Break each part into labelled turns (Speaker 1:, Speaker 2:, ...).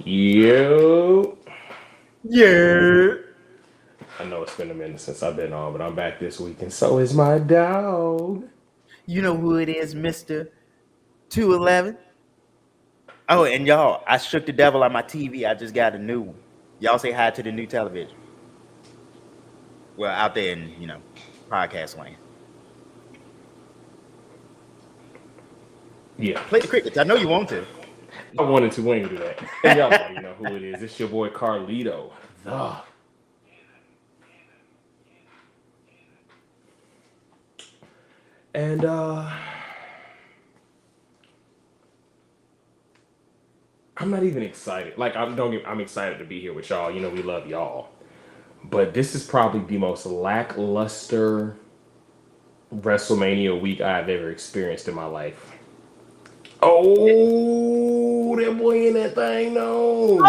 Speaker 1: Yo.
Speaker 2: Yeah.
Speaker 1: I know it's been a minute since I've been on, but I'm back this week, and so is my dog.
Speaker 2: You know who it is, Mr. 211? Oh, and y'all, I shook the devil on my TV. I just got a new one. Y'all say hi to the new television. Well, out there in, podcast land.
Speaker 1: Yeah.
Speaker 2: Play the crickets. I know you want to.
Speaker 1: I wanted to. We ain't do that. And y'all already know who it is. It's your boy Carlito. And I'm not even excited. Like I'm excited to be here with y'all. You know we love y'all. But this is probably the most lackluster WrestleMania week I've ever experienced in my life. Oh, that boy in that thing, no.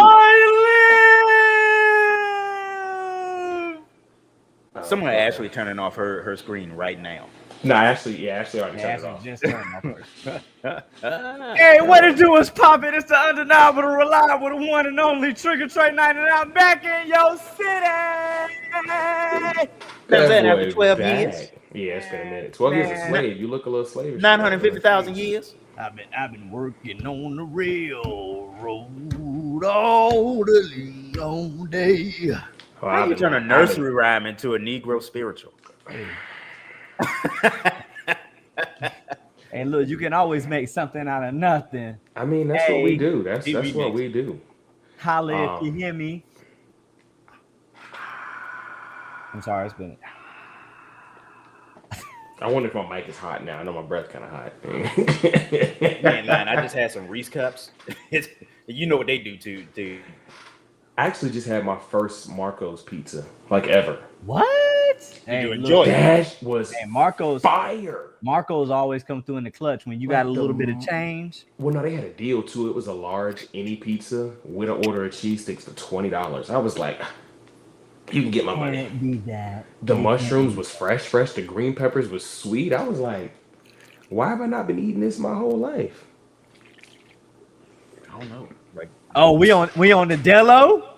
Speaker 2: Someone actually turning off her screen right now.
Speaker 1: No, Ashley already turned it off.
Speaker 3: Just turned off.
Speaker 4: Hey, what it do is pop it. It's the undeniable, the reliable, the one and only Trigger Trey 99 back in your city.
Speaker 2: That's it, after 12 years.
Speaker 1: Yeah, it's been a minute. 12 years a slave. You look a little slavish.
Speaker 2: 950,000 years.
Speaker 4: I've been working on the railroad all the long day.
Speaker 2: How you turn a nursery rhyme into a Negro spiritual?
Speaker 3: Hey, look, you can always make something out of nothing.
Speaker 1: I mean, that's what we do. That's what we do.
Speaker 3: Holla if you hear me. I'm sorry, it's been.
Speaker 1: I wonder if my mic is hot now. I know my breath kind of hot.
Speaker 2: Man, I just had some Reese cups. You know what they do to.
Speaker 1: I actually just had my first Marco's pizza, like ever.
Speaker 3: What?
Speaker 2: Hey, you enjoy it?
Speaker 1: That was
Speaker 3: Marco's
Speaker 1: fire.
Speaker 3: Marco's always come through in the clutch when you got a little bit of change.
Speaker 1: Well, no, they had a deal too. It was a large any pizza with an order of cheese sticks for $20. I was like, you can get my money.
Speaker 3: Can't be that.
Speaker 1: The mushrooms was fresh. The green peppers was sweet. I was like, why have I not been eating this my whole life?
Speaker 2: I don't know. Like,
Speaker 3: oh, we on the Dello.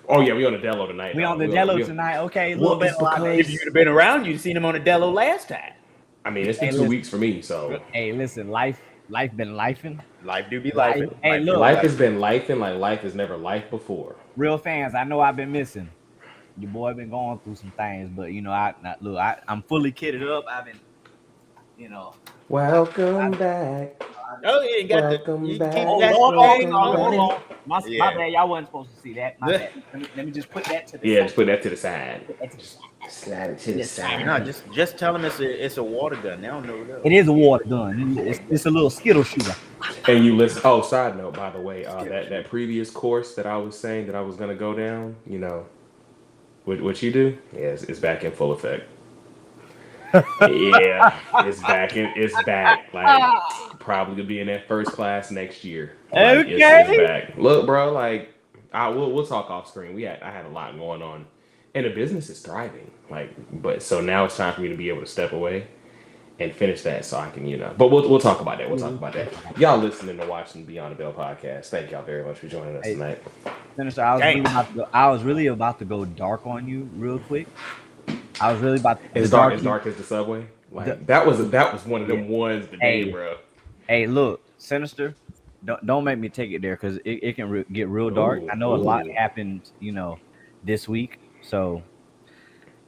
Speaker 1: Oh yeah, we on the Dello tonight.
Speaker 3: We on the Dello tonight. Okay, a little bit.
Speaker 2: If you'd have been around, you'd seen him on the Dello last time.
Speaker 1: I mean, it's been 2 weeks for me, so.
Speaker 3: Hey, listen, life been lifing.
Speaker 2: Life do be lifing.
Speaker 3: Hey, look,
Speaker 1: life has been lifing like life has never lifed before.
Speaker 3: Real fans, I know I've been missing. Your boy been going through some things, but I'm fully kitted up. I've been,
Speaker 1: Welcome back.
Speaker 2: Oh, you ain't got
Speaker 1: Welcome
Speaker 2: the.
Speaker 1: back.
Speaker 3: Hold on. My bad. Y'all wasn't supposed to see that. My bad. Let me just put that to the side.
Speaker 1: Yeah, just put that to the side.
Speaker 3: Slide it to the side.
Speaker 2: No, just tell them it's a water gun. They don't know what
Speaker 3: it is a water gun. It's a little Skittle shooter.
Speaker 1: And you listen. Oh, side note, by the way, that previous course that I was saying that I was gonna go down, what you do? Yeah, it's back in full effect. Yeah, it's back. Like probably gonna be in that first class next year. Like,
Speaker 3: okay.
Speaker 1: It's back. Look, bro, like we'll talk off screen. I had a lot going on, and the business is thriving. But so now it's time for me to be able to step away and finish that, so I can, But we'll talk about that. We'll talk about that. Y'all listening to watching Beyond the Bell podcast. Thank y'all very much for joining us tonight.
Speaker 3: Minister, I was really about to go dark on you real quick. I was really about to.
Speaker 1: As dark as the subway. That was one of them ones today, bro.
Speaker 3: Hey, look, Sinister, don't make me take it there because it can get real dark. I know a lot happened, this week. So,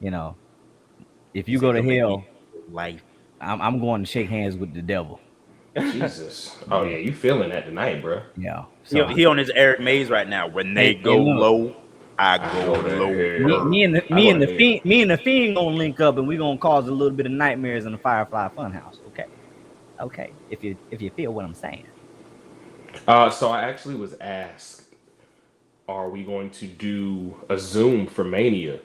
Speaker 3: if you go to hell,
Speaker 2: life.
Speaker 3: I'm going to shake hands with the devil.
Speaker 1: Jesus. Oh yeah, you feeling that tonight, bro?
Speaker 3: Yeah.
Speaker 2: So he on his Eric Mays right now. When they go low, I go low.
Speaker 3: Me and the fiend gonna link up, and we gonna cause a little bit of nightmares in the Firefly Funhouse. Okay. If you feel what I'm saying.
Speaker 1: So I actually was asked, are we going to do a Zoom for Mania?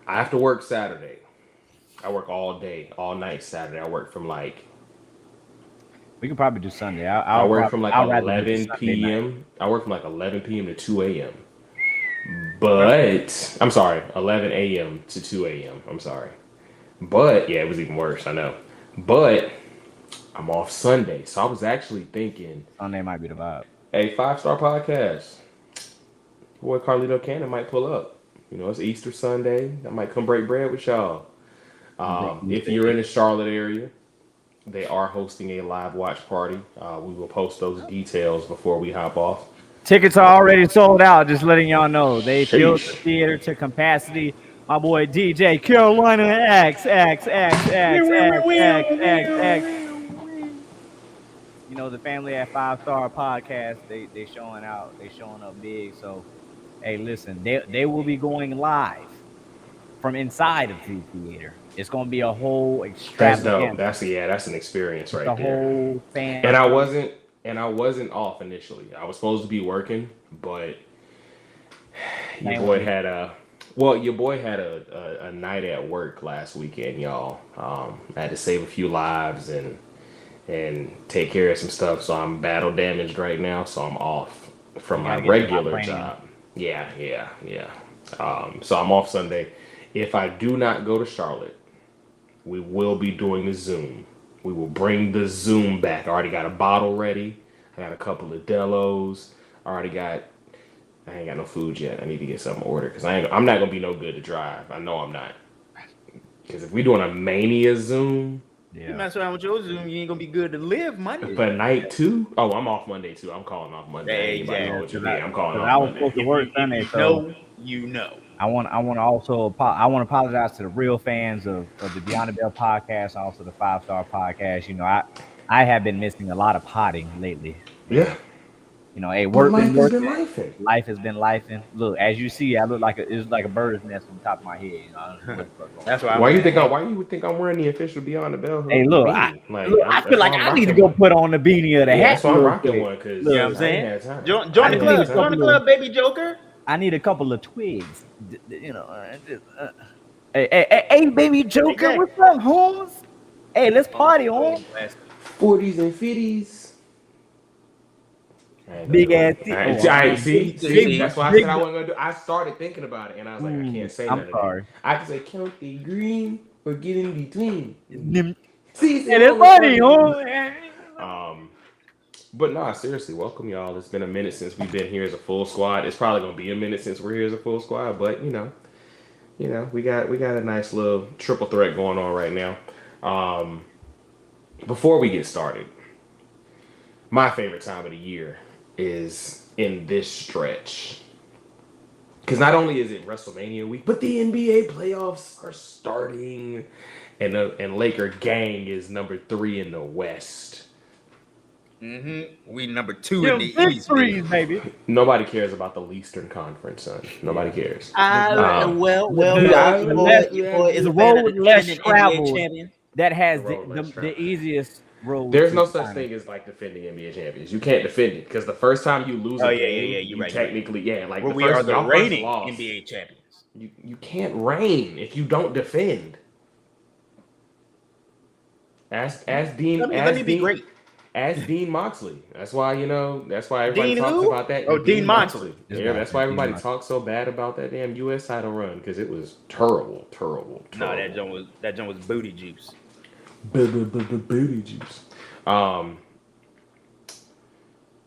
Speaker 1: I have to work Saturday. I work all day, all night Saturday. I work from
Speaker 3: we could probably do Sunday.
Speaker 1: I work from 11 p.m. I work from 11 p.m. to 2 a.m. But I'm sorry, 11 a.m. to 2 a.m. I'm sorry. But yeah, it was even worse, I know. But I'm off Sunday, so I was actually thinking
Speaker 3: Sunday might be the vibe.
Speaker 1: Hey, 5-star podcast. Boy, Carlito Cannon might pull up. You know, it's Easter Sunday. I might come break bread with y'all. If you're in the Charlotte area, they are hosting a live watch party. We will post those details before we hop off.
Speaker 3: Tickets are already sold out. Just letting y'all know they filled the
Speaker 1: Sheesh.
Speaker 3: theater to capacity. My boy DJ Carolina X X X X X X X X. You know the family at 5-star podcast. They showing out. They showing up big. So hey, listen, they will be going live from inside of the theater. It's gonna be a whole
Speaker 1: That's
Speaker 3: extravaganza.
Speaker 1: dope. That's an experience right
Speaker 3: The
Speaker 1: there.
Speaker 3: whole fan.
Speaker 1: And I wasn't off initially. I was supposed to be working, but your boy had a night at work last weekend, y'all. I had to save a few lives and take care of some stuff, so I'm battle damaged right now, so I'm off from my regular job. Yeah. So I'm off Sunday. If I do not go to Charlotte, we will be doing the Zoom. We will bring the Zoom back. I already got a bottle ready. I got a couple of Delos. I ain't got no food yet. I need to get something ordered because I'm not gonna be no good to drive. I know I'm not. Because if we're doing a Mania Zoom,
Speaker 2: You mess around with your Zoom, you ain't gonna be good to live Monday.
Speaker 1: but night 2. Oh, I'm off Monday too. I'm calling off Monday. I'm calling
Speaker 3: I
Speaker 1: off
Speaker 3: was
Speaker 1: Monday.
Speaker 3: supposed to work Sunday, so
Speaker 2: You know.
Speaker 3: I want to also apologize to the real fans of the Beyond the Bell podcast, also the 5-star podcast. You know, I have been missing a lot of potting lately.
Speaker 1: Yeah.
Speaker 3: You know, hey, work been working.
Speaker 1: Lifing.
Speaker 3: Life has been lifing. Look, as you see, I look like it's like a bird's nest on the top of my head. You know,
Speaker 2: That's why.
Speaker 1: Why you think I'm wearing the official Beyond the Bell?
Speaker 3: Hey, look,
Speaker 1: beanie?
Speaker 3: I feel like I need to go put on the beanie of the hat.
Speaker 1: That's why I'm rocking one because
Speaker 2: You know what I'm saying? Join the club, baby Joker.
Speaker 3: I need a couple of twigs. You know, hey, baby Joker, what's up, Holmes? Hey, let's party, Holmes.
Speaker 1: 40s and 50s.
Speaker 3: Big ass.
Speaker 1: See, that's why I said I wasn't gonna do. I started thinking about it, and I was like, I can't say
Speaker 3: I'm sorry.
Speaker 1: I can say count the green or get in between.
Speaker 3: See, it's funny, Holmes.
Speaker 1: But no, seriously, welcome y'all. It's been a minute since we've been here as a full squad. It's probably gonna be a minute since we're here as a full squad, but you know, we got a nice little triple threat going on right now. Before we get started, my favorite time of the year is in this stretch. Because not only is it WrestleMania week, but the NBA playoffs are starting. And Laker gang is number 3 in the West.
Speaker 2: We number 2 in the East,
Speaker 3: baby.
Speaker 1: Nobody cares about the Eastern Conference, son. Nobody cares.
Speaker 2: The
Speaker 3: road less traveled that has the easiest road.
Speaker 1: There's no such thing as like defending NBA champions. You can't defend it because the first time you lose a game, you technically like
Speaker 2: we are the reigning NBA champions.
Speaker 1: You can't reign if you don't defend. Ask Dean.
Speaker 2: Let me be great.
Speaker 1: Ask Dean Moxley. That's why everybody talks about that.
Speaker 2: Oh, Dean Moxley.
Speaker 1: Yeah, that's why everybody talks so bad about that damn U.S. title run because it was terrible.
Speaker 2: No, that joint was booty juice.
Speaker 1: Booty juice.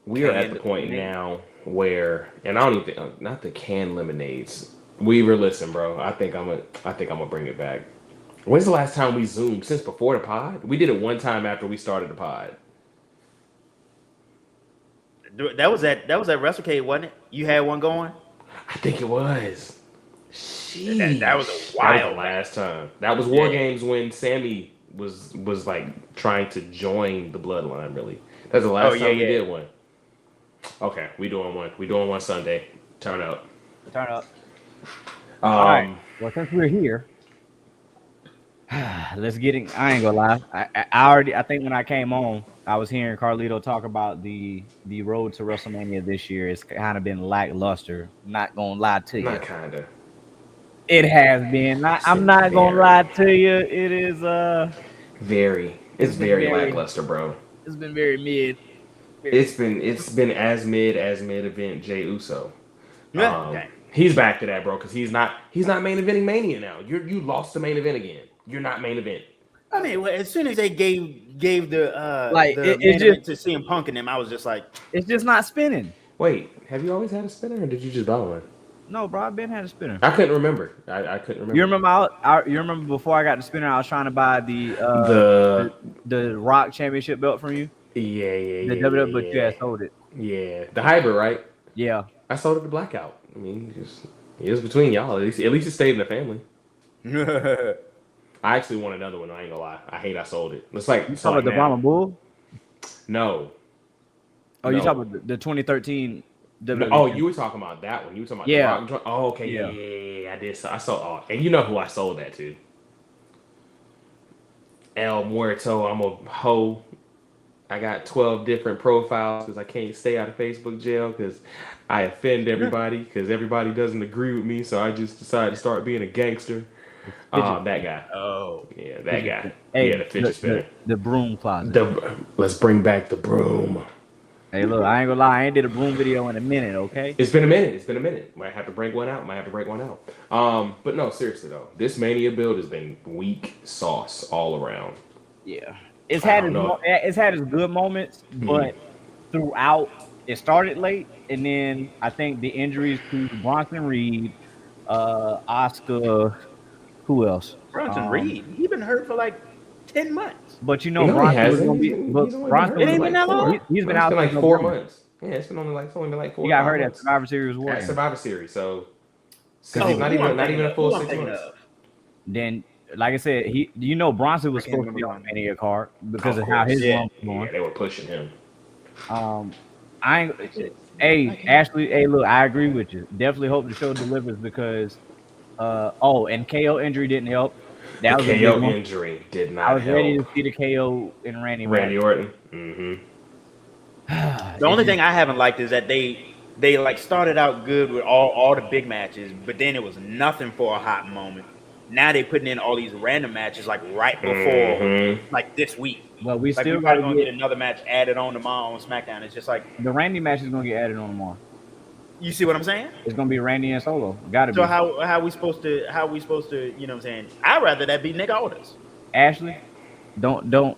Speaker 1: We are at the point now where, and I don't even think, not the canned lemonades. Weaver, listen, bro. I think I'm gonna bring it back. When's the last time we zoomed? Since before the pod? We did it one time after we started the pod.
Speaker 2: That was at WrestleCade, wasn't it? You had one going?
Speaker 1: I think it was. Sheesh.
Speaker 2: That was a while.
Speaker 1: That was the last time. That was War Games when Sammy was like trying to join the bloodline. Really, that's the last time we did one. Okay, we doing one. We doing one Sunday. Turn up.
Speaker 3: All right. Well, since we're here, let's get it. I ain't gonna lie. I think when I came on, I was hearing Carlito talk about the road to WrestleMania this year. It's kind of been lackluster. Not gonna lie to you.
Speaker 1: Not kinda.
Speaker 3: It has been. I'm not gonna lie to you. It is
Speaker 1: very. It's very lackluster, bro.
Speaker 3: It's been very mid.
Speaker 1: It's been as mid event Jey Uso.
Speaker 2: Yeah.
Speaker 1: He's back to that, bro, because he's not main eventing Mania now. You lost the main event again. You're not main event.
Speaker 2: I mean, as soon as they gave the
Speaker 3: Like,
Speaker 2: the
Speaker 3: it's
Speaker 2: main event to CM Punk and them, I was just like,
Speaker 3: It's just not spinning.
Speaker 1: Wait, have you always had a spinner, or did you just buy one?
Speaker 3: No, bro, I've been had a spinner.
Speaker 1: I couldn't remember. I couldn't remember.
Speaker 3: You remember you remember before I got the spinner, I was trying to buy the Rock Championship belt from you.
Speaker 1: Yeah,
Speaker 3: The WWE, but you had sold it.
Speaker 1: Yeah, the hybrid, right?
Speaker 3: Yeah.
Speaker 1: I sold it to Blackout. I mean, it was between y'all. At least it stayed in the family. I actually want another one. I ain't gonna lie. I hate I sold it. It's like
Speaker 3: You talking about the Brahma Bull?
Speaker 1: No.
Speaker 3: Oh,
Speaker 1: No.
Speaker 3: you talking about the 2013 WWE?
Speaker 1: No, oh, you were talking about that one. You were talking about
Speaker 3: Yeah.
Speaker 1: the Rock. Oh, okay. Yeah. I did. So I sold. And you know who I sold that to? El Muerto. I'm a hoe. I got 12 different profiles because I can't stay out of Facebook jail because I offend everybody because everybody doesn't agree with me. So I just decided to start being a gangster. That guy.
Speaker 2: oh,
Speaker 1: Yeah, that guy.
Speaker 3: Hey,
Speaker 1: Yeah, the fidget spinner.
Speaker 3: The broom closet.
Speaker 1: Let's bring back the broom.
Speaker 3: Hey, look, I ain't gonna lie, I ain't did a broom video in a minute, okay?
Speaker 1: It's been a minute. Might have to break one out. But no, seriously though, this Mania build has been weak sauce all around.
Speaker 3: Yeah. It's had its good moments, but throughout it started late, and then I think the injuries to Bronson Reed, Oscar, who else?
Speaker 2: Bronson Reed. He been hurt for like 10 months.
Speaker 3: But you know,
Speaker 1: No, he
Speaker 3: Bronson was
Speaker 1: hasn't.
Speaker 3: gonna be.
Speaker 1: He's
Speaker 3: But
Speaker 1: only
Speaker 3: Bronson
Speaker 1: been
Speaker 3: was
Speaker 2: hurt
Speaker 3: like
Speaker 2: like
Speaker 3: four. He's been out
Speaker 1: been like
Speaker 3: since
Speaker 1: 4
Speaker 3: November.
Speaker 1: months. Yeah, it's been only like 4.
Speaker 3: He got hurt at
Speaker 1: months.
Speaker 3: Survivor Series
Speaker 1: At
Speaker 3: Warrior.
Speaker 1: Survivor Series, so
Speaker 2: Oh,
Speaker 1: he's not even a full 6 months.
Speaker 3: Then, like I said, Bronson was supposed to be on the Mania card because of how his run was going.
Speaker 1: Yeah, they were pushing him.
Speaker 3: Ashley, hey, look, I agree with you. Definitely hope the show delivers because, and KO injury didn't help. That was
Speaker 1: The
Speaker 3: a big
Speaker 1: KO
Speaker 3: one.
Speaker 1: injury did not
Speaker 3: I was
Speaker 1: help.
Speaker 3: ready to see the KO in Randy
Speaker 1: Orton. Mm-hmm.
Speaker 2: The only thing I haven't liked is that they like started out good with all the big matches, but then it was nothing for a hot moment. Now they putting in all these random matches like right before like this week.
Speaker 3: Well, we
Speaker 2: Like
Speaker 3: still
Speaker 2: we're
Speaker 3: got
Speaker 2: probably
Speaker 3: to
Speaker 2: gonna
Speaker 3: get
Speaker 2: get another match added on tomorrow on SmackDown. It's just like,
Speaker 3: the Randy match is gonna get added on tomorrow.
Speaker 2: you see what I'm saying?
Speaker 3: It's gonna be Randy and Solo. Gotta
Speaker 2: So
Speaker 3: be.
Speaker 2: how we supposed to you know what I'm saying? I'd rather that be Nick Aldis.
Speaker 3: Ashley,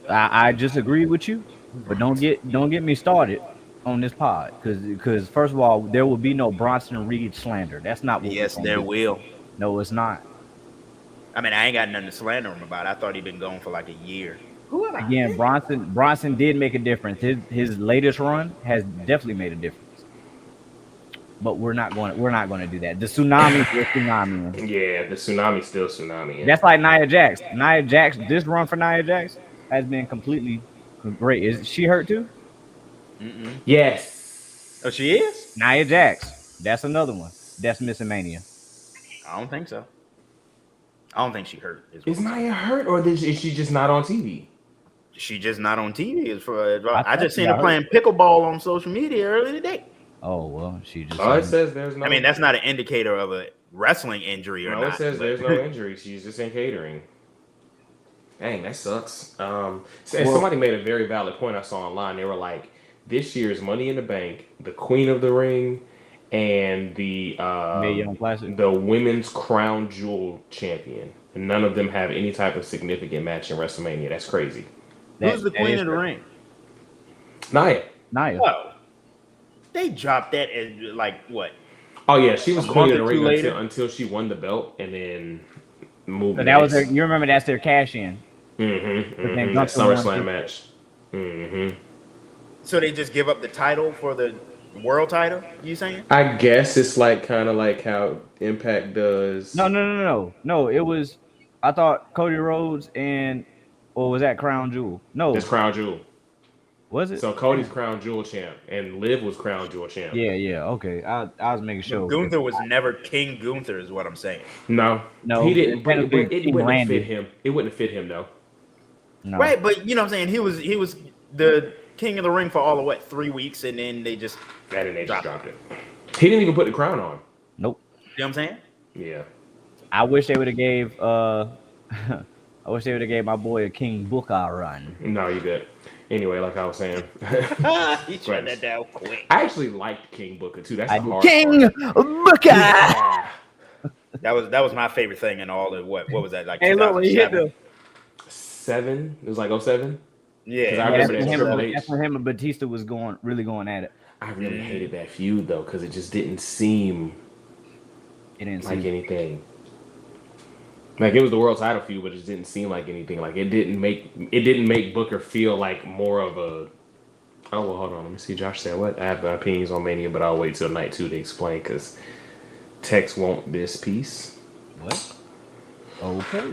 Speaker 3: I just agree with you, but don't get me started on this pod because first of all, there will be no Bronson Reed slander. That's not what
Speaker 2: Yes,
Speaker 3: we're gonna
Speaker 2: there
Speaker 3: do.
Speaker 2: will.
Speaker 3: No, it's not.
Speaker 2: I mean, I ain't got nothing to slander him about. I thought he'd been going for like a year.
Speaker 3: Again, Bronson did make a difference. His latest run has definitely made a difference. But we're not going to do that. The tsunami is tsunami.
Speaker 1: Yeah, the tsunami's still tsunami.
Speaker 3: That's like Nia Jax. This run for Nia Jax has been completely great. Is she hurt too?
Speaker 1: Yes.
Speaker 2: Oh, she is?
Speaker 3: Nia Jax. That's another one. That's missing Mania.
Speaker 2: I don't think so. I don't think she hurt.
Speaker 1: Is Nia hurt, or is she just not on TV?
Speaker 2: She just not on TV. I
Speaker 3: thought
Speaker 2: just
Speaker 3: she
Speaker 2: seen her
Speaker 3: got
Speaker 2: playing pickleball on social media earlier today.
Speaker 3: Oh well, she just.
Speaker 1: Oh, it says there's no.
Speaker 2: I mean, that's not an indicator of a wrestling injury or
Speaker 1: No,
Speaker 2: not.
Speaker 1: it says
Speaker 2: but-
Speaker 1: there's no injury. She's just in catering. Dang, that sucks. Somebody made a very valid point I saw online. They were like, this year's Money in the Bank, the Queen of the Ring, and the
Speaker 3: Mae Young Classic.
Speaker 1: the Women's Crown Jewel champion. And none of them have any type of significant match in WrestleMania. That's crazy.
Speaker 2: Who's the Queen of the Ring?
Speaker 1: Nia.
Speaker 2: Oh, they dropped that as like what?
Speaker 1: Oh yeah, she was
Speaker 2: A
Speaker 1: Queen
Speaker 2: month
Speaker 1: of the
Speaker 2: or
Speaker 1: Ring
Speaker 2: two later?
Speaker 1: until she won the belt and then moved.
Speaker 3: So that was you remember that's their cash in.
Speaker 1: That
Speaker 3: Gunther
Speaker 1: SummerSlam
Speaker 3: won.
Speaker 1: match.
Speaker 2: So they just give up the title for the world title? You saying?
Speaker 1: I guess it's like kind of like how Impact does.
Speaker 3: No. It was. I thought Cody Rhodes and was that Crown Jewel? No,
Speaker 1: It's Crown Jewel.
Speaker 3: was it?
Speaker 1: So Cody's Crown Jewel champ and Liv was Crown Jewel champ.
Speaker 3: Yeah. Okay, I was making sure.
Speaker 2: Gunther was never King Gunther, is what I'm saying.
Speaker 1: No,
Speaker 3: No,
Speaker 1: he didn't. But
Speaker 3: technically
Speaker 1: it
Speaker 3: King
Speaker 1: wouldn't
Speaker 3: Randy.
Speaker 1: fit him. It wouldn't fit him though.
Speaker 3: No.
Speaker 2: Right, but you know what I'm saying? He was the King of the Ring for all of 3 weeks, and then they just,
Speaker 1: That and they just dropped it. He didn't even put the crown on.
Speaker 3: Nope.
Speaker 2: you know what I'm saying?
Speaker 1: Yeah.
Speaker 3: I wish they would have gave. I wish they would have gave my boy a King Booker run.
Speaker 1: No, you did. Anyway, like I was saying,
Speaker 2: He shut that down quick.
Speaker 1: I actually liked King Booker too. That's the hard
Speaker 3: King
Speaker 1: part.
Speaker 3: Booker.
Speaker 1: Yeah.
Speaker 2: That was my favorite thing in all of what was that like?
Speaker 3: Hey, look, when he hit the
Speaker 1: 07. It was like 07.
Speaker 2: Yeah,
Speaker 1: I
Speaker 3: Yeah,
Speaker 1: remember
Speaker 3: that's
Speaker 1: that
Speaker 3: when
Speaker 1: Triple H.
Speaker 3: that's when him and Batista was really going at it.
Speaker 1: I really hated that feud though, because it just didn't seem
Speaker 3: It didn't
Speaker 1: like
Speaker 3: seem
Speaker 1: anything. Like it was the world title feud, but it just didn't seem like anything. Like it didn't make Booker feel like more of a. Oh well, hold on. Let me see. Josh said what? I have my opinions on Mania, but I'll wait till night 2 to explain because Tex won't this piece.
Speaker 3: what? Okay.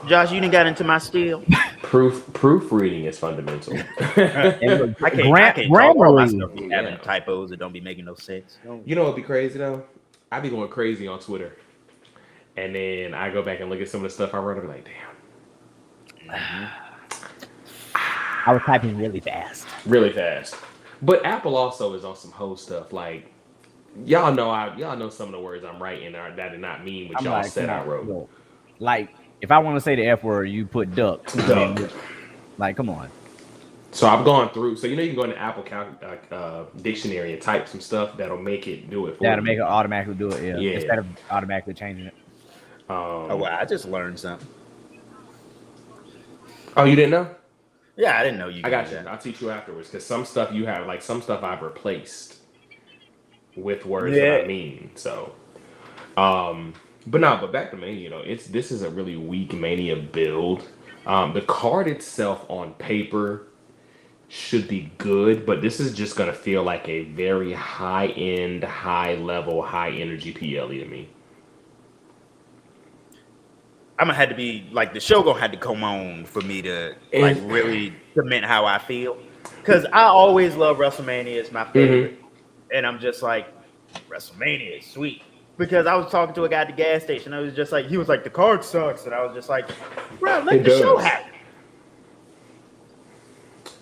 Speaker 2: Josh, you done got into my steel.
Speaker 1: Proofreading is fundamental.
Speaker 2: I can't
Speaker 3: Grammarly.
Speaker 2: talk all my stuff be having typos that don't be making no sense.
Speaker 1: You know what'd be crazy though? I be going crazy on Twitter, and then I go back and look at some of the stuff I wrote. I'm like, damn,
Speaker 3: I was typing really fast.
Speaker 1: really fast. But Apple also is on some whole stuff. Like y'all know some of the words I'm writing that did not mean what
Speaker 3: I'm
Speaker 1: y'all
Speaker 3: like,
Speaker 1: said I
Speaker 3: come on,
Speaker 1: wrote.
Speaker 3: yo. Like, if I want to say the F word, you put duck.
Speaker 1: Duck.
Speaker 3: Like, come on.
Speaker 1: So I've gone through. So you know you can go into Apple dictionary and type some stuff that'll make it do it for
Speaker 3: That'll
Speaker 1: you.
Speaker 3: make it automatically do it. Yeah.
Speaker 1: Yeah.
Speaker 3: Instead of automatically changing it.
Speaker 2: Oh, well, I just learned something.
Speaker 1: Oh, you didn't know?
Speaker 2: Yeah, I didn't know you.
Speaker 1: I got
Speaker 2: could
Speaker 1: you.
Speaker 2: do that.
Speaker 1: I'll teach you afterwards because some stuff you have, like some stuff I've replaced with words that I mean. So, but back to Mania though. This is a really weak Mania build. The card itself on paper should be good, but this is just gonna feel like a very high end, high level, high energy PLE to me.
Speaker 2: I'm gonna have to be like the show gonna have to come on for me to like really cement how I feel, because I always love WrestleMania. It's my favorite, and I'm just like WrestleMania is sweet. Because I was talking to a guy at the gas station, I was just like, he was like, the card sucks, and I was just like, bro, let the show happen.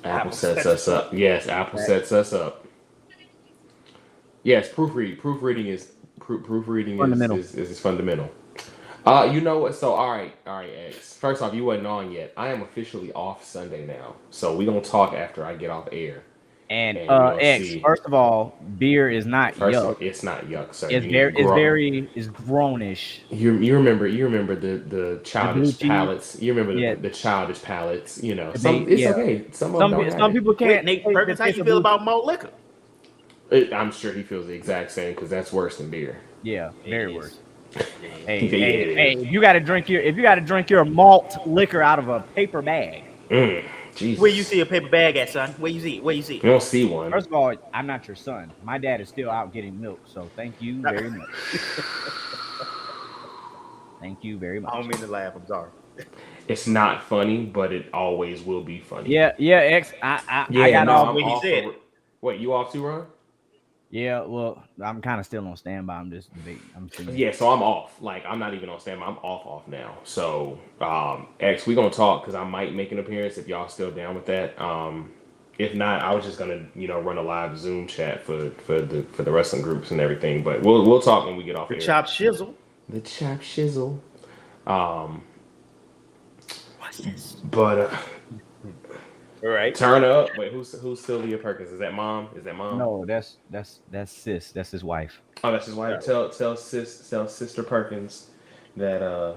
Speaker 1: Apple sets us up. Yes, Apple sets us up. Yes, proofreading is
Speaker 3: Fundamental.
Speaker 1: is fundamental. You know what? So all right, X. First off, you wasn't on yet. I am officially off Sunday now, so we gonna talk after I get off air.
Speaker 3: And
Speaker 1: And we'll
Speaker 3: X,
Speaker 1: see.
Speaker 3: first of all, beer is not
Speaker 1: First
Speaker 3: yuck.
Speaker 1: off, it's not yuck, sir.
Speaker 3: It's
Speaker 1: You need
Speaker 3: very,
Speaker 1: grown.
Speaker 3: it's grownish.
Speaker 1: You remember the childish
Speaker 3: cheese.
Speaker 1: palates. You remember
Speaker 3: Yeah.
Speaker 1: the childish palates. You know,
Speaker 3: They-
Speaker 1: it's
Speaker 3: yeah.
Speaker 1: okay. Some of them don't have
Speaker 3: Some
Speaker 1: it.
Speaker 3: people
Speaker 2: Wait,
Speaker 3: can't.
Speaker 2: Nate
Speaker 3: take
Speaker 2: Perkins,
Speaker 3: the
Speaker 2: how
Speaker 3: taste
Speaker 2: you
Speaker 3: of
Speaker 2: feel
Speaker 3: blue
Speaker 2: about
Speaker 3: cheese.
Speaker 2: malt liquor?
Speaker 1: I'm sure he feels the exact same because that's worse than beer.
Speaker 3: Yeah, very
Speaker 2: It
Speaker 3: worse.
Speaker 2: is.
Speaker 3: Hey,
Speaker 1: Yeah,
Speaker 3: hey,
Speaker 1: it
Speaker 3: hey,
Speaker 1: is.
Speaker 3: if you got to drink your malt liquor out of a paper bag.
Speaker 1: Jesus.
Speaker 2: Where you see a paper bag at, son? Where you see? Where you see?
Speaker 1: You don't see one.
Speaker 3: First of all, I'm not your son. My dad is still out getting milk, so thank you very much. Thank you very much.
Speaker 2: I don't mean to laugh. I'm sorry.
Speaker 1: It's not funny, but it always will be funny.
Speaker 3: Yeah, X. I got
Speaker 1: no,
Speaker 3: off.
Speaker 1: I'm
Speaker 2: when he
Speaker 1: off
Speaker 2: said
Speaker 1: for-
Speaker 2: it.
Speaker 1: Wait, you off too, Ron?
Speaker 3: Yeah, well, I'm kind of still on standby. I'm just debating. I'm still.
Speaker 1: Yeah, so I'm off. Like I'm not even on standby. I'm off now. So X, we gonna talk because I might make an appearance if y'all still down with that. If not, I was just gonna run a live Zoom chat for the wrestling groups and everything. But we'll talk when we get off
Speaker 2: The
Speaker 1: air.
Speaker 2: chop shizzle.
Speaker 1: The chop shizzle.
Speaker 2: What's this?
Speaker 1: But
Speaker 2: All right.
Speaker 1: turn up. Wait, who's Sylvia Perkins? Is that mom?
Speaker 3: No, that's sis. That's his wife.
Speaker 1: Oh, that's his wife. Tell Sister Perkins that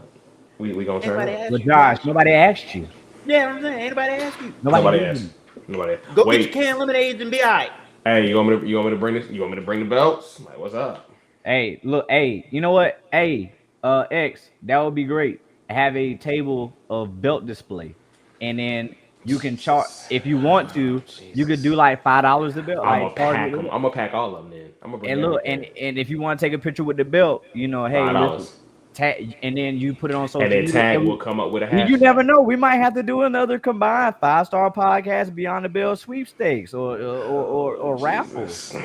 Speaker 1: we gonna turn up.
Speaker 3: But Josh, nobody asked you.
Speaker 2: Yeah, I'm saying. Anybody ask you?
Speaker 1: Nobody
Speaker 3: did.
Speaker 1: asked. Nobody.
Speaker 2: Go
Speaker 1: Wait.
Speaker 2: get your can of lemonade and be all right.
Speaker 1: Hey, you want me to bring this? You want me to bring the belts? Like, what's up?
Speaker 3: Hey, look, hey, you know what? Hey, X, that would be great. Have a table of belt display, and then you can charge if you want to. You could do like $5 a belt.
Speaker 1: I'm
Speaker 3: Like
Speaker 1: gonna pack
Speaker 3: Target.
Speaker 1: them. I'm gonna pack all of them. Then I'm gonna bring
Speaker 3: And look,
Speaker 1: everything.
Speaker 3: and if you want to take a picture with the belt, hey,
Speaker 1: $5.
Speaker 3: listen, and then you put it on social
Speaker 1: And then
Speaker 3: media.
Speaker 1: Tag
Speaker 3: and
Speaker 1: will come up with a hashtag.
Speaker 3: you never know. We might have to do another combined 5-star podcast Beyond the Bell sweepstakes or raffles.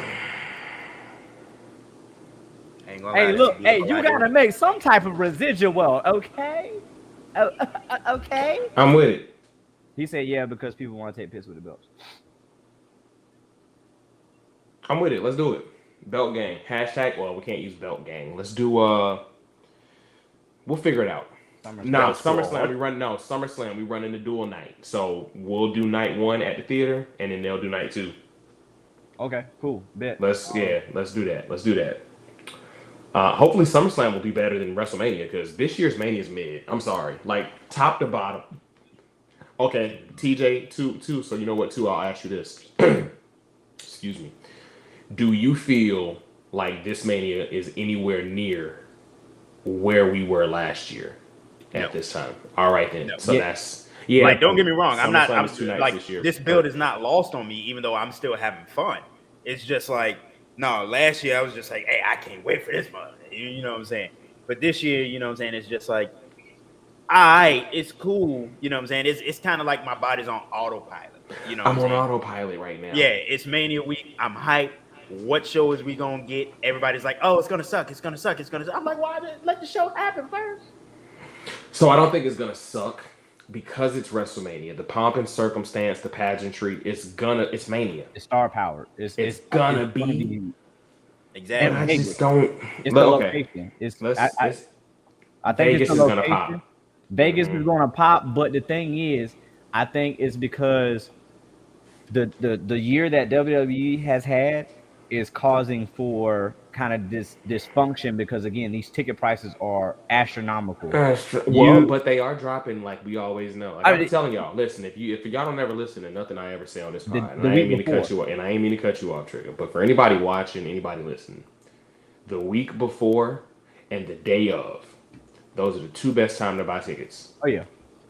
Speaker 2: Ain't gonna lie,
Speaker 3: Hey,
Speaker 2: that's
Speaker 3: look,
Speaker 2: a
Speaker 3: hey,
Speaker 2: beautiful
Speaker 3: you
Speaker 2: idea.
Speaker 3: gotta make some type of residual, okay? Okay.
Speaker 1: I'm with it.
Speaker 3: He said, yeah, because people want to take pics with the belts.
Speaker 1: I'm with it. Let's do it. Belt gang. Hashtag. Well, we can't use belt gang. Let's do. We'll figure it out. No, SummerSlam. SummerSlam. We run into dual night. So we'll do night 1 at the theater, and then they'll do night 2.
Speaker 3: Okay, cool. Bet.
Speaker 1: Let's do that. Hopefully SummerSlam will be better than WrestleMania because this year's Mania is mid. I'm sorry, like top to bottom. Okay, TJ, two. So you know what? Two. I'll ask you this. Excuse me. Do you feel like this Mania is anywhere near where we were last year
Speaker 2: No.
Speaker 1: at this time? All right then.
Speaker 2: No.
Speaker 1: So
Speaker 3: Yeah.
Speaker 1: that's
Speaker 2: Like, don't get me wrong.
Speaker 1: SummerSlam
Speaker 2: I'm
Speaker 1: is 2 nights
Speaker 2: like,
Speaker 1: this year.
Speaker 2: this build is not lost on me, even though I'm still having fun. It's just like, no, last year I was just like, hey, I can't wait for this month. You know what I'm saying? But this year, you know what I'm saying? It's just like, all right, it's cool. You know what I'm saying? It's kind of like my body's on autopilot. You know what
Speaker 1: I'm
Speaker 2: I'm
Speaker 1: on
Speaker 2: saying?
Speaker 1: autopilot right now.
Speaker 2: Yeah, it's Mania week. I'm hyped. What show is we gonna get? Everybody's like, oh, it's gonna suck. It's gonna suck. It's gonna suck. I'm like, why let the show happen first?
Speaker 1: So I don't think it's gonna suck because it's WrestleMania. The pomp and circumstance, the pageantry, it's Mania.
Speaker 3: It's star power.
Speaker 1: It's gonna be.
Speaker 2: Exactly.
Speaker 1: And I
Speaker 3: Vegas.
Speaker 1: just don't.
Speaker 3: It's the
Speaker 1: Okay.
Speaker 3: location. I think
Speaker 1: Vegas
Speaker 3: it's
Speaker 1: is
Speaker 3: the
Speaker 1: gonna
Speaker 3: location.
Speaker 1: pop.
Speaker 3: Vegas is going to pop, but the thing is, I think it's because the year that WWE has had is causing for kind of this dysfunction because again, these ticket prices are astronomical.
Speaker 1: But they are dropping like we always know. Like
Speaker 3: I
Speaker 1: I'm
Speaker 3: mean,
Speaker 1: telling y'all, listen, if y'all don't ever listen to nothing I ever say on this pod, and
Speaker 3: the
Speaker 1: I ain't
Speaker 3: week
Speaker 1: mean to cut you off, and I ain't mean to cut you off, Trigger. But for anybody watching, anybody listening, the week before and the day of, those are the two best time to buy tickets.
Speaker 3: Oh yeah.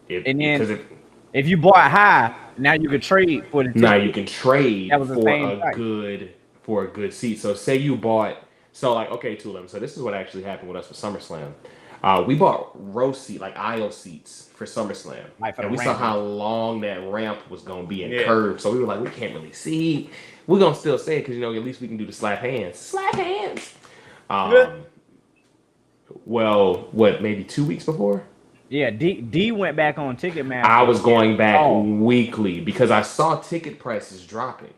Speaker 1: And then
Speaker 3: if you bought high, now you can trade for the ticket.
Speaker 1: now you can trade
Speaker 3: That was the
Speaker 1: for
Speaker 3: same price.
Speaker 1: for a good seat. So say you bought okay, Tulum. So this is what actually happened with us for SummerSlam. We bought row seat, like aisle seats for SummerSlam.
Speaker 3: Like for
Speaker 1: and
Speaker 3: the
Speaker 1: we saw
Speaker 3: ramp.
Speaker 1: how long that ramp was gonna be and
Speaker 2: Yeah.
Speaker 1: curved. So we were like, we can't really see. We're gonna still say it because at least we can do the slap hands. Slap hands. Well, what, maybe 2 weeks before?
Speaker 3: Yeah, D went back on Ticketmaster.
Speaker 1: I was going back weekly because I saw ticket prices dropping.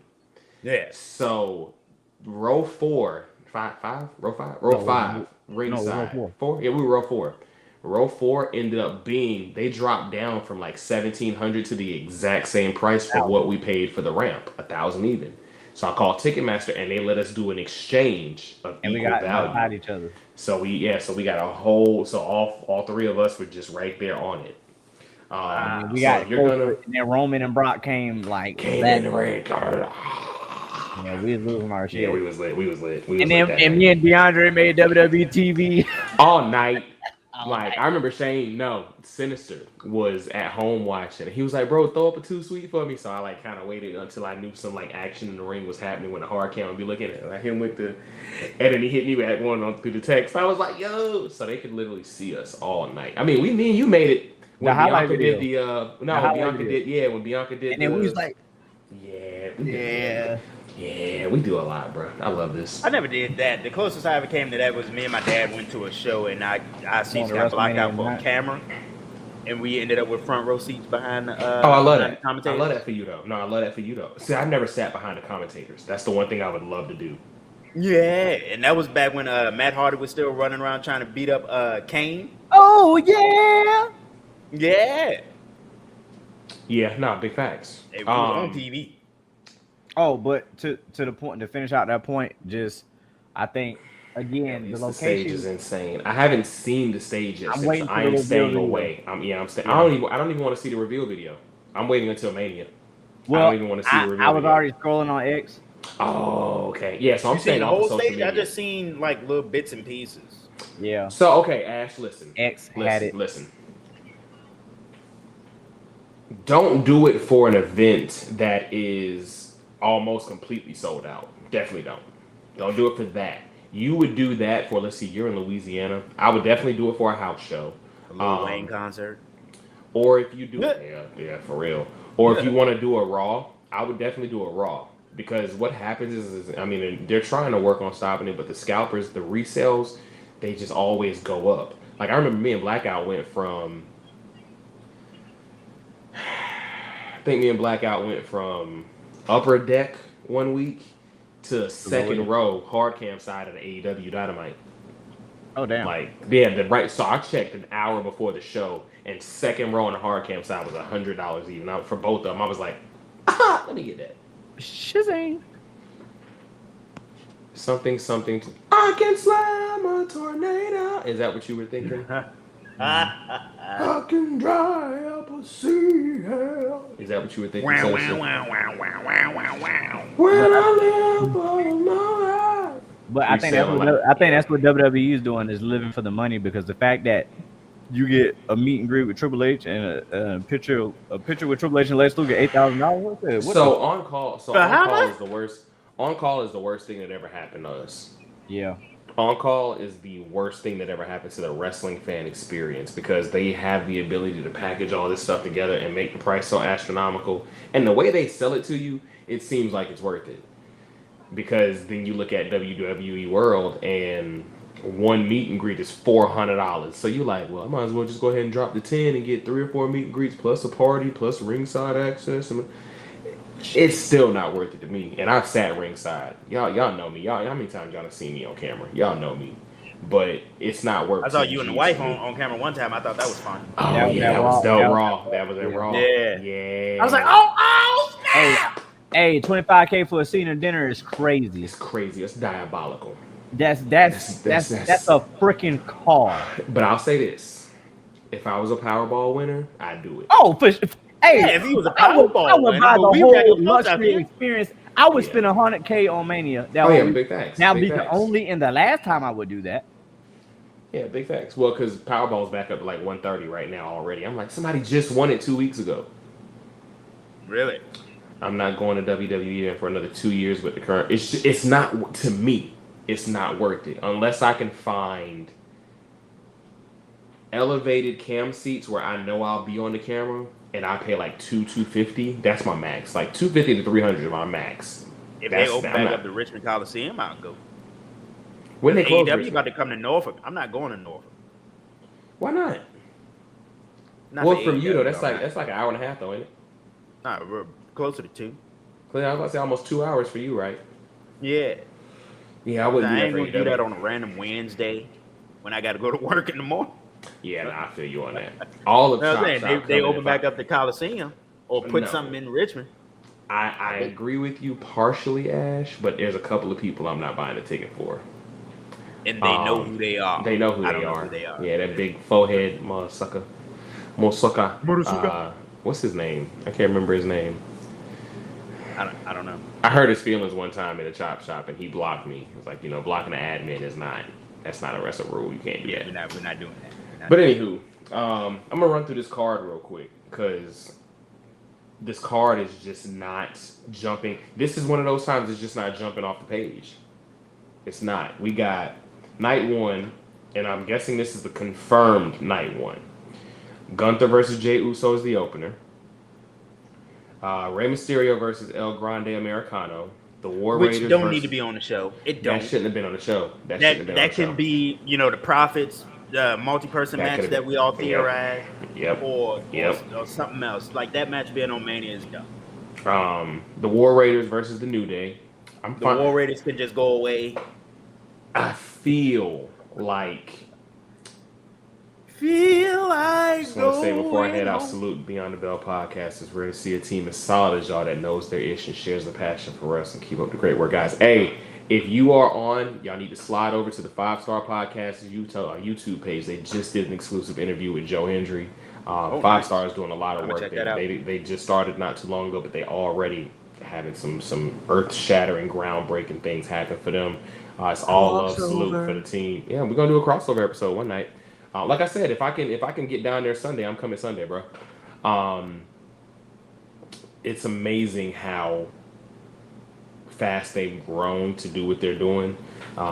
Speaker 2: Yeah.
Speaker 1: So row five, ringside.
Speaker 3: row
Speaker 1: 4? Yeah, we were row 4. Row 4 ended up being, they dropped down from like $1,700 to the exact same price for what we paid for the ramp, $1,000 even. So I called Ticketmaster and they let us do an exchange of
Speaker 3: and we
Speaker 1: equal
Speaker 3: got
Speaker 1: value.
Speaker 3: beside each other.
Speaker 1: So we got a whole, so all three of us were just right there on it.
Speaker 3: We
Speaker 1: so
Speaker 3: got
Speaker 1: you're
Speaker 3: and then Roman and Brock came
Speaker 1: in the ring.
Speaker 3: Yeah, we was losing our shit.
Speaker 1: Yeah, we was lit.
Speaker 3: And me and DeAndre made WWE TV
Speaker 1: all night. Like, I remember Sinister was at home watching. He was like, bro, throw up a 2 sweet for me. So I like kind of waited until I knew some like action in the ring was happening when the hard cam would be looking at it. Like him with and then he hit me back one through the text. I was like, yo, so they could literally see us all night. I mean, me and you made it when Bianca did when Bianca did
Speaker 3: and then we was like,
Speaker 1: yeah, we do a lot, bro. I love this.
Speaker 2: I never did that. The closest I ever came to that was me and my dad went to a show and our seats got blocked out for a camera. And we ended up with front row seats behind the
Speaker 1: I love that.
Speaker 2: commentators.
Speaker 1: I love that for you though. No, I love that for you though. See, I've never sat behind the commentators. That's the one thing I would love to do.
Speaker 2: Yeah, and that was back when Matt Hardy was still running around trying to beat up Kane.
Speaker 3: oh yeah.
Speaker 2: Yeah.
Speaker 1: Yeah, no, big facts.
Speaker 2: It was on TV.
Speaker 3: Oh, but to the point, to finish out that point, just I think again the
Speaker 1: The stage
Speaker 3: location.
Speaker 1: is insane. I haven't seen the stage yet.
Speaker 3: I'm
Speaker 1: Since
Speaker 3: waiting for
Speaker 1: I
Speaker 3: the
Speaker 1: am
Speaker 3: reveal
Speaker 1: staying
Speaker 3: video.
Speaker 1: away. I'm staying. I don't even want to see the reveal video. I'm waiting until Mania.
Speaker 3: Well,
Speaker 1: I don't even want to see the reveal
Speaker 3: I was
Speaker 1: video.
Speaker 3: already scrolling on X.
Speaker 1: Oh, okay. Yeah, so I'm
Speaker 2: You seen
Speaker 1: staying
Speaker 2: the
Speaker 1: off of
Speaker 2: whole
Speaker 1: social
Speaker 2: stage?
Speaker 1: media.
Speaker 2: I just seen like little bits and pieces.
Speaker 3: Yeah,
Speaker 1: So okay, Ash, listen.
Speaker 3: X had it.
Speaker 1: Listen. Don't do it for an event that is almost completely sold out. Definitely don't. Don't do it for that. You would do that for, let's see, you're in Louisiana. I would definitely do it for a house show.
Speaker 2: A Lil Wayne concert.
Speaker 1: Or if you do yeah, for real. Or if you want to do a Raw, I would definitely do a Raw. Because what happens is, I mean, they're trying to work on stopping it, but the scalpers, the resales, they just always go up. Like, I remember me and Blackout went from, upper deck one week to second row hard cam side of the AEW Dynamite.
Speaker 3: Oh damn!
Speaker 1: Like, yeah, so I checked an hour before the show, and second row on the hard cam side was $100 even. For both of them, I was like, let me get that.
Speaker 3: Shizang.
Speaker 1: Something. I can slam a tornado. Is that what you were thinking? I can dry up a sea hell. Is that what you were thinking?
Speaker 2: Wow,
Speaker 1: Sinister?
Speaker 2: wow, wow, wow, wow, wow, wow.
Speaker 1: When I live on my life.
Speaker 3: But I think that's
Speaker 1: Freestyling
Speaker 3: what
Speaker 1: like-
Speaker 3: I think that's what WWE is doing, is living for the money, because the fact that you get a meet and greet with Triple H and a picture with Triple H and Lex Luger, $8,000.
Speaker 1: So on call,
Speaker 2: For how much?
Speaker 1: is the worst. On call is the worst thing that ever happened to us.
Speaker 3: Yeah.
Speaker 1: On call is the worst thing that ever happened to the wrestling fan experience, because they have the ability to package all this stuff together and make the price so astronomical. And the way they sell it to you, it seems like it's worth it. Because then you look at WWE World and one meet and greet is $400. So you're like, well, I might as well just go ahead and drop the 10 and get 3 or 4 meet and greets plus a party plus ringside access. It's still not worth it to me. And I've sat ringside. Y'all know me. Y'all, how many times y'all have seen me on camera? Y'all know me. But it's not worth it.
Speaker 2: I saw you and the wife on camera one time. I thought that was fun.
Speaker 1: Oh,
Speaker 3: That
Speaker 1: yeah,
Speaker 3: was
Speaker 1: that was
Speaker 3: Raw.
Speaker 1: Raw. That was at Raw.
Speaker 2: Yeah.
Speaker 1: Yeah.
Speaker 2: I was like, oh, snap!
Speaker 3: Hey, $25K for a seat and dinner is crazy.
Speaker 1: It's crazy. It's diabolical.
Speaker 3: That's a freaking car.
Speaker 1: But I'll say this. If I was a Powerball winner, I'd do it.
Speaker 3: Oh, hey,
Speaker 2: Yeah, if he was a
Speaker 3: I would
Speaker 2: Powerball
Speaker 3: buy
Speaker 2: winner,
Speaker 3: the
Speaker 2: but we got
Speaker 3: whole
Speaker 2: your folks out
Speaker 3: luxury
Speaker 2: here.
Speaker 3: experience. I would
Speaker 1: Yeah.
Speaker 3: spend $100K on Mania. That
Speaker 1: Oh, yeah,
Speaker 3: would
Speaker 1: big facts.
Speaker 3: now
Speaker 1: Big
Speaker 3: be the
Speaker 1: facts.
Speaker 3: only in the last time I would do that.
Speaker 1: Yeah, big facts. Well, because Powerball's back up to like 130 right now already. I'm like, somebody just won it 2 weeks ago.
Speaker 2: Really?
Speaker 1: I'm not going to WWE for another 2 years with the current. It's not, to me, it's not worth it unless I can find elevated cam seats where I know I'll be on the camera and I pay like $250. That's my max. Like $250 to $300 is my max.
Speaker 2: If
Speaker 1: That's-
Speaker 2: they open
Speaker 1: I'm
Speaker 2: back
Speaker 1: not-
Speaker 2: up the Richmond Coliseum, I'll go.
Speaker 1: When they close,
Speaker 2: AEW
Speaker 1: Richmond?
Speaker 2: about to come to Norfolk. I'm not going to Norfolk.
Speaker 1: Why not?
Speaker 2: Not
Speaker 1: Well,
Speaker 2: for
Speaker 1: from you
Speaker 2: AEW,
Speaker 1: though, that's
Speaker 2: though,
Speaker 1: like an hour and a half though, ain't it?
Speaker 2: not we're closer to 2.
Speaker 1: I was about to say almost 2 hours for you, right?
Speaker 2: Yeah.
Speaker 1: Yeah, I wouldn't
Speaker 2: I
Speaker 1: do that
Speaker 2: ain't
Speaker 1: for
Speaker 2: gonna do that
Speaker 1: AEW.
Speaker 2: on a random Wednesday when I got to go to work in the morning.
Speaker 1: Yeah, nah, I feel you on that. All of
Speaker 2: You know what
Speaker 1: Chop
Speaker 2: I'm saying?
Speaker 1: Shop
Speaker 2: They
Speaker 1: coming
Speaker 2: open
Speaker 1: if
Speaker 2: back
Speaker 1: I-
Speaker 2: up the Coliseum or put
Speaker 1: No.
Speaker 2: something in Richmond.
Speaker 1: I agree with you partially, Ash, but there's a couple of people I'm not buying a ticket for.
Speaker 2: And they know who they are.
Speaker 1: They know who
Speaker 2: I
Speaker 1: they
Speaker 2: don't know
Speaker 1: are.
Speaker 2: who they are.
Speaker 1: Yeah, that big forehead motherfucker.
Speaker 2: Motherfucker.
Speaker 1: What's his name? I can't remember his name.
Speaker 2: I don't know.
Speaker 1: I hurt his feelings one time at a chop shop, and he blocked me. It was like, blocking an admin is that's not a wrestling rule. You can't do
Speaker 2: Yeah,
Speaker 1: that.
Speaker 2: we're not doing that. We're not
Speaker 1: But
Speaker 2: doing
Speaker 1: anywho, I'm gonna run through this card real quick because this card is just not jumping. This is one of those times it's just not jumping off the page. It's not. We got night 1, and I'm guessing this is the confirmed night 1. Gunther versus Jey Uso is the opener. Rey Mysterio versus El Grande Americano. The War
Speaker 2: Which
Speaker 1: Raiders
Speaker 2: don't
Speaker 1: versus,
Speaker 2: need to be on the show. It don't.
Speaker 1: That shouldn't have been on the show. That shouldn't
Speaker 2: That
Speaker 1: have been on
Speaker 2: that
Speaker 1: the
Speaker 2: can
Speaker 1: show.
Speaker 2: be, the Profits, multi-person
Speaker 1: That
Speaker 2: match
Speaker 1: could've
Speaker 2: that
Speaker 1: been-
Speaker 2: we all
Speaker 1: Yep.
Speaker 2: theorize,
Speaker 1: Yep.
Speaker 2: or
Speaker 1: Yep.
Speaker 2: something else. Like that match being on Mania is dumb.
Speaker 1: The War Raiders versus the New Day. I'm
Speaker 2: The
Speaker 1: fine.
Speaker 2: War Raiders can just go away.
Speaker 1: I feel like
Speaker 2: Feel like
Speaker 1: just want to say before I head out, salute Beyond the Bell podcast. It's rare to see a team as solid as y'all that knows their ish and shares the passion for us, and keep up the great work, guys. Hey, if you are on, y'all need to slide over to the 5-Star Podcast's YouTube page. They just did an exclusive interview with Joe Hendry. 5
Speaker 2: nice.
Speaker 1: Star is doing a lot of
Speaker 2: I'ma
Speaker 1: work.
Speaker 2: check that out.
Speaker 1: They just started not too long ago, but they already having some earth-shattering, groundbreaking things happen for them. It's all love, salute for the team. Yeah, we're gonna do a crossover episode one night. Like I said, if I can get down there Sunday, I'm coming Sunday, bro. It's amazing how fast they've grown to do what they're doing.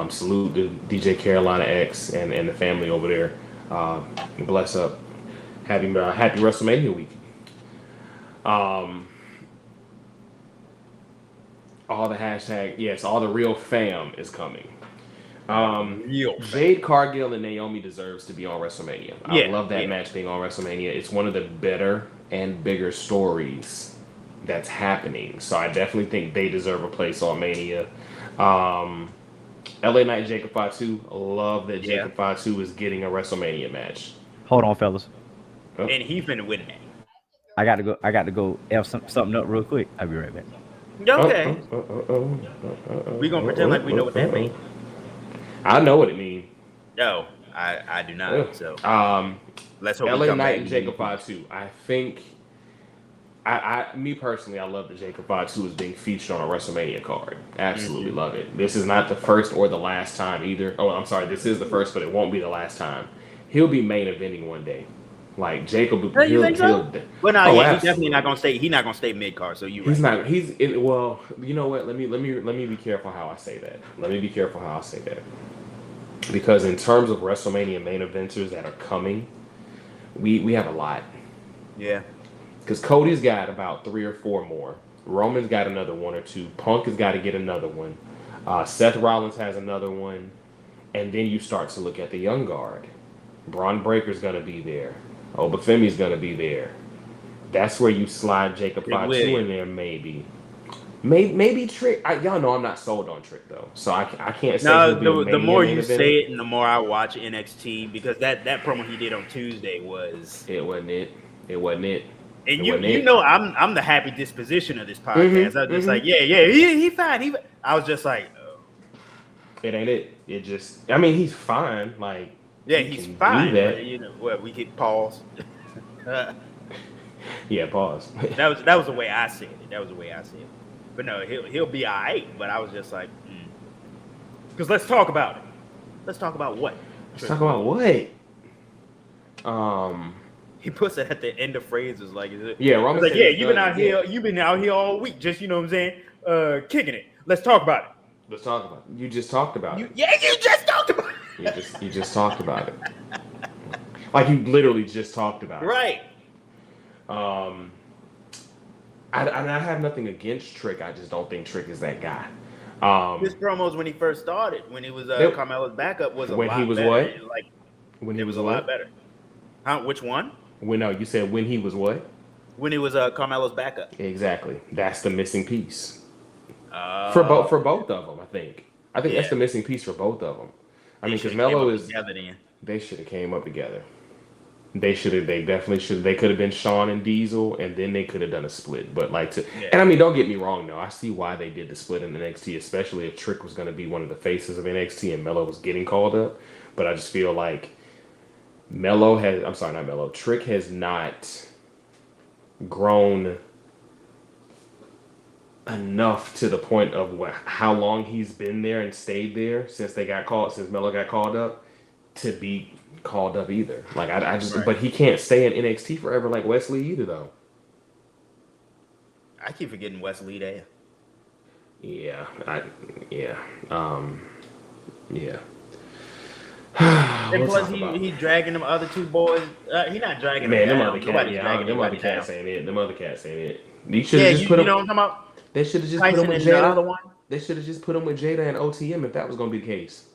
Speaker 1: Salute to DJ Carolina X and the family over there. Bless up. Happy WrestleMania week. All the hashtag, yes, all the real fam is coming. Jade Cargill and Naomi deserves to be on WrestleMania. I love that match being on WrestleMania. It's one of the better and bigger stories that's happening. So I definitely think they deserve a place on Mania. LA Knight Jacob Fatu. Love that Jacob Fatu is getting a WrestleMania match.
Speaker 3: Hold on, fellas.
Speaker 2: And he finna win that.
Speaker 3: I got to go F something up real quick. I'll be right back.
Speaker 2: Okay. We gonna pretend like we know what that means.
Speaker 1: I know what it means.
Speaker 2: Oh, I do not. So let's hope
Speaker 1: LA
Speaker 2: he come
Speaker 1: Knight
Speaker 2: back
Speaker 1: and Jacob Fatu. I think. Me personally, I love that Jacob Fatu is being featured on a WrestleMania card. Absolutely love it. This is not the first or the last time either. Oh, I'm sorry. This is the first, but it won't be the last time. He'll be main eventing one day. Like Jacob,
Speaker 2: You think so? Well, no,
Speaker 1: oh,
Speaker 2: yeah, he's definitely not gonna stay. He's not gonna stay mid card. So
Speaker 1: he's not. Well, you know what? Let me be careful how I say that. Let me be careful how I say that. Because in terms of WrestleMania main eventers that are coming, we have a lot.
Speaker 2: Yeah.
Speaker 1: Because Cody's got about 3 or 4 more. Roman's got another 1 or 2. Punk has got to get another one. Seth Rollins has another one. And then you start to look at the young guard. Braun Breaker's going to be there. Obafemi's going to be there. That's where you slide Jacob Fatu in there, maybe. Maybe Trick. Y'all know I'm not sold on Trick, though. So I can't say.
Speaker 2: No, the more you say it and the more I watch NXT, because that promo he did on Tuesday was...
Speaker 1: It wasn't it. It wasn't it.
Speaker 2: And you know I'm the happy disposition of this podcast. I was just like, yeah, he fine. I was just like, oh.
Speaker 1: It ain't it. It just, I mean, he's fine. Like,
Speaker 2: yeah, he's fine. But, you know, well, we could pause.
Speaker 1: Yeah, pause.
Speaker 2: that was the way I said it. But no, he'll be all right. But I was just like, because let's talk about it. Let's talk about what?
Speaker 1: Let's talk about what?
Speaker 2: He puts it at the end of phrases like,
Speaker 1: yeah, Roman
Speaker 2: like, yeah, you've been out here all week, just, you know what I'm saying, kicking it. Let's talk about it.
Speaker 1: Let's talk about it. You just talked about it.
Speaker 2: Yeah, you just talked about it.
Speaker 1: You just talked about it. Like you literally just talked about it.
Speaker 2: Right.
Speaker 1: I have nothing against Trick. I just don't think Trick is that guy.
Speaker 2: His promos when he first started, when he was Carmelo's backup, was a lot better. When he was what? Like,
Speaker 1: when he was
Speaker 2: a lot better. Huh? Which one?
Speaker 1: You said when he was what?
Speaker 2: When he was Carmelo's backup.
Speaker 1: Exactly. That's the missing piece. For both of them, I think. That's the missing piece for both of them. I mean, because Melo is. They should have came up together. They definitely should. They could have been Shawn and Diesel, and then they could have done a split. But and I mean, don't get me wrong, though. I see why they did the split in NXT, especially if Trick was going to be one of the faces of NXT and Melo was getting called up. But I just feel like Trick has not grown enough to the point of how long he's been there and stayed there since Melo got called up to be called up either. Like I just, right. But he can't stay in NXT forever like Wesley either, though.
Speaker 2: I keep forgetting Wesley there.
Speaker 1: Yeah.
Speaker 2: And plus, he dragging them other two boys. He not dragging them.
Speaker 1: Them other cats ain't it. Them other cats ain't it. You should have just put them.
Speaker 2: You know what I'm talking about?
Speaker 1: They should have just put him with Jada. They should have just put him with Jada and OTM if that was going to be the case.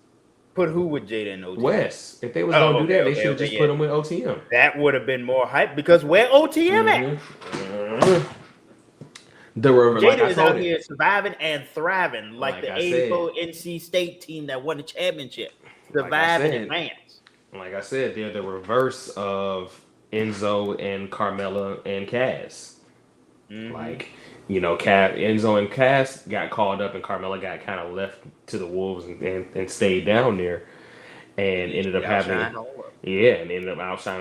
Speaker 2: Put who with Jada and OTM?
Speaker 1: Wes. If they was going to do that, they should have just put him with OTM.
Speaker 2: That would have been more hype because where OTM at? Jada is out here surviving and thriving like the 84 NC State team that won the championship. Surviving in advance.
Speaker 1: Like I said, they're the reverse of Enzo and Carmella and Cass. Mm-hmm. Like, you know, Enzo and Cass got called up and Carmella got kind of left to the wolves and stayed down there and ended up outshining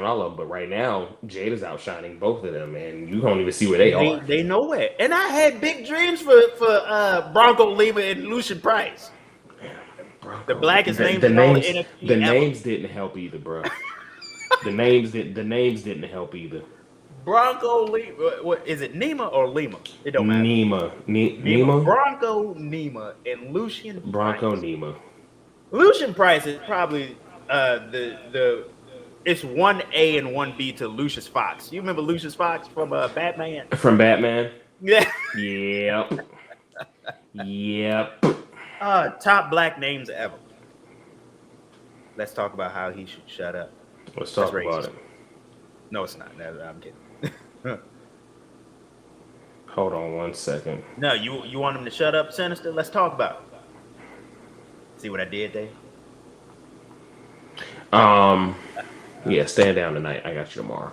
Speaker 1: all of them. But right now, Jada's outshining both of them, and you don't even see where they are.
Speaker 2: They nowhere. And I had big dreams for Bronco Lima and Lucian Price. The blackest names in all the NXT
Speaker 1: The names didn't help either, bro. The names didn't help either.
Speaker 2: Bronco Lima, what is it? Nima or Lima? It don't matter.
Speaker 1: Nima.
Speaker 2: Bronco Nima and Lucian.
Speaker 1: Bronco
Speaker 2: Price.
Speaker 1: Nima.
Speaker 2: Lucian Price is probably it's 1A and 1B to Lucius Fox. You remember Lucius Fox from Batman?
Speaker 1: From Batman.
Speaker 2: Yeah.
Speaker 1: Yep.
Speaker 2: Top black names ever. Let's talk about how he should shut up.
Speaker 1: Let's talk about it.
Speaker 2: No, it's not. No, I'm kidding.
Speaker 1: Hold on 1 second.
Speaker 2: No, you want him to shut up, Sinister? Let's talk about it. See what I did there?
Speaker 1: Yeah, stand down tonight. I got you tomorrow.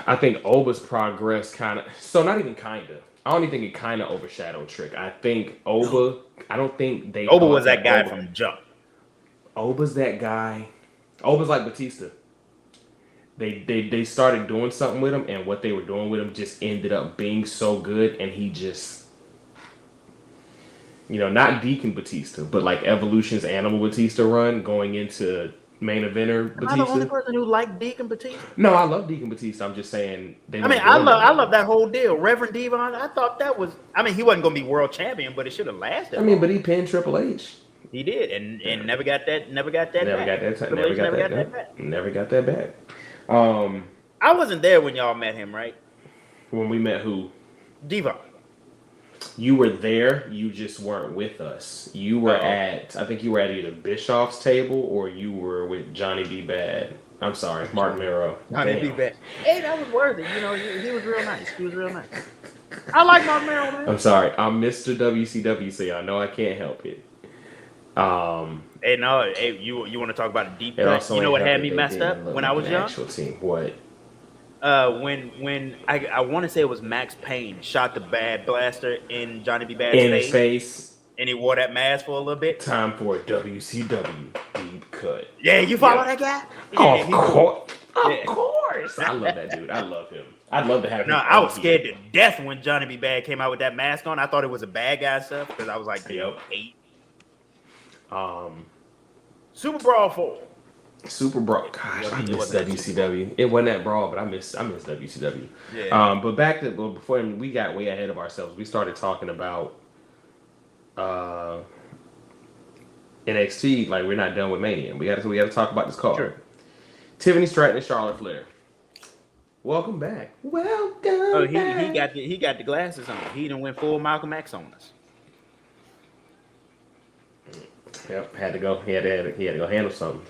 Speaker 1: I think Oba's progress I don't even think it kind of overshadowed Trick. I think Oba was that guy from jump. Oba's that guy. Oba's like Batista. They started doing something with him, and what they were doing with him just ended up being so good, and he just, not Deacon Batista, but like Evolution's Animal Batista run going into main eventer Batista.
Speaker 2: Am I the only person who liked Deacon Batista?
Speaker 1: No, I love Deacon Batista. I'm just saying.
Speaker 2: I love that whole deal. Reverend Devon, I thought that was. I mean, he wasn't gonna be world champion, but it should have lasted.
Speaker 1: But he pinned Triple H.
Speaker 2: He did, and never got that. Never got that.
Speaker 1: Never got that back.
Speaker 2: I wasn't there when y'all met him, right?
Speaker 1: When we met who?
Speaker 2: Devon.
Speaker 1: You were there. You just weren't with us. You were I think you were at either Bischoff's table or you were with Johnny B. Bad. I'm sorry, Mark Mero.
Speaker 2: Johnny B. Bad. Hey, that was worthy. He was real nice. He was real nice. I like Mark Mero, man.
Speaker 1: I'm sorry. I'm Mr. WCW, so y'all know I can't help it.
Speaker 2: Hey, you want to talk about a deep cut? You know what had me messed up when I was young?
Speaker 1: Actual team. What?
Speaker 2: When I want to say it was Max Payne shot the bad blaster in Johnny B. Bad's
Speaker 1: in his face,
Speaker 2: and he wore that mask for a little bit.
Speaker 1: Time for a WCW deep cut.
Speaker 2: Yeah, you follow that guy?
Speaker 1: Yeah, of course. I love that dude. I love him. I'd love to have him.
Speaker 2: No, I was scared to death when Johnny B. Bad came out with that mask on. I thought it was a bad guy stuff because I was like, 8. Super Brawl 4.
Speaker 1: Super Brawl. Gosh, I miss WCW. It wasn't that brawl, but I miss WCW.
Speaker 2: Yeah.
Speaker 1: But before we got way ahead of ourselves. We started talking about NXT. Like we're not done with Mania. We got to talk about this card.
Speaker 2: Sure.
Speaker 1: Tiffany Stratton and Charlotte Flair. Welcome back. Welcome.
Speaker 2: Oh, he got the glasses on. He done went full Malcolm X on us.
Speaker 1: Yep, had to go. He had to go handle something.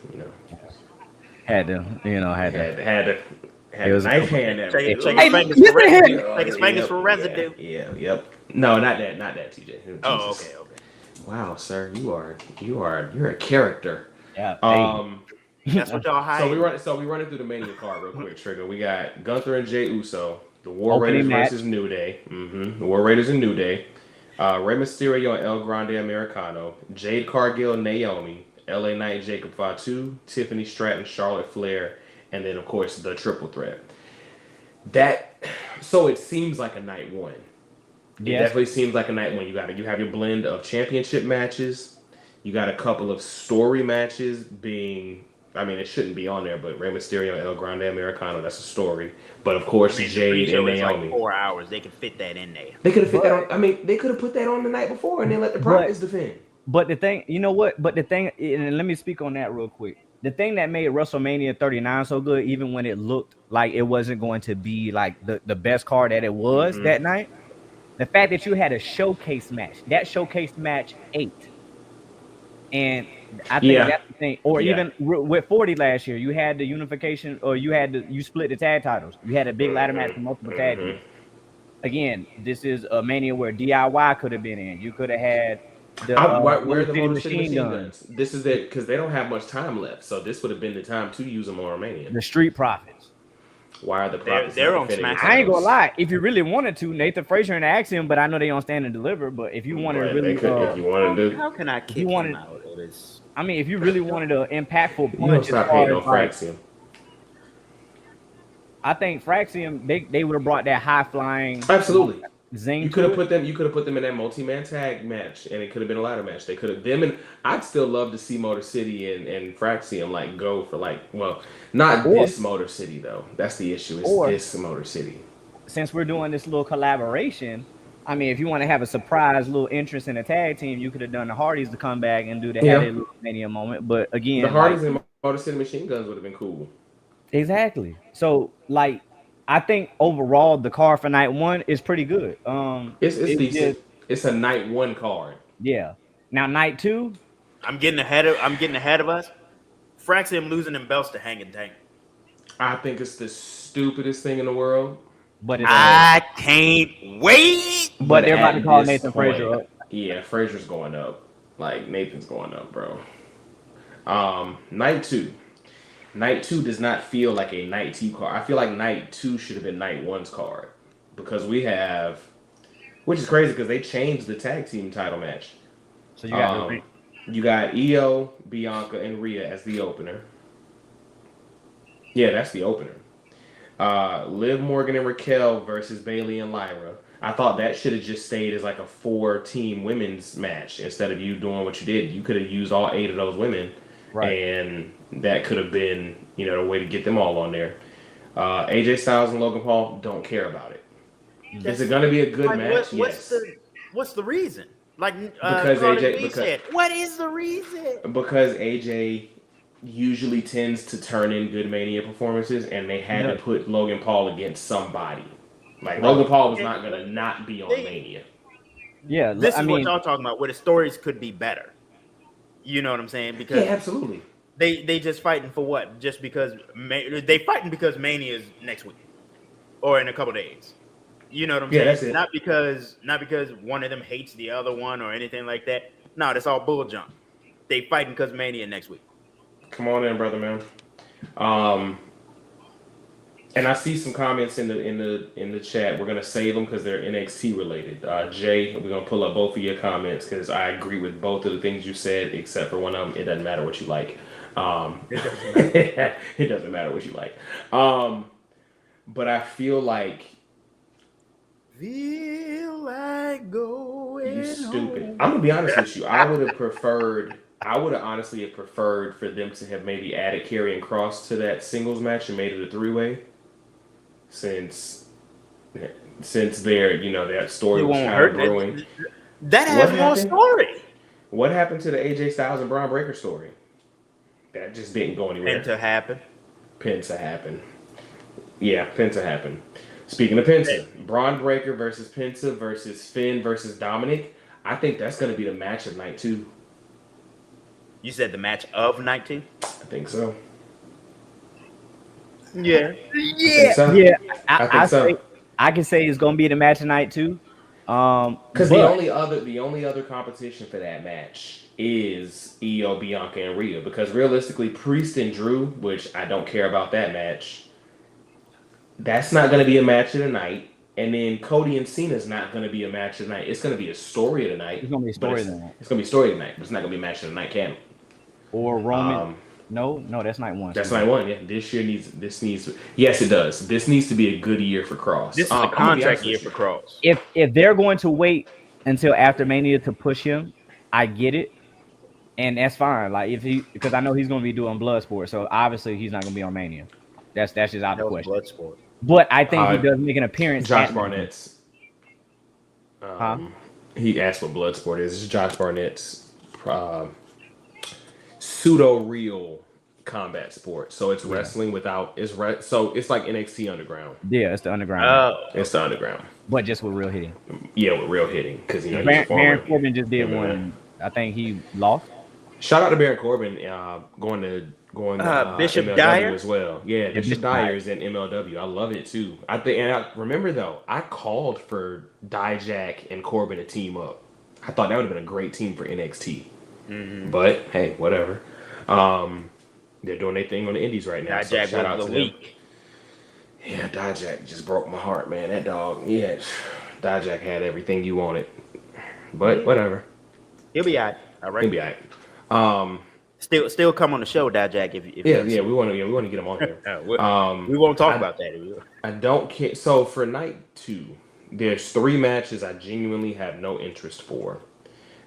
Speaker 3: Had to.
Speaker 1: It was a knife hand.
Speaker 2: Check his fingers for residue.
Speaker 1: Yeah, yep. No, not that, TJ.
Speaker 2: Oh, okay.
Speaker 1: Wow, sir, you're a character.
Speaker 3: Yeah.
Speaker 2: That's what y'all hide.
Speaker 1: So we running through the Mania card real quick. Trigger. We got Gunther and Jey Uso, the War Raiders versus New Day. The War Raiders and New Day. Rey Mysterio and El Grande Americano, Jade Cargill, Naomi, LA Knight, Jacob Fatu, Tiffany Stratton, Charlotte Flair, and then of course the triple threat. So it seems like a night one. It definitely seems like a night one. You have your blend of championship matches. You got a couple of story matches being. I mean, it shouldn't be on there, but Rey Mysterio and El Grande Americano, that's a story. But of course, Jade and Naomi.
Speaker 2: Like 4 hours. They can fit that in there.
Speaker 1: They could have fit that on. They could have put that on the night before and then let the Profits defend.
Speaker 3: But the thing, you know what? But the thing, and let me speak on that real quick. The thing that made WrestleMania 39 so good, even when it looked like it wasn't going to be like the best card that it was that night, the fact that you had a showcase match, that showcase match 8. And I think that's the thing. Or even with 40 last year, you had the unification, or you split the tag titles. You had a big ladder match for multiple tag teams. Again, this is a Mania where DIY could have been in. You could have had
Speaker 1: where the Motor City Machine Guns. This is it because they don't have much time left. So this would have been the time to use them on Mania.
Speaker 3: The Street Profits.
Speaker 1: Why are the Profits?
Speaker 2: They're on SmackDown.
Speaker 3: I ain't gonna lie. If you really wanted to, Nathan Frazier and Axiom, but I know they don't stand and deliver. But if you wanted to really,
Speaker 1: if you wanted to,
Speaker 2: how can I kick him out of this?
Speaker 3: I mean, if you really wanted an impactful punch,
Speaker 1: you don't stop hating on Fraxium.
Speaker 3: I think Fraxium they would have brought that high flying.
Speaker 1: Absolutely.
Speaker 3: Zing.
Speaker 1: You could have put them in that multi-man tag match, and it could have been a ladder match. They could have them, and I'd still love to see Motor City and Fraxium like go for this Motor City though. That's the issue. It's this Motor City.
Speaker 3: Since we're doing this little collaboration, I mean, if you want to have a surprise little entrance in a tag team, you could have done the Hardys to come back and do the little Mania moment. But again,
Speaker 1: the Hardys and Motor City Machine Guns would have been cool.
Speaker 3: Exactly. So I think overall the card for night one is pretty good.
Speaker 1: It's decent. It's a night one card.
Speaker 3: Yeah. Now night two,
Speaker 2: I'm getting ahead of us. Fraxium losing them belts to Hangin' Tank.
Speaker 1: I think it's the stupidest thing in the world.
Speaker 3: But
Speaker 2: I can't wait.
Speaker 3: But they're about to call Nathan Frazier up.
Speaker 1: Yeah, Frazier's going up. Like Nathan's going up, bro. Night two. Night 2 does not feel like a night 2 card. I feel like night 2 should have been night 1's card because we have, which is crazy because they changed the tag team title match.
Speaker 3: So you got
Speaker 1: You got Io, Bianca, and Rhea as the opener. Yeah, that's the opener. Liv Morgan and Raquel versus Bailey and Lyra. I thought that should have just stayed as like a 4-team women's match instead of you doing what you did. You could have used all 8 of those women, and that could have been, the way to get them all on there. AJ Styles and Logan Paul, don't care about it. Is it going to be a good match? Yes.
Speaker 2: What's the reason? Like
Speaker 1: because AJ
Speaker 2: said, what is the reason?
Speaker 1: Because AJ usually tends to turn in good Mania performances, and they had to put Logan Paul against somebody. Like Logan Paul was not gonna not be on Mania.
Speaker 3: Yeah,
Speaker 2: this is what y'all talking about. Where the stories could be better. You know what I'm saying? Because
Speaker 1: absolutely.
Speaker 2: They just fighting for what? Just because they fighting because Mania is next week or in a couple days. You know what I'm saying?
Speaker 1: That's it.
Speaker 2: Not because one of them hates the other one or anything like that. No, that's all bull junk. They fighting because Mania next week.
Speaker 1: Come on in, brother man. And I see some comments in the chat. We're gonna save them because they're NXT related. Jay, we're gonna pull up both of your comments because I agree with both of the things you said, except for one of them. It doesn't matter what you like. It doesn't matter what you like. But I feel like
Speaker 2: going.
Speaker 1: You stupid. Home. I'm gonna be honest with you. I would have honestly preferred for them to have maybe added Karrion Kross to that singles match and made it a 3-way. Since their that story was kind of brewing.
Speaker 2: That has more story.
Speaker 1: What happened to the AJ Styles and Braun Breaker story? That just didn't go anywhere.
Speaker 2: Penta happened. Yeah, Penta happened. Speaking of Penta, Braun Breaker versus Penta versus Finn versus Dominic. I think that's going to be the match of night 2. You said the match of night 2?
Speaker 1: I think so.
Speaker 2: Yeah.
Speaker 3: I can say it's going to be the match of night 2.
Speaker 1: Because the only other competition for that match is Io, Bianca, and Rhea. Because realistically, Priest and Drew, which I don't care about that match, that's not going to be a match of the night. And then Cody and Cena is not going to be a match of the night. It's going to be a story of the night.
Speaker 3: It's going to be a story of the night.
Speaker 1: It's going to be a story of the night. But it's not going to be a match of the night, can it?
Speaker 3: Or Roman. No, that's night 1.
Speaker 1: That's night 1. Yeah, this needs. Yes, it does. This needs to be a good year for Kross.
Speaker 2: This is a contract year for Kross.
Speaker 3: If they're going to wait until after Mania to push him, I get it, and that's fine. Like because I know he's going to be doing Bloodsport, so obviously he's not going to be on Mania. That's just out of the question.
Speaker 2: Bloodsport.
Speaker 3: But I think he does make an appearance.
Speaker 1: Josh Barnett's. He asked what Bloodsport is. It's Josh Barnett's pseudo-real combat sport. So it's wrestling without so it's like NXT Underground.
Speaker 3: Yeah, it's the Underground.
Speaker 1: It's the Underground.
Speaker 3: But just with real hitting.
Speaker 1: Yeah, with real hitting. Because
Speaker 3: Baron Corbin just did one. I think he lost.
Speaker 1: Shout out to Baron Corbin going
Speaker 2: Bishop
Speaker 1: MLW
Speaker 2: Dyer
Speaker 1: as well. Yeah, Bishop Dyer is in MLW. I love it too. I remember though, I called for Dijak and Corbin to team up. I thought that would have been a great team for NXT. Mm-hmm. But hey, whatever. They're doing their thing on the Indies right now.
Speaker 2: Dijak
Speaker 1: so shout out to
Speaker 2: the
Speaker 1: them.
Speaker 2: week.
Speaker 1: Yeah, Dijak just broke my heart, man. That dog. Yeah, Dijak had everything you wanted. But whatever.
Speaker 2: He'll be all right.
Speaker 1: He'll be all right.
Speaker 2: Still come on the show, Dijak. If
Speaker 1: we want to get him on here.
Speaker 2: We won't talk about that.
Speaker 1: I don't care. So for night 2, there's 3 matches I genuinely have no interest for.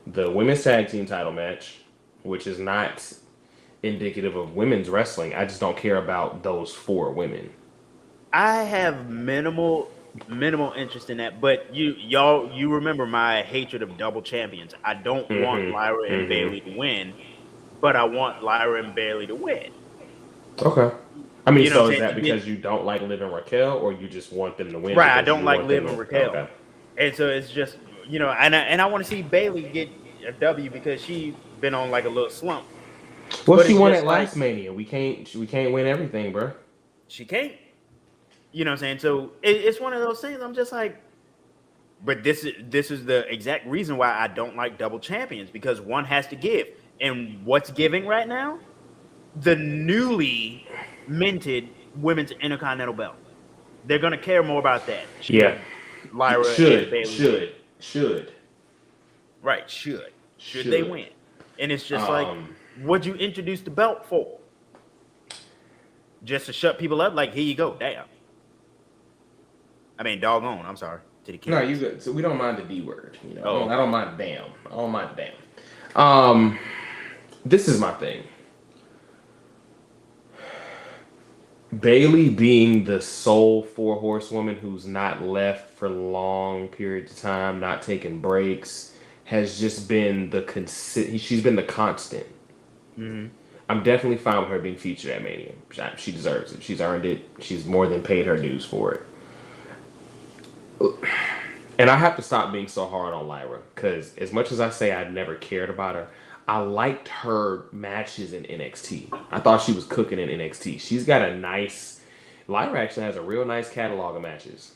Speaker 1: The women's tag team title match, which is not indicative of women's wrestling. I just don't care about those 4 women.
Speaker 2: I have minimal interest in that, but you remember my hatred of double champions. I don't want Lyra and Bailey to win, but I want Lyra and Bailey to win.
Speaker 1: Okay. I mean, so is that because you don't like Liv and Raquel, or you just want them to win?
Speaker 2: Right, I don't like Liv and Raquel.
Speaker 1: Okay.
Speaker 2: And so it's just, and I want to see Bailey get a W because she's been on like a little slump.
Speaker 1: Well, she won at last Mania. We can't win everything, bro.
Speaker 2: She can't. You know what I'm saying? So it's one of those things. I'm just like, but this is the exact reason why I don't like double champions, because one has to give. And what's giving right now? The newly minted women's Intercontinental belt. They're gonna care more about that.
Speaker 1: Lyra
Speaker 2: and Bailey
Speaker 1: should.
Speaker 2: Right, should they win? And it's just like, what'd you introduce the belt for? Just to shut people up? Like, here you go. Damn. I mean, doggone. I'm sorry to the kids.
Speaker 1: No, you good. So we don't mind the D word. You know,
Speaker 2: Oh.
Speaker 1: I don't mind damn. I don't mind damn. This is my thing. Bailey being the sole 4-horsewoman who's not left for long periods of time, not taking breaks, has just been she's been the constant.
Speaker 2: Mm-hmm.
Speaker 1: I'm definitely fine with her being featured at Mania. She deserves it. She's earned it. She's more than paid her dues for it. And I have to stop being so hard on Lyra, because as much as I say I never cared about her, I liked her matches in NXT. I thought she was cooking in NXT. She's got a nice... Lyra actually has a real nice catalog of matches.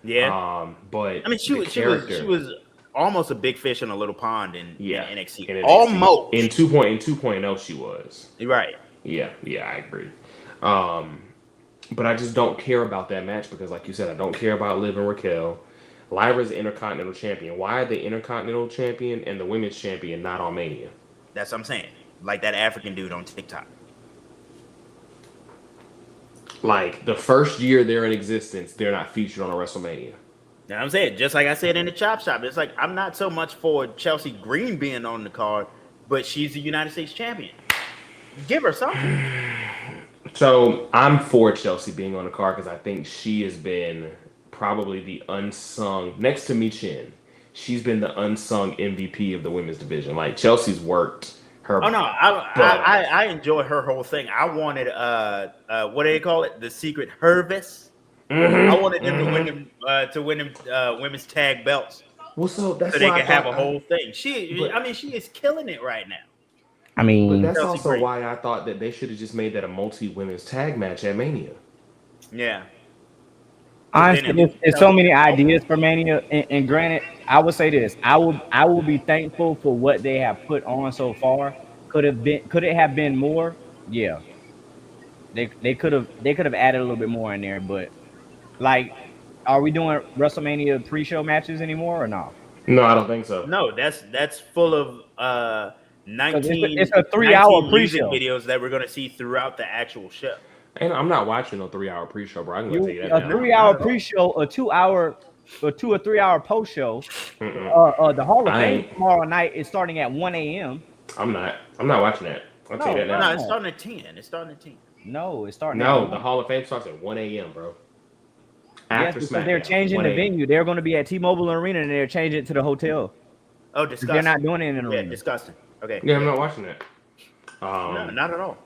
Speaker 2: Yeah.
Speaker 1: But
Speaker 2: I mean, she was almost a big fish in a little pond in NXT.
Speaker 1: In NXT.
Speaker 2: Almost.
Speaker 1: In 2.0 she was.
Speaker 2: Right.
Speaker 1: Yeah, I agree. But I just don't care about that match because, like you said, I don't care about Liv and Raquel. Lyra's the Intercontinental Champion. Why are the Intercontinental Champion and the Women's Champion not on Mania?
Speaker 2: That's what I'm saying. Like that African dude on TikTok.
Speaker 1: Like, the first year they're in existence, they're not featured on a WrestleMania.
Speaker 2: You know what I'm saying? Just like I said in the Chop Shop, it's like I'm not so much for Chelsea Green being on the card, but she's the United States champion. Give her something.
Speaker 1: So I'm for Chelsea being on the card because I think she has been probably the unsung, next to Michin, she's been the unsung MVP of the women's division. Like, Chelsea's worked her.
Speaker 2: Oh no, I enjoy her whole thing. I wanted what do they call it? The secret Hervis.
Speaker 1: Mm-hmm.
Speaker 2: I wanted them to win them women's tag belts.
Speaker 1: Well, so that's
Speaker 2: so they
Speaker 1: why
Speaker 2: can have a whole thing. She is killing it right now.
Speaker 3: I mean,
Speaker 1: but that's
Speaker 2: Chelsea
Speaker 1: also
Speaker 2: Green.
Speaker 1: why I thought that they should have just made that a multi-women's tag match at Mania.
Speaker 2: Yeah.
Speaker 3: honestly, there's so many ideas for Mania, and granted, I would say this: I will be thankful for what they have put on so far. Could it have been more? Yeah, they could have added a little bit more in there, but like, are we doing WrestleMania pre-show matches anymore or not?
Speaker 1: No, I don't think so.
Speaker 2: No, that's full of 19.
Speaker 3: It's a 3-hour
Speaker 2: music
Speaker 3: pre-show
Speaker 2: videos that we're gonna see throughout the actual show.
Speaker 1: And I'm not watching no 3-hour pre-show, bro. I'm gonna tell you that
Speaker 3: a
Speaker 1: now.
Speaker 3: 3-hour pre-show, a 2 or 3-hour post-show. The Hall of Fame tomorrow night is starting at 1 a.m.
Speaker 1: I'm not watching that. I'll tell you that now.
Speaker 2: No, it's starting at 10. It's starting at 10.
Speaker 3: No, it's starting.
Speaker 1: No,
Speaker 3: at
Speaker 1: the Hall of Fame starts at 1 a.m., bro.
Speaker 3: Yes, because they're changing the venue. They're going to be at T-Mobile Arena, and they're changing it to the hotel.
Speaker 2: Oh, disgusting.
Speaker 3: They're not doing it in an arena.
Speaker 2: Disgusting. Okay.
Speaker 1: Yeah, I'm not watching that.
Speaker 2: No, not at all.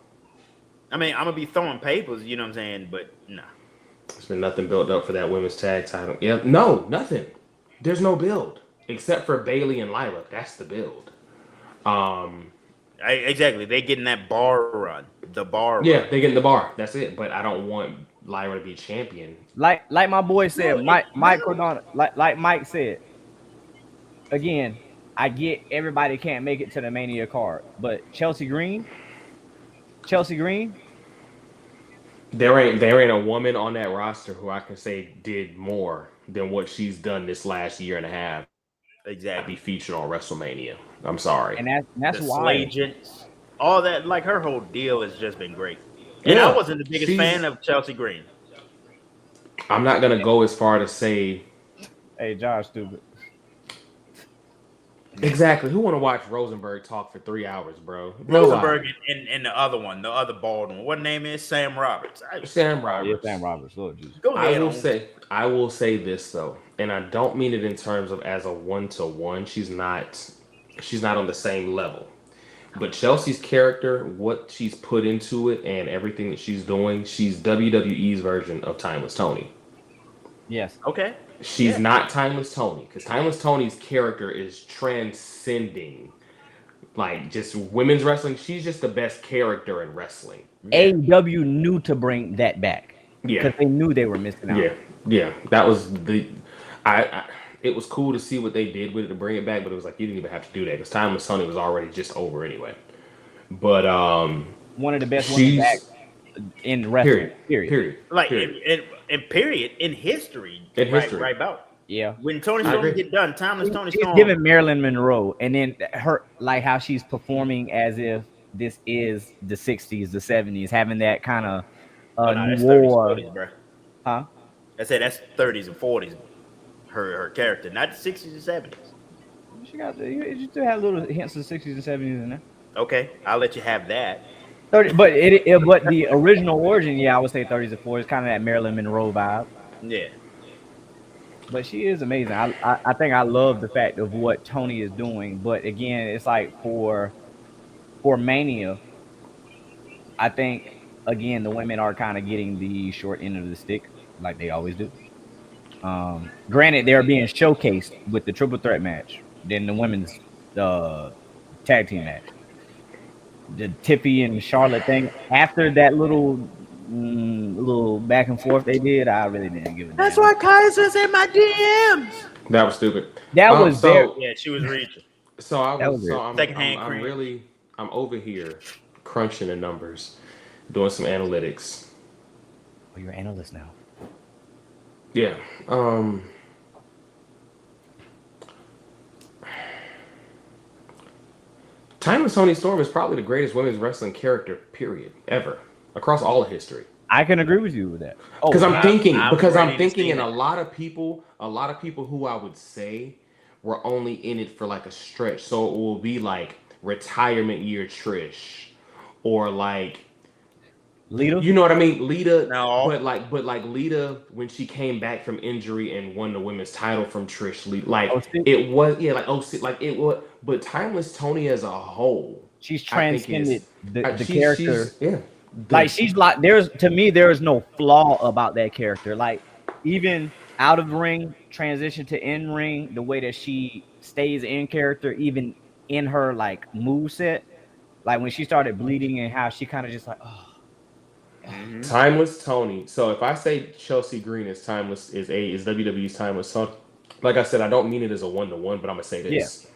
Speaker 2: I mean, I'm gonna be throwing papers, you know what I'm saying, but nah.
Speaker 1: There's been nothing built up for that women's tag title. Yeah, no, nothing. There's no build except for Bailey and Lila. That's the build.
Speaker 2: Exactly. They getting that bar run. The bar.
Speaker 1: Yeah,
Speaker 2: run.
Speaker 1: they getting the bar. That's it. But I don't want Lyra to be champion.
Speaker 3: Like my boy said, Mike Cordona, like Mike said. Again, I get everybody can't make it to the Mania card, but Chelsea Green.
Speaker 1: There ain't a woman on that roster who I can say did more than what she's done this last year and a half.
Speaker 2: Exactly.
Speaker 1: Be featured on WrestleMania. I'm sorry.
Speaker 3: And that's
Speaker 2: the
Speaker 3: why
Speaker 2: agents, all that, like her whole deal has just been great. And I wasn't the biggest fan of Chelsea Green.
Speaker 1: I'm not gonna go as far to say.
Speaker 3: Hey, Josh, stupid.
Speaker 1: Exactly. Who want to watch Rosenberg talk for 3 hours, bro?
Speaker 2: Rosenberg and the other one, the other bald one. What name is Sam Roberts?
Speaker 1: Sam Roberts.
Speaker 3: Yeah, Sam Roberts. Lord Jesus.
Speaker 2: Go ahead.
Speaker 1: I will say this though, and I don't mean it in terms of as a 1-to-1. She's not on the same level. But Chelsea's character, what she's put into it, and everything that she's doing, she's WWE's version of Timeless Tony.
Speaker 3: Yes.
Speaker 2: Okay.
Speaker 1: She's not Timeless Tony, because Timeless Tony's character is transcending, like, just women's wrestling. She's just the best character in wrestling.
Speaker 3: AEW knew to bring that back.
Speaker 1: Yeah,
Speaker 3: because they knew they were missing out.
Speaker 1: Yeah. That was it was cool to see what they did with it to bring it back, but it was like you didn't even have to do that because Timeless Tony was already just over anyway. But
Speaker 3: one of the best women back in wrestling. Period.
Speaker 2: Like in history. Right about.
Speaker 3: Yeah.
Speaker 2: When Tony
Speaker 1: I
Speaker 2: Storm
Speaker 1: agree.
Speaker 2: get done, timeless Tony
Speaker 3: She's
Speaker 2: Storm.
Speaker 3: giving Marilyn Monroe, and then her like how she's performing as if this is the 60s, the 70s, having that kind of
Speaker 2: Oh no, that's 30s,
Speaker 3: noir,
Speaker 2: 40s, bro.
Speaker 3: huh?
Speaker 2: I said that's 30s and 40s. Her character, not the 60s and 70s.
Speaker 3: She got you still have little hints of 60s and 70s in there.
Speaker 2: Okay, I'll let you have that.
Speaker 3: 30, but the original origin, yeah, I would say 30s and 40s, kind of that Marilyn Monroe vibe.
Speaker 2: Yeah.
Speaker 3: But she is amazing. I think I love the fact of what Tony is doing. But again, it's like for Mania, I think again the women are kind of getting the short end of the stick, like they always do. Granted, they're being showcased with the triple threat match, then the women's tag team match. The Tiffy and Charlotte thing after that little back and forth they did, I really didn't give a damn.
Speaker 2: That's why Kaiser's in my DMs.
Speaker 1: That was stupid.
Speaker 3: That was very.
Speaker 2: Yeah, she was reaching.
Speaker 1: So I
Speaker 3: That
Speaker 1: was.
Speaker 3: was
Speaker 1: So
Speaker 3: weird.
Speaker 1: I'm
Speaker 2: Secondhand
Speaker 1: I'm
Speaker 2: cringe.
Speaker 1: really. I'm over here crunching the numbers, doing some analytics.
Speaker 3: Oh, you're an analyst now.
Speaker 1: Yeah. Timeless Tony Storm is probably the greatest women's wrestling character, period, ever, across all of history.
Speaker 3: I can agree with you with that. Oh,
Speaker 1: Because I'm thinking,
Speaker 2: I'm ready to see
Speaker 1: and
Speaker 2: it.
Speaker 1: a lot of people who I would say were only in it for like a stretch. So it will be like retirement year Trish, or like,
Speaker 3: Lita.
Speaker 1: you know what I mean, Lita.
Speaker 2: No.
Speaker 1: But like Lita when she came back from injury and won the women's title from Trish, like
Speaker 3: Oh, see?
Speaker 1: it was like it was. But Timeless Tony as a whole,
Speaker 3: She's
Speaker 1: I think
Speaker 3: transcended the
Speaker 1: she's-
Speaker 3: character.
Speaker 1: yeah.
Speaker 3: Like she's like to me there is no flaw about that character. Like even out of ring transition to in ring, the way that she stays in character, even in her like move set, like when she started bleeding and how she kind of just like, oh,
Speaker 1: Timeless Tony. So if I say Chelsea Green is timeless, is WWE's Timeless Tony, like I said, I don't mean it as a 1-to-1, but I'm gonna say this: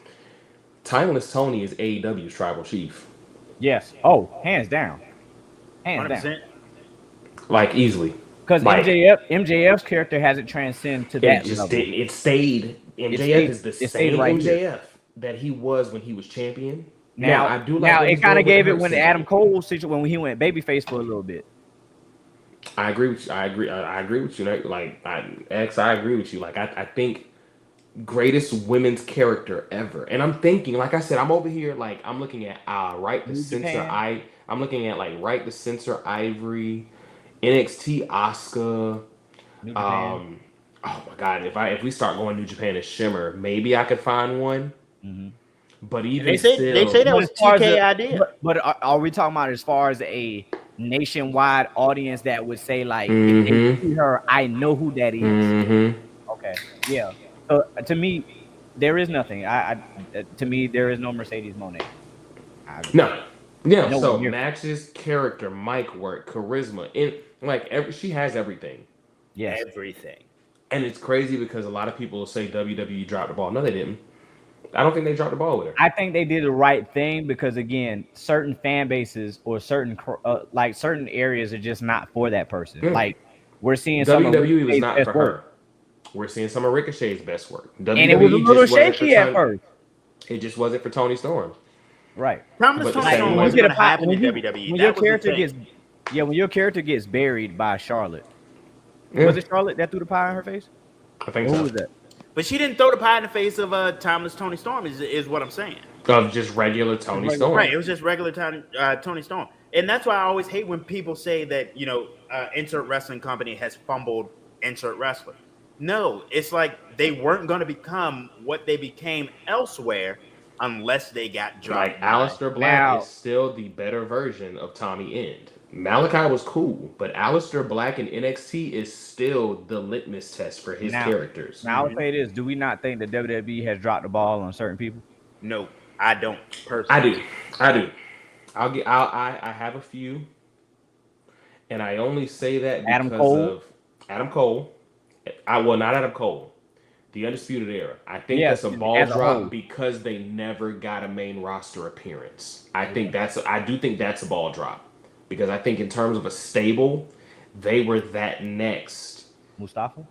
Speaker 1: Timeless Tony is AEW's tribal chief,
Speaker 3: yes, oh, hands down, hands
Speaker 2: 100%.
Speaker 3: down.
Speaker 1: like easily.
Speaker 3: Because
Speaker 1: Like,
Speaker 3: MJF's character hasn't transcended to that
Speaker 1: it just
Speaker 3: level.
Speaker 1: didn't. It stayed. MJF
Speaker 3: stayed-
Speaker 1: is the
Speaker 3: it stayed
Speaker 1: same
Speaker 3: right
Speaker 1: MJF
Speaker 3: here.
Speaker 1: that he was when he was champion.
Speaker 3: Now,
Speaker 1: I do like
Speaker 3: now
Speaker 1: what
Speaker 3: it
Speaker 1: he's
Speaker 3: kind of
Speaker 1: doing with
Speaker 3: gave
Speaker 1: the
Speaker 3: it
Speaker 1: Hurt
Speaker 3: when the
Speaker 1: Syndrome.
Speaker 3: Adam Cole situation when he went babyface for a little bit.
Speaker 1: I agree with you. I agree with you. Like I agree with you. Like I think greatest women's character ever. And I'm thinking, like I said, I'm over here like I'm looking at right the
Speaker 3: New
Speaker 1: censor
Speaker 3: Japan.
Speaker 1: I'm looking at like right the censor Ivory, NXT Asuka.
Speaker 3: New Japan.
Speaker 1: Oh my god, if we start going New Japan and Shimmer, maybe I could find one. But even
Speaker 2: They say that
Speaker 3: But
Speaker 2: was
Speaker 3: as far as
Speaker 2: TK
Speaker 3: the-
Speaker 2: idea.
Speaker 3: But are we talking about as far as a nationwide audience that would say like if they see her, I know who that is?
Speaker 1: Mm-hmm.
Speaker 3: Okay, yeah. So to me, there is nothing. To me, there is no Mercedes Moné.
Speaker 1: No. Yeah,
Speaker 3: No
Speaker 1: so
Speaker 3: one here.
Speaker 1: matches, character, mic work, charisma, she has everything.
Speaker 3: Yes.
Speaker 2: Everything.
Speaker 1: And it's crazy because a lot of people will say WWE dropped the ball. No, they didn't. I don't think they dropped the ball with her.
Speaker 3: I think they did the right thing because again, certain fan bases or certain certain areas are just not for that person.
Speaker 1: Yeah.
Speaker 3: Like we're seeing some of
Speaker 1: WWE was
Speaker 3: Ricochet's
Speaker 1: not
Speaker 3: best
Speaker 1: for
Speaker 3: work.
Speaker 1: her. We're seeing some of Ricochet's best work.
Speaker 3: And it was a
Speaker 1: WWE
Speaker 3: little
Speaker 1: just wasn't
Speaker 3: shaky
Speaker 1: for
Speaker 3: at
Speaker 1: Tony-
Speaker 3: first.
Speaker 1: It just wasn't for Tony Storm.
Speaker 3: Right.
Speaker 2: Timeless
Speaker 1: But the
Speaker 2: Tony
Speaker 1: same
Speaker 2: Storm
Speaker 1: way-
Speaker 2: was
Speaker 1: When
Speaker 2: going to happen in WWE.
Speaker 3: When
Speaker 2: That
Speaker 3: your
Speaker 2: was the
Speaker 3: character
Speaker 2: thing.
Speaker 3: gets when your character gets buried by Charlotte.
Speaker 1: Yeah,
Speaker 3: Was it Charlotte that threw the pie in her face?
Speaker 1: I think
Speaker 3: Who
Speaker 1: so.
Speaker 3: was that?
Speaker 2: But she didn't throw the pie in the face of Timeless Tony Storm, is what I'm saying.
Speaker 1: Of just regular Tony Storm.
Speaker 2: Right, it was just regular Tony Storm. And that's why I always hate when people say that, insert wrestling company has fumbled insert wrestler. No, it's like they weren't going to become what they became elsewhere unless they got dropped.
Speaker 1: Like Aleister Black
Speaker 3: Now-
Speaker 1: is still the better version of Tommy End. Malachi was cool, but Aleister Black in NXT is still the litmus test for his characters.
Speaker 3: Now I would say this: do we not think that WWE has dropped the ball on certain people?
Speaker 2: No, I don't personally.
Speaker 1: I do. I have a few, and I only say that because
Speaker 3: Adam Cole?
Speaker 1: of Adam Cole. Not Adam Cole, the Undisputed Era. I think
Speaker 3: Yes,
Speaker 1: that's a ball
Speaker 3: as a whole.
Speaker 1: drop because they never got a main roster appearance. I do think that's a ball drop because I think in terms of a stable, they were that next.
Speaker 3: Mustafa?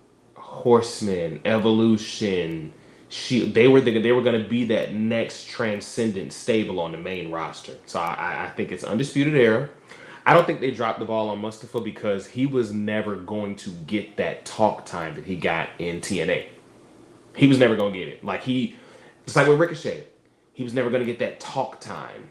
Speaker 1: Horsemen, Evolution, Shield. They were going to be that next transcendent stable on the main roster. So I think it's Undisputed Era. I don't think they dropped the ball on Mustafa because he was never going to get that talk time that he got in TNA. He was never going to get it. Just like with Ricochet, he was never going to get that talk time.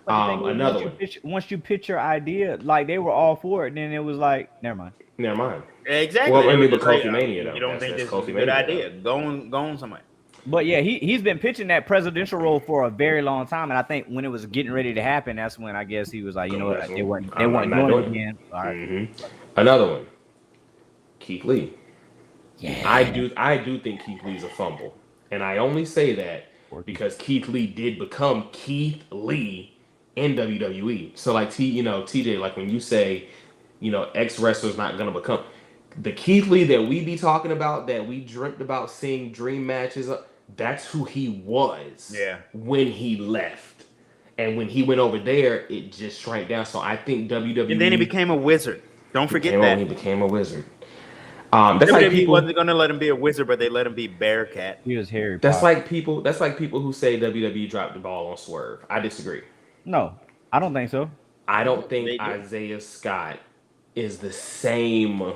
Speaker 1: Another one.
Speaker 3: Once you pitch your idea, like they were all for it, then it was like, never mind.
Speaker 1: Never mind.
Speaker 2: Exactly.
Speaker 1: Well, I mean, with Kofi Mania, though.
Speaker 2: You don't think this is a
Speaker 1: Kofi
Speaker 2: good
Speaker 1: Mania,
Speaker 2: idea? Go on somewhere.
Speaker 3: But yeah, he's been pitching that presidential role for a very long time, and I think when it was getting ready to happen, that's when I guess he was like, you know what, they weren't doing it again. All right.
Speaker 1: Mm-hmm. Another one, Keith Lee.
Speaker 3: Yeah,
Speaker 1: I do think Keith Lee's a fumble, and I only say that because Keith Lee did become Keith Lee in WWE. So like TJ, like when you say, ex wrestler's not gonna become the Keith Lee that we be talking about, that we dreamt about seeing dream matches. That's who he was. When he left, and when he went over there, it just shrank down. So I think WWE.
Speaker 2: And then he became a wizard. Don't forget that
Speaker 1: he became a wizard. That's like
Speaker 2: he wasn't gonna let him be a wizard, but they let him be Bearcat.
Speaker 3: He was Harry
Speaker 1: That's
Speaker 3: Potter.
Speaker 1: like people who say WWE dropped the ball on Swerve. I disagree.
Speaker 3: No, I don't think so.
Speaker 1: I don't think Isaiah Scott is the same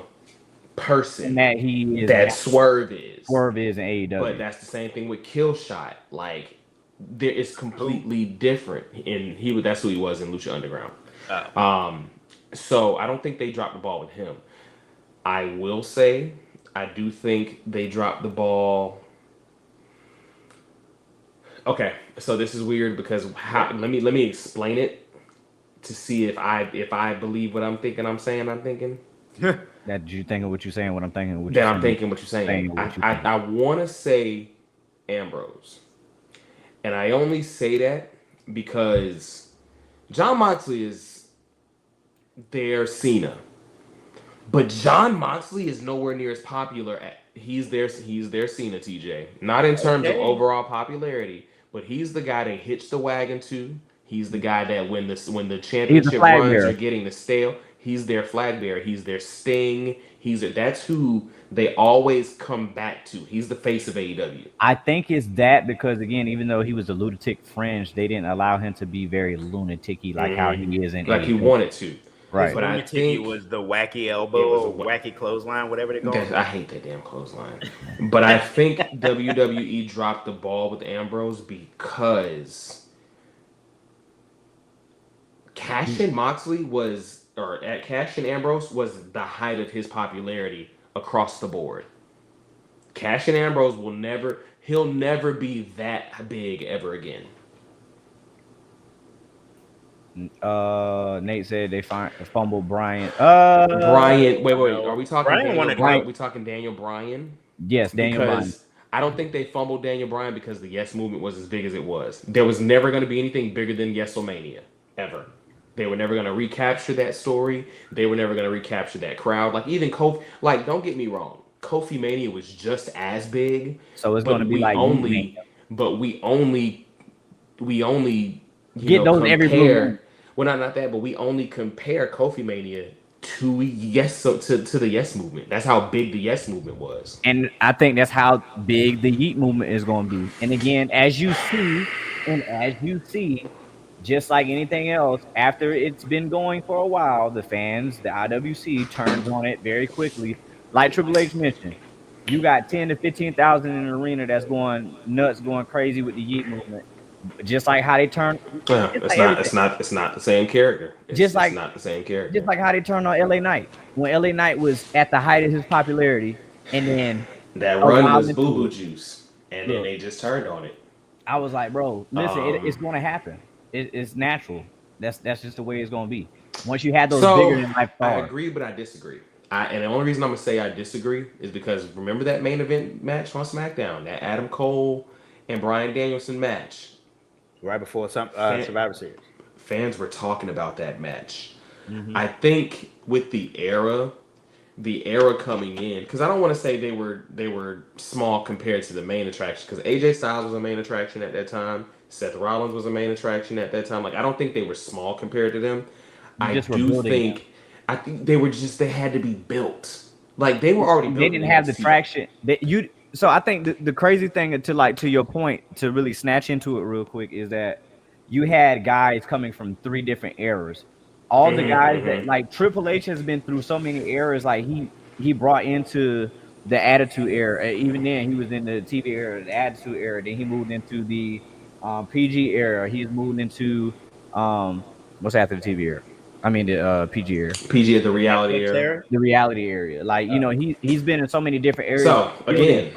Speaker 1: person
Speaker 3: that he is.
Speaker 1: That Swerve is.
Speaker 3: Swerve is in AEW.
Speaker 1: But that's the same thing with Killshot. Like there is completely different. And that's who he was in Lucha Underground. So I don't think they dropped the ball with him. I will say, I do think they dropped the ball. Okay, so this is weird because let me explain it to see if I believe what I'm thinking. I'm thinking.
Speaker 3: That you thinking what you're saying? What I'm thinking?
Speaker 1: I'm thinking what you're saying. I want to say Ambrose, and I only say that because Jon Moxley is their Cena. But Jon Moxley is nowhere near as popular. He's their Cena, TJ. Not in terms of overall popularity, but he's the guy they hitch the wagon to. He's the guy that when the championship runs are getting the stale, he's their flag bearer. He's their Sting. That's who they always come back to. He's the face of AEW.
Speaker 3: I think it's that because again, even though he was a lunatic fringe, they didn't allow him to be very lunaticy like how he is in
Speaker 1: like
Speaker 3: AEW.
Speaker 1: He wanted to.
Speaker 2: Right, but I think it was the wacky elbow, or wacky clothesline, whatever they call it.
Speaker 1: I hate that damn clothesline. But I think WWE dropped the ball with Ambrose because Cash and Ambrose was the height of his popularity across the board. Cash and Ambrose he'll never be that big ever again.
Speaker 3: Nate said they fumbled Brian.
Speaker 1: Wait. Are we talking
Speaker 2: Brian
Speaker 1: Daniel Bryan? Are we talking Daniel Bryan?
Speaker 3: Yes, Daniel Bryan.
Speaker 1: I don't think they fumbled Daniel Bryan because the Yes movement was as big as it was. There was never going to be anything bigger than Yes-omania, ever. They were never going to recapture that story. They were never going to recapture that crowd. Like even Kofi, don't get me wrong, Kofi Mania was just as big.
Speaker 3: So it's going to be like
Speaker 1: we only
Speaker 3: get those every movement.
Speaker 1: Well, not that, but we only compare Kofi Mania to the Yes movement. That's how big the Yes movement was.
Speaker 3: And I think that's how big the Yeet movement is going to be. And again, as you see, just like anything else, after it's been going for a while, the fans, the IWC turns on it very quickly. Like Triple H mentioned, you got 10 to 15,000 in an arena that's going nuts, going crazy with the Yeet movement. Just like how they turn,
Speaker 1: it's not the same character. It's not the same character.
Speaker 3: Just like how they turned on LA Knight when LA Knight was at the height of his popularity, and then
Speaker 1: that run was Boo Boo Juice, and then they just turned on it.
Speaker 3: I was like, bro, listen, it's going to happen. It's natural. That's just the way it's going to be. Once you had those bigger than life stars.
Speaker 1: I agree, but I disagree. And the only reason I'm gonna say I disagree is because remember that main event match on SmackDown, that Adam Cole and Bryan Danielson match.
Speaker 2: Right before Survivor Series.
Speaker 1: Fans were talking about that match. Mm-hmm. I think with the era coming in, because I don't want to say they were small compared to the main attraction, because AJ Styles was a main attraction at that time. Seth Rollins was a main attraction at that time. Like I don't think they were small compared to them. I think they had to be built. Like they were already
Speaker 3: They
Speaker 1: built.
Speaker 3: didn't
Speaker 1: in
Speaker 3: have the
Speaker 1: NXT.
Speaker 3: traction that you. So I think the crazy thing to your point, to really snatch into it real quick, is that you had guys coming from 3 different eras. All the guys that like Triple H has been through so many eras. Like he brought into the Attitude Era. Even then, he was in the TV era, the Attitude Era. Then he moved into the PG era. He's moved into what's after the TV era? I mean the PG era,
Speaker 1: PG at the reality
Speaker 2: Netflix
Speaker 1: era.
Speaker 2: era?
Speaker 3: the reality area. Like he's been in so many different areas.
Speaker 1: So again,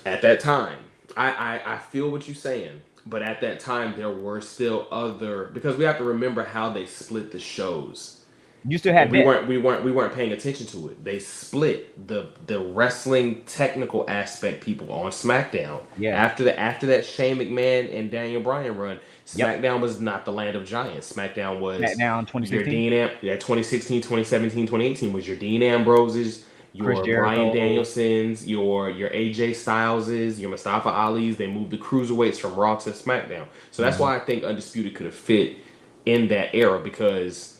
Speaker 1: at that time, I feel what you're saying, but at that time there were still other, because we have to remember how they split the shows.
Speaker 3: You still had
Speaker 1: we weren't paying attention to it. They split the wrestling technical aspect people on SmackDown.
Speaker 3: Yeah.
Speaker 1: After that Shane McMahon and Daniel Bryan run, SmackDown was not the land of giants. SmackDown was
Speaker 3: SmackDown
Speaker 1: your
Speaker 3: 2016.
Speaker 1: Dean 2016, 2017, 2018 was your Dean Ambroses, your
Speaker 3: Chris Jericho.
Speaker 1: Bryan Danielsons, your AJ Styleses, your Mustafa Ali's. They moved the cruiserweights from Raw to SmackDown. So that's why I think Undisputed could have fit in that era, because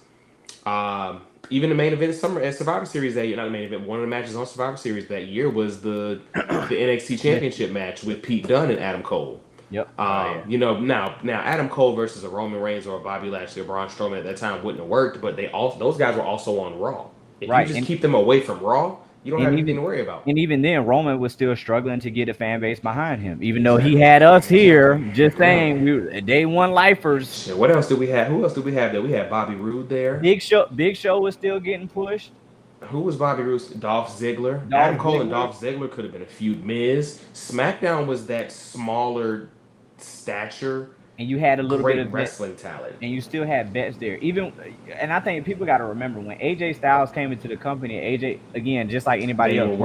Speaker 1: even the main event at Survivor Series that year, not the main event, one of the matches on Survivor Series that year was the NXT Championship match with Pete Dunne and Adam Cole.
Speaker 3: Yep.
Speaker 1: You know, now Adam Cole versus a Roman Reigns or a Bobby Lashley or Braun Strowman at that time wouldn't have worked, but those guys were also on Raw. If you just keep them away from Raw, you don't have anything to worry about.
Speaker 3: And even then, Roman was still struggling to get a fan base behind him, even though he had us here. Just saying, we were day one lifers.
Speaker 1: Shit, what else did we have? Who else did we have there? We had Bobby Roode there.
Speaker 3: Big Show was still getting pushed.
Speaker 1: Who was Bobby Roode? Dolph Ziggler. Adam Cole and Dolph Ziggler could have been a feud. Miz. SmackDown was that smaller stature,
Speaker 3: and you had a little bit of
Speaker 1: wrestling talent,
Speaker 3: and you still had vets there. And I think people got to remember when AJ Styles came into the company. AJ, again, just like anybody else,
Speaker 1: they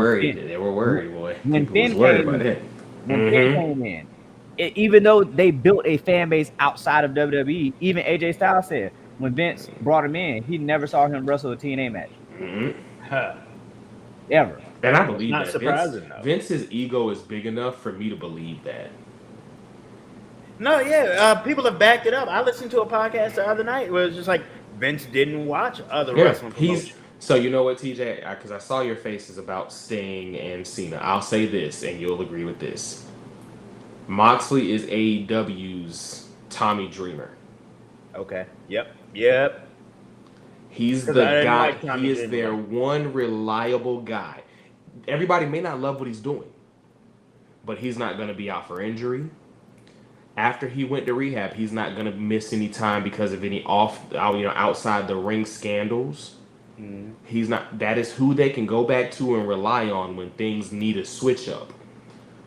Speaker 1: were worried, boy.
Speaker 3: When Finn came in, even though they built a fan base outside of WWE, even AJ Styles said when Vince brought him in, he never saw him wrestle a TNA match. Ever.
Speaker 1: And I believe
Speaker 2: Not
Speaker 1: that.
Speaker 2: surprising,
Speaker 1: Vince's ego is big enough for me to believe that.
Speaker 2: No, yeah, people have backed it up. I listened to a podcast the other night where it was just like Vince didn't watch other wrestling promotions.
Speaker 1: So you know what, TJ? Because I saw your faces about Sting and Cena. I'll say this, and you'll agree with this. Moxley is AEW's Tommy Dreamer.
Speaker 2: Okay. Yep.
Speaker 1: He's the guy. He is their one reliable guy. Everybody may not love what he's doing, but he's not going to be out for injury. After he went to rehab, he's not going to miss any time because of any outside the ring scandals. He's not. That is who they can go back to and rely on when things need a switch up.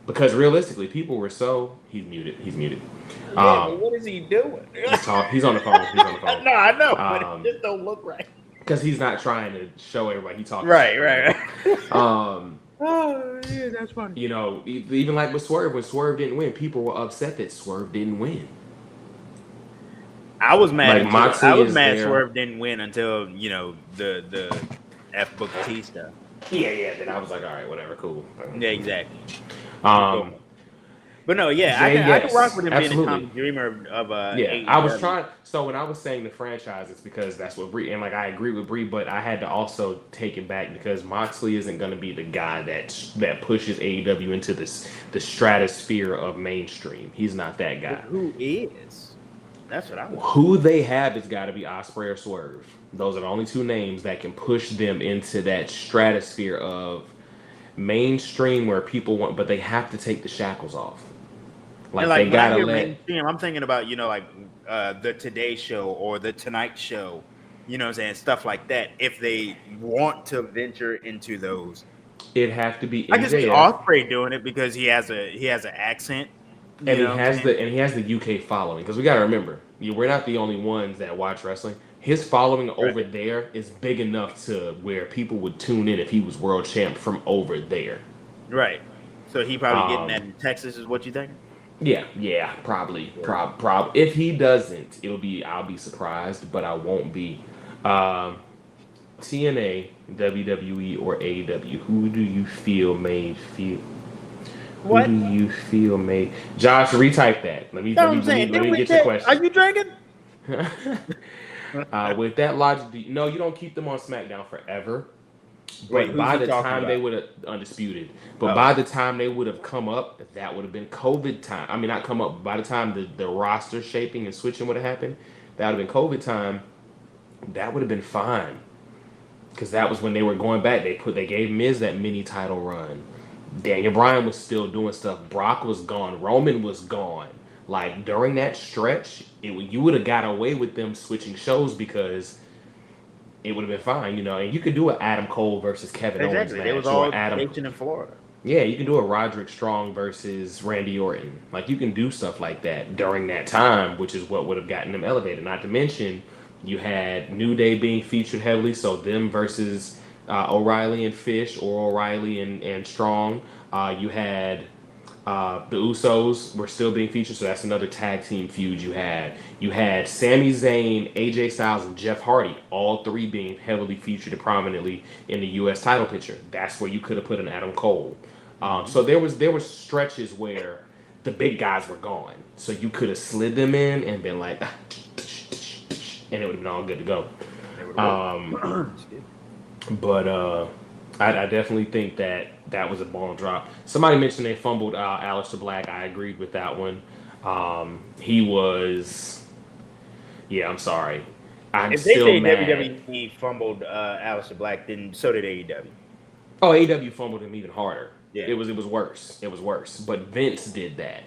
Speaker 1: Because realistically, people were so. He's muted.
Speaker 2: Yeah, but what is he doing?
Speaker 1: He's on the phone.
Speaker 2: No, I know, but it just don't look right.
Speaker 1: Because he's not trying to show everybody he talking.
Speaker 2: Right.
Speaker 4: Oh, yeah, that's funny.
Speaker 1: You know, even like with Swerve, when Swerve didn't win, people were upset that Swerve didn't win.
Speaker 2: I was mad.
Speaker 1: Like,
Speaker 2: Swerve didn't win until the F Booker T stuff.
Speaker 1: Yeah. Then I was like, all right, whatever, cool.
Speaker 2: Yeah, exactly.
Speaker 1: But
Speaker 2: no, yeah, I can rock with him being a Tommy Dreamer of
Speaker 1: yeah. I was trying. So when I was saying the franchise, it's because that's what Bree, and like I agree with Bree, but I had to also take it back because Moxley isn't going to be the guy that pushes AEW into the stratosphere of mainstream. He's not that guy.
Speaker 2: But who is? That's what I want.
Speaker 1: Who they have has got to be Ospreay or Swerve. Those are the only two names that can push them into that stratosphere of mainstream where people want, but they have to take the shackles off.
Speaker 2: Like they gotta mainstream. I'm thinking about the Today Show or the Tonight Show, you know what I'm saying, stuff like that. If they want to venture into those,
Speaker 1: it'd have to be.
Speaker 2: I can see Ospreay doing it because he has an accent,
Speaker 1: and he has the UK following. Because we gotta remember, we're not the only ones that watch wrestling. His following over there is big enough to where people would tune in if he was world champ from over there.
Speaker 2: Right. So he probably getting that in Texas, is what you think?
Speaker 1: Yeah, probably. If he doesn't, I'll be surprised, but I won't be. TNA, WWE, or AEW, who do you feel may feel?
Speaker 2: What?
Speaker 1: Who do you feel may? Josh, retype that. Let me get your question.
Speaker 2: Are you drinking?
Speaker 1: With that logic, no, you don't keep them on SmackDown forever.
Speaker 2: Wait,
Speaker 1: But
Speaker 2: who's
Speaker 1: by
Speaker 2: he
Speaker 1: the
Speaker 2: talking
Speaker 1: time they
Speaker 2: about?
Speaker 1: would have undisputed, but
Speaker 2: Oh.
Speaker 1: by the time they would have come up, that would have been COVID time. I mean, not come up. By the time the roster shaping and switching would have happened, that would have been COVID time. That would have been fine, because that was when they were going back. They gave Miz that mini title run. Daniel Bryan was still doing stuff. Brock was gone. Roman was gone. Like during that stretch, you would have got away with them switching shows because it would have been fine, you know. And you could do an Adam Cole versus Kevin Owens
Speaker 2: Exactly. They was
Speaker 1: match, or
Speaker 2: all
Speaker 1: Adam.
Speaker 2: stationed in Florida.
Speaker 1: Yeah, you can do a Roderick Strong versus Randy Orton. Like you can do stuff like that during that time, which is what would have gotten them elevated. Not to mention, you had New Day being featured heavily, so them versus O'Reilly and Fish, or O'Reilly and Strong. You had the Usos were still being featured, so that's another tag team feud you had. You had Sami Zayn, AJ Styles, and Jeff Hardy, all three being heavily featured prominently in the U.S. title picture. That's where you could have put an Adam Cole. So there was stretches where the big guys were gone, so you could have slid them in and been like, and it would have been all good to go. But I definitely think that was a ball drop. Somebody mentioned they fumbled Aleister Black. I agreed with that one. He was, yeah. I'm sorry. I'm
Speaker 2: If they
Speaker 1: still
Speaker 2: say
Speaker 1: mad.
Speaker 2: WWE fumbled Aleister Black, then so did AEW.
Speaker 1: Oh, AEW fumbled him even harder.
Speaker 2: Yeah.
Speaker 1: It was worse. It was worse. But Vince did that.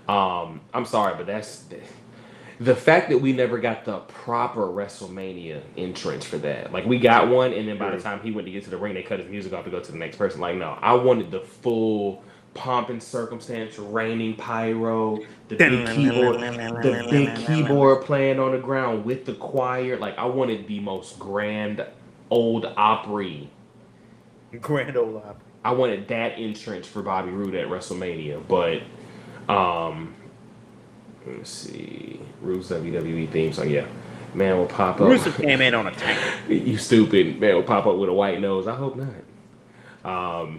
Speaker 1: I'm sorry, but that's the fact that we never got the proper WrestleMania entrance for that. Like we got one, and then by the time he went to get to the ring, they cut his music off to go to the next person. Like no, I wanted the full pomp and circumstance, raining pyro, the big keyboard playing on the ground with the choir. Like I wanted the most grand old Opry.
Speaker 2: Grand Ole Opry.
Speaker 1: I wanted that entrance for Bobby Roode at WrestleMania, but let me see. Roode's WWE theme song, yeah. Man will pop up.
Speaker 2: Rusev came in on a tank.
Speaker 1: You stupid. Man will pop up with a white nose. I hope not.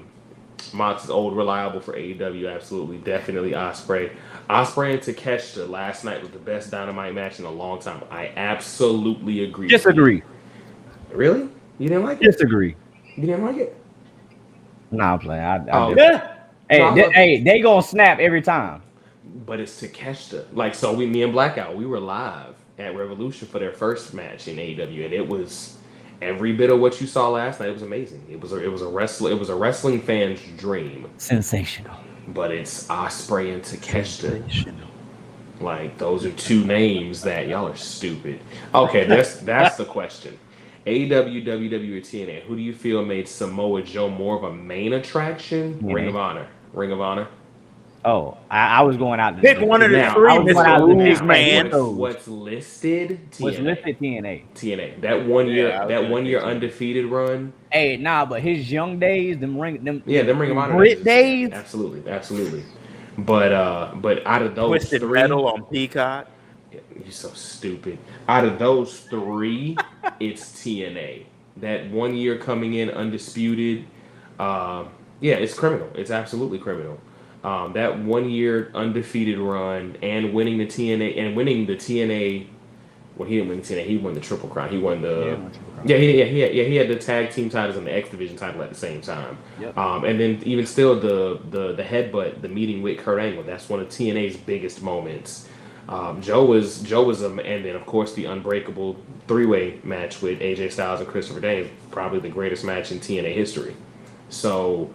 Speaker 1: Mox is old, reliable for AEW, absolutely. Definitely Ospreay. Ospreay and Takeshita last night was the best Dynamite match in a long time. I absolutely agree.
Speaker 3: Disagree.
Speaker 1: Really? You didn't like it?
Speaker 3: Disagree.
Speaker 1: You didn't like it?
Speaker 3: Nah, I'm playing.
Speaker 1: Oh,
Speaker 2: Yeah.
Speaker 3: Hey, they gonna snap every time.
Speaker 1: But it's Takeshita. Like, so me and Blackout, we were live at Revolution for their first match in AEW, and it was every bit of what you saw last night. It was amazing. It was a wrestling fan's dream.
Speaker 3: Sensational.
Speaker 1: But it's Ospreay and Takeshita. Like, those are two names that y'all are stupid. Okay, that's the question. AEW, WWE, or TNA? Who do you feel made Samoa Joe more of a main attraction?
Speaker 3: TNA.
Speaker 1: Ring of Honor. Ring of Honor.
Speaker 3: Oh, I was going out.
Speaker 2: Pick one of the
Speaker 1: Now,
Speaker 2: three,
Speaker 3: I was going out
Speaker 2: Mr.
Speaker 3: to
Speaker 2: Rules,
Speaker 3: pick
Speaker 2: man.
Speaker 1: What's listed? TNA.
Speaker 3: What's listed TNA.
Speaker 1: TNA. That 1 year,
Speaker 2: Yeah, I was
Speaker 1: that
Speaker 2: gonna
Speaker 1: 1 year
Speaker 2: say so.
Speaker 1: undefeated run.
Speaker 3: Hey, nah, but his young days, them Ring
Speaker 1: of Honor
Speaker 3: Brit days.
Speaker 1: Absolutely. But out of those
Speaker 2: Twisted
Speaker 1: three,
Speaker 2: Metal on Peacock.
Speaker 1: you're so stupid. Out of those three, it's TNA. That 1 year coming in undisputed, it's criminal. It's absolutely criminal. That 1 year undefeated run and winning the TNA. Well, he didn't win the TNA. He won the Triple Crown. He won the. He had the tag team titles and the X Division title at the same time.
Speaker 3: Yep.
Speaker 1: And then even still the headbutt, the meeting with Kurt Angle. That's one of TNA's biggest moments. Joe was and then of course the unbreakable 3-way match with AJ Styles and Christopher Daniels, probably the greatest match in TNA history. So,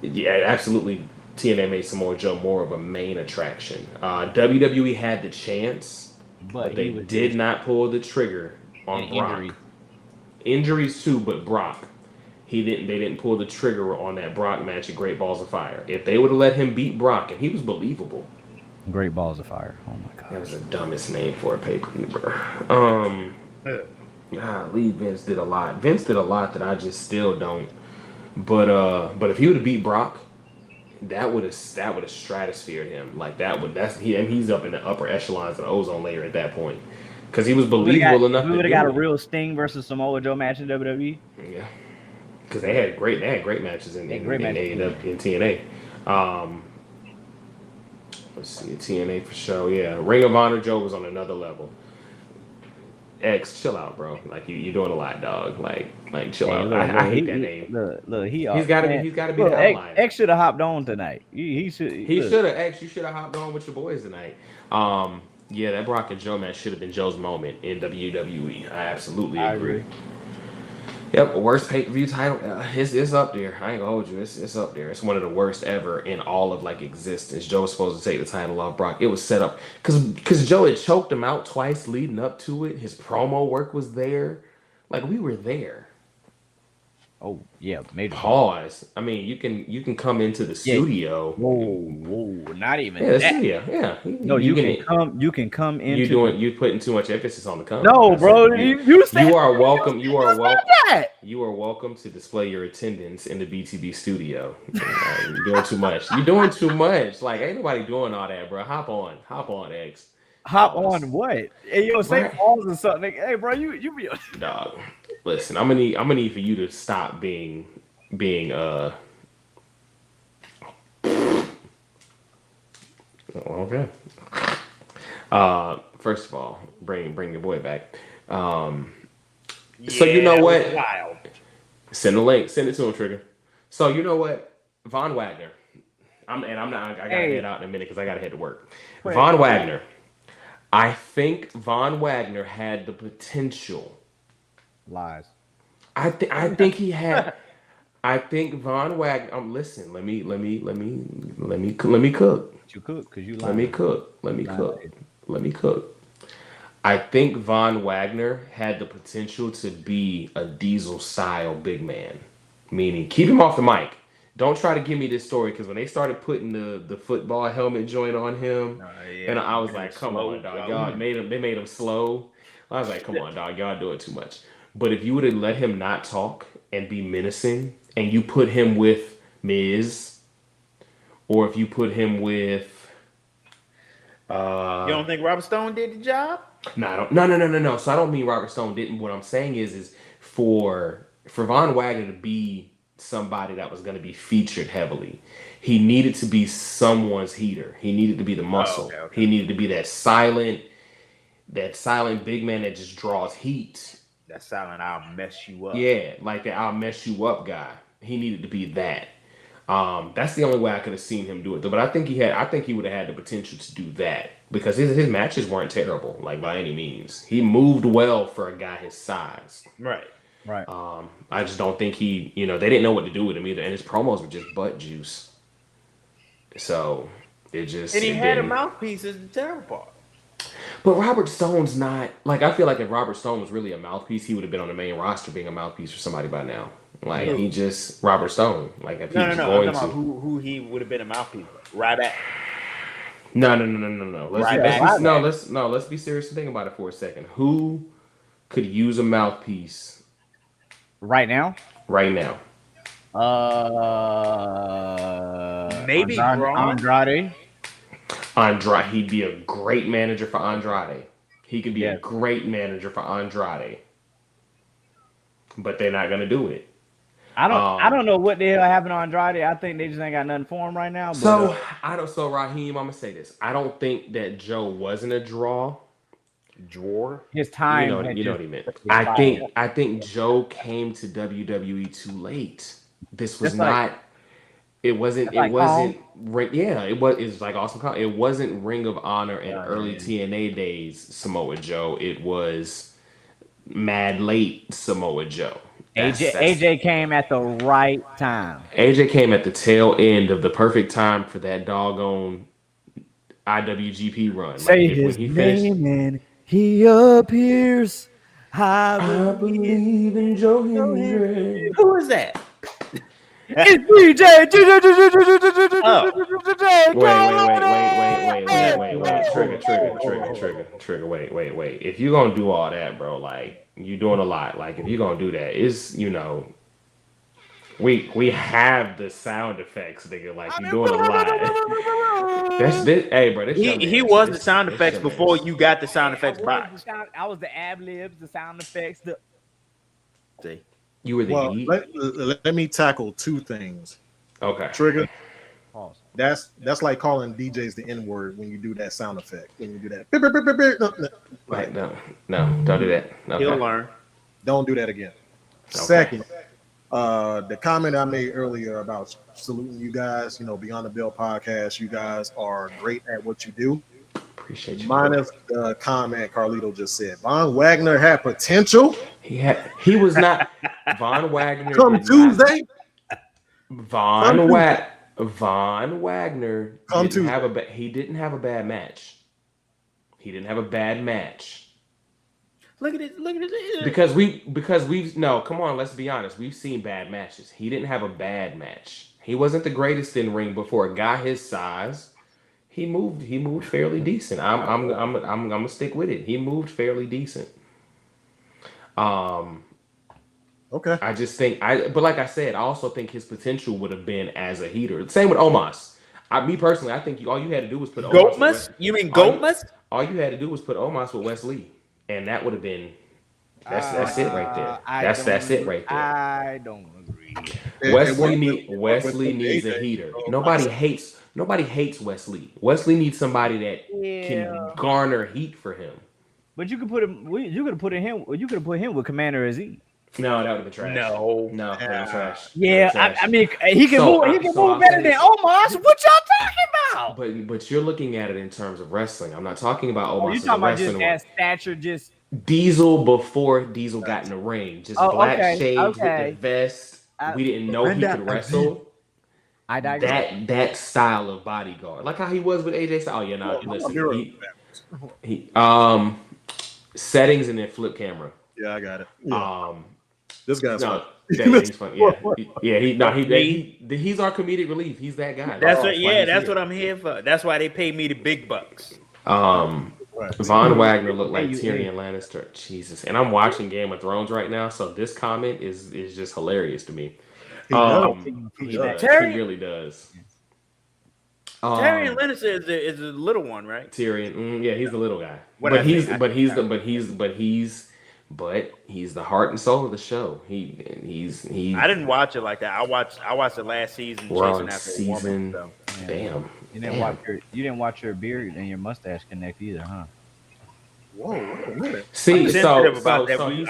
Speaker 1: yeah, absolutely. TNA made Samoa Joe more of a main attraction. WWE had the chance, but they did not pull the trigger on Brock. Injuries too, but Brock, they didn't pull the trigger on that Brock match at Great Balls of Fire. If they would have let him beat Brock, and he was believable.
Speaker 3: Great Balls of Fire. Oh my god.
Speaker 1: That was the dumbest name for a pay-per-view, bro. Golly, Vince did a lot. Vince did a lot that I just still don't. But if he would have beat Brock, that would have stratosphered him. Like he's up in the upper echelons of the ozone layer at that point. Because he was believable enough.
Speaker 3: We would have got a real Sting versus Samoa Joe match in WWE.
Speaker 1: Yeah. Because they had great matches in TNA. Let's see, TNA for sure. Yeah, Ring of Honor Joe was on another level. X, chill out, bro. Like you're doing a lot, dog. Like chill
Speaker 3: Hey,
Speaker 1: out.
Speaker 3: look,
Speaker 1: I
Speaker 3: look,
Speaker 1: hate that name.
Speaker 3: look, he
Speaker 1: He's got to be.
Speaker 3: man,
Speaker 1: He's got to be
Speaker 3: look,
Speaker 1: the outline.
Speaker 3: X should have hopped on tonight. He should.
Speaker 1: He
Speaker 3: Look,
Speaker 1: should have. X, you should have hopped on with your boys tonight. Yeah, that Brock and Joe match should have been Joe's moment in WWE. I absolutely agree. Yep, worst pay-per-view title. It's up there. I ain't gonna hold you. It's up there. It's one of the worst ever in all of like existence. Joe was supposed to take the title off Brock. It was set up because Joe had choked him out twice leading up to it. His promo work was there. Like we were there.
Speaker 3: oh yeah, major
Speaker 1: Pause. I mean, you can come into the studio.
Speaker 3: Whoa, not even
Speaker 1: Yeah, the
Speaker 3: that.
Speaker 1: studio. Yeah.
Speaker 3: No, you can come into.
Speaker 1: You putting too much emphasis on the come.
Speaker 3: No, bro, you said
Speaker 1: You are welcome. You are welcome.
Speaker 3: that.
Speaker 1: You are welcome to display your attendance in the BTB studio. You're doing too much. You're doing too much. Like ain't nobody doing all that, bro. Hop on, X.
Speaker 3: Hop on what? Hey, yo, say
Speaker 1: Right.
Speaker 3: pause or something. Hey, bro, you be.
Speaker 1: Dog. Listen, I'm gonna need for you to stop being okay. First of all, bring your boy back. So you know what?
Speaker 2: Wild.
Speaker 1: Send the link. Send it to him, Trigger. So you know what? Von Wagner. I gotta head out in a minute because I gotta head to work. Von Wagner. I think Von Wagner had the potential.
Speaker 3: Lies.
Speaker 1: I think he had. I think Von Wagner. Listen. Let me cook.
Speaker 3: You cook because you
Speaker 1: Let me cook. I think Von Wagner had the potential to be a Diesel style big man. Meaning, keep him off the mic. Don't try to give me this story because when they started putting the football helmet joint on him, and I was like, come on, dog. Y'all they made him slow. I was like, come on, dog. Y'all doing too much. But if you would have let him not talk and be menacing, and you put him with Miz, or if you put him with
Speaker 2: You don't think Robert Stone did the job?
Speaker 1: No. So I don't mean Robert Stone didn't. What I'm saying is for Von Wagner to be somebody that was going to be featured heavily, he needed to be someone's heater. He needed to be the muscle.
Speaker 2: Okay.
Speaker 1: He needed to be that silent big man that just draws heat.
Speaker 2: That silent, I'll mess you up.
Speaker 1: Yeah, like that I'll mess you up guy. He needed to be that. That's the only way I could have seen him do it. But I think he would have had the potential to do that because his matches weren't terrible, like by any means. He moved well for a guy his size.
Speaker 2: Right.
Speaker 1: I just don't think they didn't know what to do with him either, and his promos were just butt juice. So it just
Speaker 2: And he had a
Speaker 1: didn't.
Speaker 2: mouthpiece is the terrible part.
Speaker 1: But Robert Stone's not like I feel like if Robert Stone was really a mouthpiece, he would have been on the main roster being a mouthpiece for somebody by now. Like he just Robert Stone. Like if he was
Speaker 2: I'm
Speaker 1: going
Speaker 2: talking
Speaker 1: to
Speaker 2: about who he would have been a mouthpiece. Ryback.
Speaker 1: No. Let's be serious and think about it for a second. Who could use a mouthpiece
Speaker 3: Right now?
Speaker 1: right now?
Speaker 2: Maybe
Speaker 3: Andrade.
Speaker 1: Andrade. He'd be a great manager for Andrade. He could be a great manager for Andrade. But they're not gonna do it.
Speaker 3: I don't know what the hell happened to Andrade. I think they just ain't got nothing for him right now. But,
Speaker 1: So Raheem, I'm gonna say this. I don't think that Joe wasn't a draw.
Speaker 3: his time.
Speaker 1: You know what he meant. I think Joe came to WWE too late. This was not. It wasn't. It wasn't. It was like Awesome Kong. It wasn't Ring of Honor in early TNA days. Samoa Joe. It was mad late Samoa Joe.
Speaker 3: AJ came at the right time.
Speaker 1: AJ came at the tail end of the perfect time for that doggone IWGP run.
Speaker 3: Say his name and he appears.
Speaker 1: I believe in Joe Hendry.
Speaker 2: Who is that?
Speaker 3: It's DJ.
Speaker 1: Wait. Trigger. Wait. If you're gonna do all that, bro, like you're doing a lot. Like if you're gonna do that, we have the sound effects, nigga. Like you're doing a lot. That's this. Hey, bro.
Speaker 2: He was the sound effects before you got the sound effects box.
Speaker 3: I was the ad libs, the sound effects.
Speaker 2: See.
Speaker 1: You were the
Speaker 5: let me tackle two things.
Speaker 1: Okay.
Speaker 5: Trigger.
Speaker 3: Pause.
Speaker 5: That's like calling DJs the N word when you do that sound effect. When you do that, beep, beep, beep, beep, beep. No,
Speaker 1: Right? No, don't do that. Okay.
Speaker 2: He'll learn.
Speaker 5: don't do that again.
Speaker 1: Okay.
Speaker 5: Second, the comment I made earlier about saluting you guys, Beyond the Bell podcast, you guys are great at what you do.
Speaker 1: Appreciate you.
Speaker 5: Minus the comment Carlito just said. Von Wagner had potential.
Speaker 1: He was not Von Wagner.
Speaker 5: Come Tuesday.
Speaker 1: Von Wagner he didn't have a bad match. He didn't have a bad match.
Speaker 2: Look at it.
Speaker 1: Because we've no, come on, let's be honest. We've seen bad matches. He didn't have a bad match. He wasn't the greatest in ring, but for a guy his size, he moved fairly decent. I'm gonna stick with it. He moved fairly decent.
Speaker 5: Okay.
Speaker 1: I just think but like I said, I also think his potential would have been as a heater. Same with Omos. Me personally, I think all you had to do was put
Speaker 2: Goatmas? You mean Goatmas?
Speaker 1: All you had to do was put Omos with Wes Lee, and that would have been that's it right there. That's it right there.
Speaker 3: I don't agree.
Speaker 1: Wesley needs a heater. Nobody hates Wes Lee. Wes Lee needs somebody that can garner heat for him.
Speaker 3: But you could put him. You could have put him with Commander Aziz.
Speaker 1: No, that would have been trash. No, that would have trash.
Speaker 3: Yeah, I mean, he can move better than Omos. What y'all talking about?
Speaker 1: But you're looking at it in terms of wrestling. I'm not talking about Omos.
Speaker 3: You talking about just that stature, just
Speaker 1: Diesel before Diesel got in the ring, just black shades with the vest. We didn't know he could wrestle.
Speaker 3: I digress.
Speaker 1: That style of bodyguard, like how he was with AJ Styles. Oh yeah, no, listen. He settings and then flip camera.
Speaker 5: Yeah, I got it. This guy's
Speaker 1: fun. He's fun. Yeah. He's our comedic relief. He's that guy.
Speaker 2: That's what I'm here for. That's why they pay me the big bucks.
Speaker 1: Von Wagner looked like Tyrion Lannister. Jesus. And I'm watching Game of Thrones right now, so this comment is just hilarious to me. He really does.
Speaker 2: Tyrion Lannister is the little one, right?
Speaker 1: Tyrion, he's the little guy. But he's the heart and soul of the show. He's
Speaker 2: I didn't watch it like that. I watched the last season.
Speaker 1: We're on season. Damn.
Speaker 3: You didn't watch your beard and your mustache connect either, huh?
Speaker 5: Whoa, wait a minute.
Speaker 1: See,
Speaker 2: I'm sensitive about that. I'm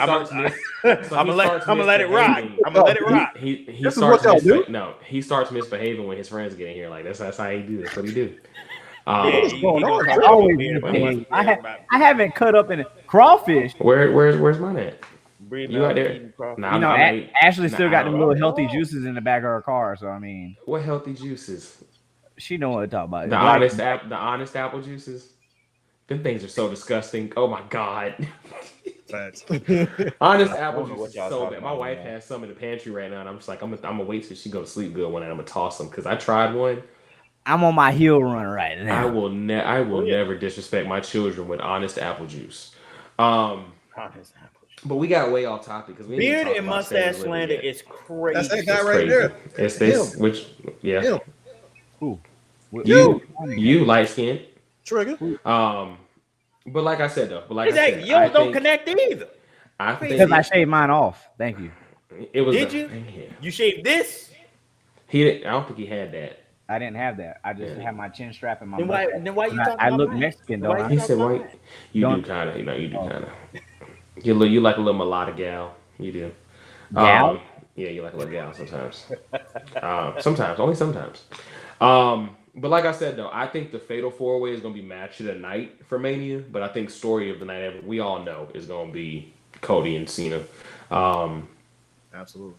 Speaker 2: gonna let it rock. I'm gonna let it rock.
Speaker 1: He starts he starts misbehaving when his friends get in here. Like that's how he do. That's what he do.
Speaker 3: I haven't cut up in a crawfish.
Speaker 1: Where's mine at? You out there?
Speaker 3: Ashley still got them little healthy juices in the back of her car. So I mean,
Speaker 1: what healthy juices?
Speaker 3: She know what to talk about.
Speaker 1: The honest apple juices. Them things are so disgusting. Oh my god. Honest apple juice is so bad. My wife has some in the pantry right now, and I'm just like, I'm gonna wait till she go to sleep good one night. I'm gonna toss them because I tried one.
Speaker 3: I'm on my heel run right now.
Speaker 1: I will never disrespect my children with honest apple juice. Honest apple juice. But we got way off topic because
Speaker 2: beard and mustache slander is crazy.
Speaker 5: That's that guy right there.
Speaker 1: It's this,
Speaker 5: Him.
Speaker 3: Who?
Speaker 1: You light skin.
Speaker 5: Trigger.
Speaker 1: But like I said though,
Speaker 2: yours don't connect either.
Speaker 1: I think
Speaker 3: because I shaved mine off. Thank you.
Speaker 1: It was.
Speaker 2: Did you? You shaved this?
Speaker 1: He didn't. I don't think he had that.
Speaker 3: I didn't have that. I just had my chin strap in my.
Speaker 2: Then why you talking
Speaker 3: I look Mexican though.
Speaker 1: He said, "Why?" You do kind of. You do kind of. You like a little mulatto gal. You do.
Speaker 3: Gal.
Speaker 1: Yeah, you like a little gal sometimes. Only sometimes. But like I said though, I think the Fatal 4-Way is going to be match of the night for Mania. But I think story of the night, we all know, is going to be Cody and Cena.
Speaker 5: Absolutely.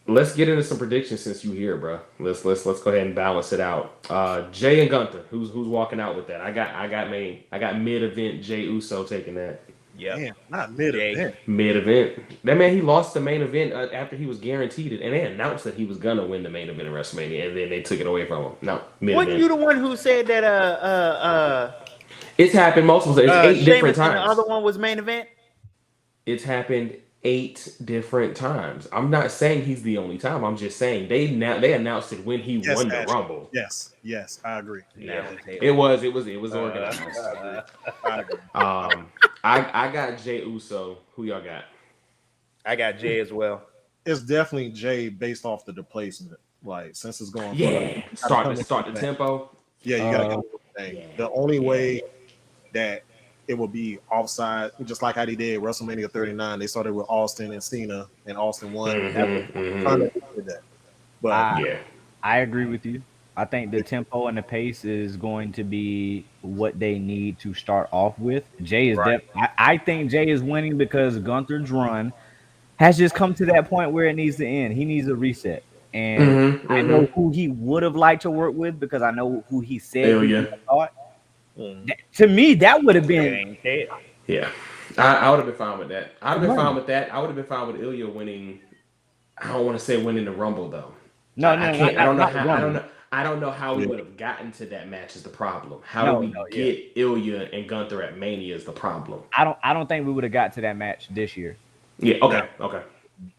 Speaker 1: Let's get into some predictions since you're here, bro. Let's go ahead and balance it out. Jay and Gunther, who's walking out with that? I got mid-event Jay Uso taking that.
Speaker 2: Yeah,
Speaker 5: not mid-event.
Speaker 1: Mid-event. That man, he lost the main event after he was guaranteed it, and they announced that he was gonna win the main event of WrestleMania, and then they took it away from him. No, mid-event.
Speaker 2: Wasn't you the one who said that?
Speaker 1: It's happened multiple times. It's 8 different times.
Speaker 2: The other one was main event.
Speaker 1: It's happened 8 different times. I'm not saying he's the only time. I'm just saying they announced it when he won the Rumble.
Speaker 5: Yes, I agree.
Speaker 1: Yeah, it was organized.
Speaker 5: I agree.
Speaker 1: I got Jay Uso. Who y'all got?
Speaker 2: I got Jay as well.
Speaker 5: It's definitely Jay based off the displacement. Like since it's going,
Speaker 1: Yeah, start the tempo.
Speaker 5: Yeah, you gotta get everything. The only way that it will be offside, just like how they did WrestleMania 39. They started with Austin and Cena, and Austin won. But
Speaker 3: I agree with you. I think the tempo and the pace is going to be what they need to start off with. Jay is I think Jay is winning because Gunther's run has just come to that point where it needs to end. He needs a reset. And I know who he would have liked to work with because I know who he said he thought. To me, that would have been
Speaker 1: I would have been fine with that. I would have been fine with that. I would have been fine with Ilya winning. I don't want to say winning the Rumble though. I don't know how we would have gotten to that match is the problem. How do we get Ilya and Gunther at Mania is the problem.
Speaker 3: I don't think we would have got to that match this year.
Speaker 1: Yeah, okay.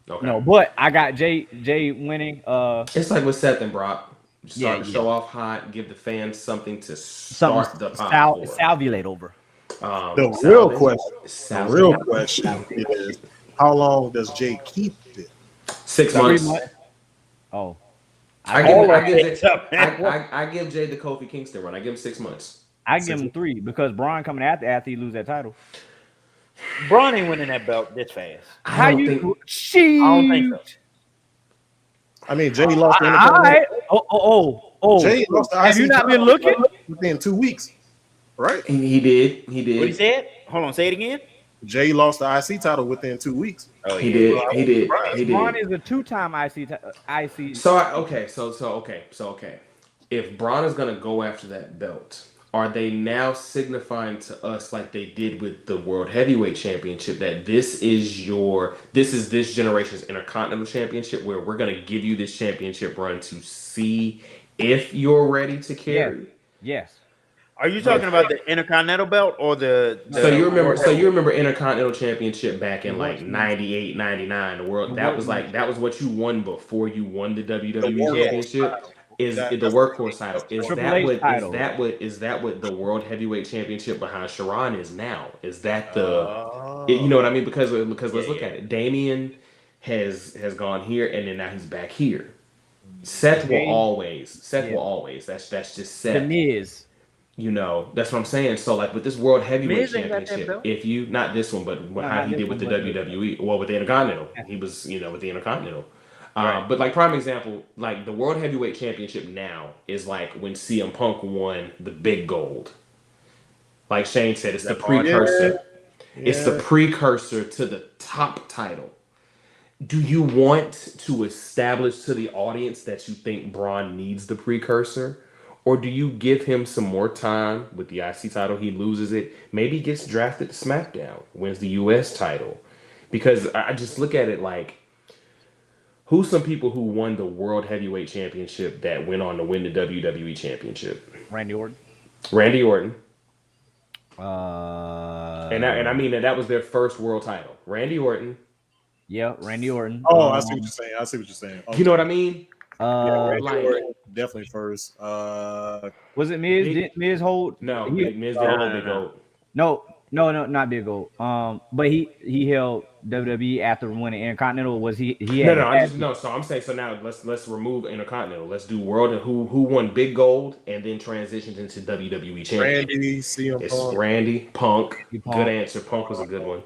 Speaker 3: No, but I got Jay winning.
Speaker 1: It's like with Seth and Brock. Start the show off hot, give the fans something to start the pot for.
Speaker 3: Salvulate over.
Speaker 5: The real question is, how long does Jay keep it?
Speaker 1: 6 months.
Speaker 3: Oh,
Speaker 1: I give Jay the Kofi Kingston run. I give him 6 months.
Speaker 3: I give him 3 because Braun coming after he lose that title.
Speaker 2: Braun ain't winning that belt this fast.
Speaker 3: I don't think so.
Speaker 5: I mean, Jay lost. Jay lost the IC.
Speaker 2: Have you not been looking?
Speaker 5: Within 2 weeks, right?
Speaker 1: He did.
Speaker 2: What he said? Hold on, say it again.
Speaker 5: Jay lost the IC title within 2 weeks.
Speaker 1: Oh, he did.
Speaker 3: Braun is a 2-time IC.
Speaker 1: So if Braun is gonna go after that belt, are they now signifying to us like they did with the World Heavyweight Championship that this is this generation's Intercontinental Championship where we're gonna give you this championship run to see if you're ready to carry?
Speaker 3: Yes.
Speaker 2: Are you talking about the Intercontinental belt or the
Speaker 1: So you remember Intercontinental Championship back in like 98, 99, the world that was what you won before you won the WWE Championship. Is the workhorse title? Is that what the World Heavyweight Championship behind Sharon is now? Is that you know what I mean? Because let's look at it. Damian has gone here and then now he's back here. Seth will always. That's just Seth.
Speaker 3: The Miz.
Speaker 1: You know, that's what I'm saying. So like with this World Heavyweight Championship, if you not this one, but how he did with the WWE, well with the Intercontinental, he was with the Intercontinental. But like prime example, like the World Heavyweight Championship now is like when CM Punk won the big gold. Like Shane said, it's the precursor. It's the precursor to the top title. Do you want to establish to the audience that you think Braun needs the precursor? Or do you give him some more time with the IC title? He loses it. Maybe gets drafted to SmackDown, wins the US title. Because I just look at it like, who's some people who won the World Heavyweight Championship that went on to win the WWE Championship?
Speaker 3: Randy Orton.
Speaker 1: And I mean that was their first world title. Randy Orton.
Speaker 3: Yeah, Randy Orton.
Speaker 5: Oh, I see what you're saying. Okay.
Speaker 1: You know what I mean?
Speaker 5: Randy Orton, definitely first.
Speaker 3: Was it Miz? Did Miz hold?
Speaker 1: No, Miz didn't hold Big Gold.
Speaker 3: No, not Big Gold. But he held WWE after winning Intercontinental. Was he?
Speaker 1: So I'm saying now let's remove Intercontinental. Let's do World and who won Big Gold and then transitioned into WWE Championship.
Speaker 5: Randy, CM Punk.
Speaker 1: Randy, Punk. Good answer. Punk was a good one.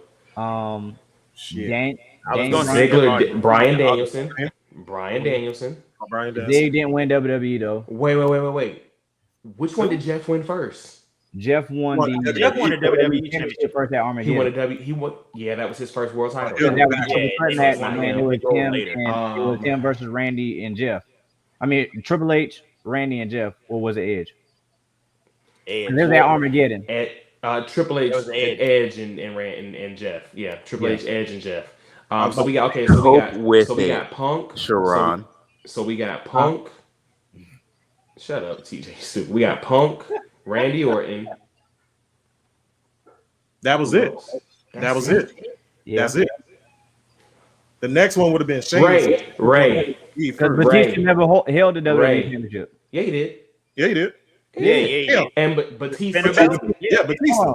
Speaker 1: Ziggler, Bryan Danielson.
Speaker 3: They didn't win WWE though.
Speaker 1: Wait. Which one did Jeff win first?
Speaker 3: Jeff won the WWE Championship first at Armageddon.
Speaker 1: He won. Yeah, that was his first world title.
Speaker 3: It was him versus Randy and Jeff. I mean Triple H, Randy and Jeff, or was it Edge? There's that Armageddon.
Speaker 1: Triple H, Edge and Jeff. Yeah, Triple H, Edge and Jeff. So we got Punk,
Speaker 2: Sharon.
Speaker 1: So we got Punk. Shut up, TJ. We got Punk, Randy Orton.
Speaker 5: That was it. That's it. The next one would have been Shane.
Speaker 1: Ray.
Speaker 3: Because Batista never held the WWE Championship.
Speaker 1: Yeah, he did.
Speaker 2: Yeah.
Speaker 1: And Batista.
Speaker 5: Batista.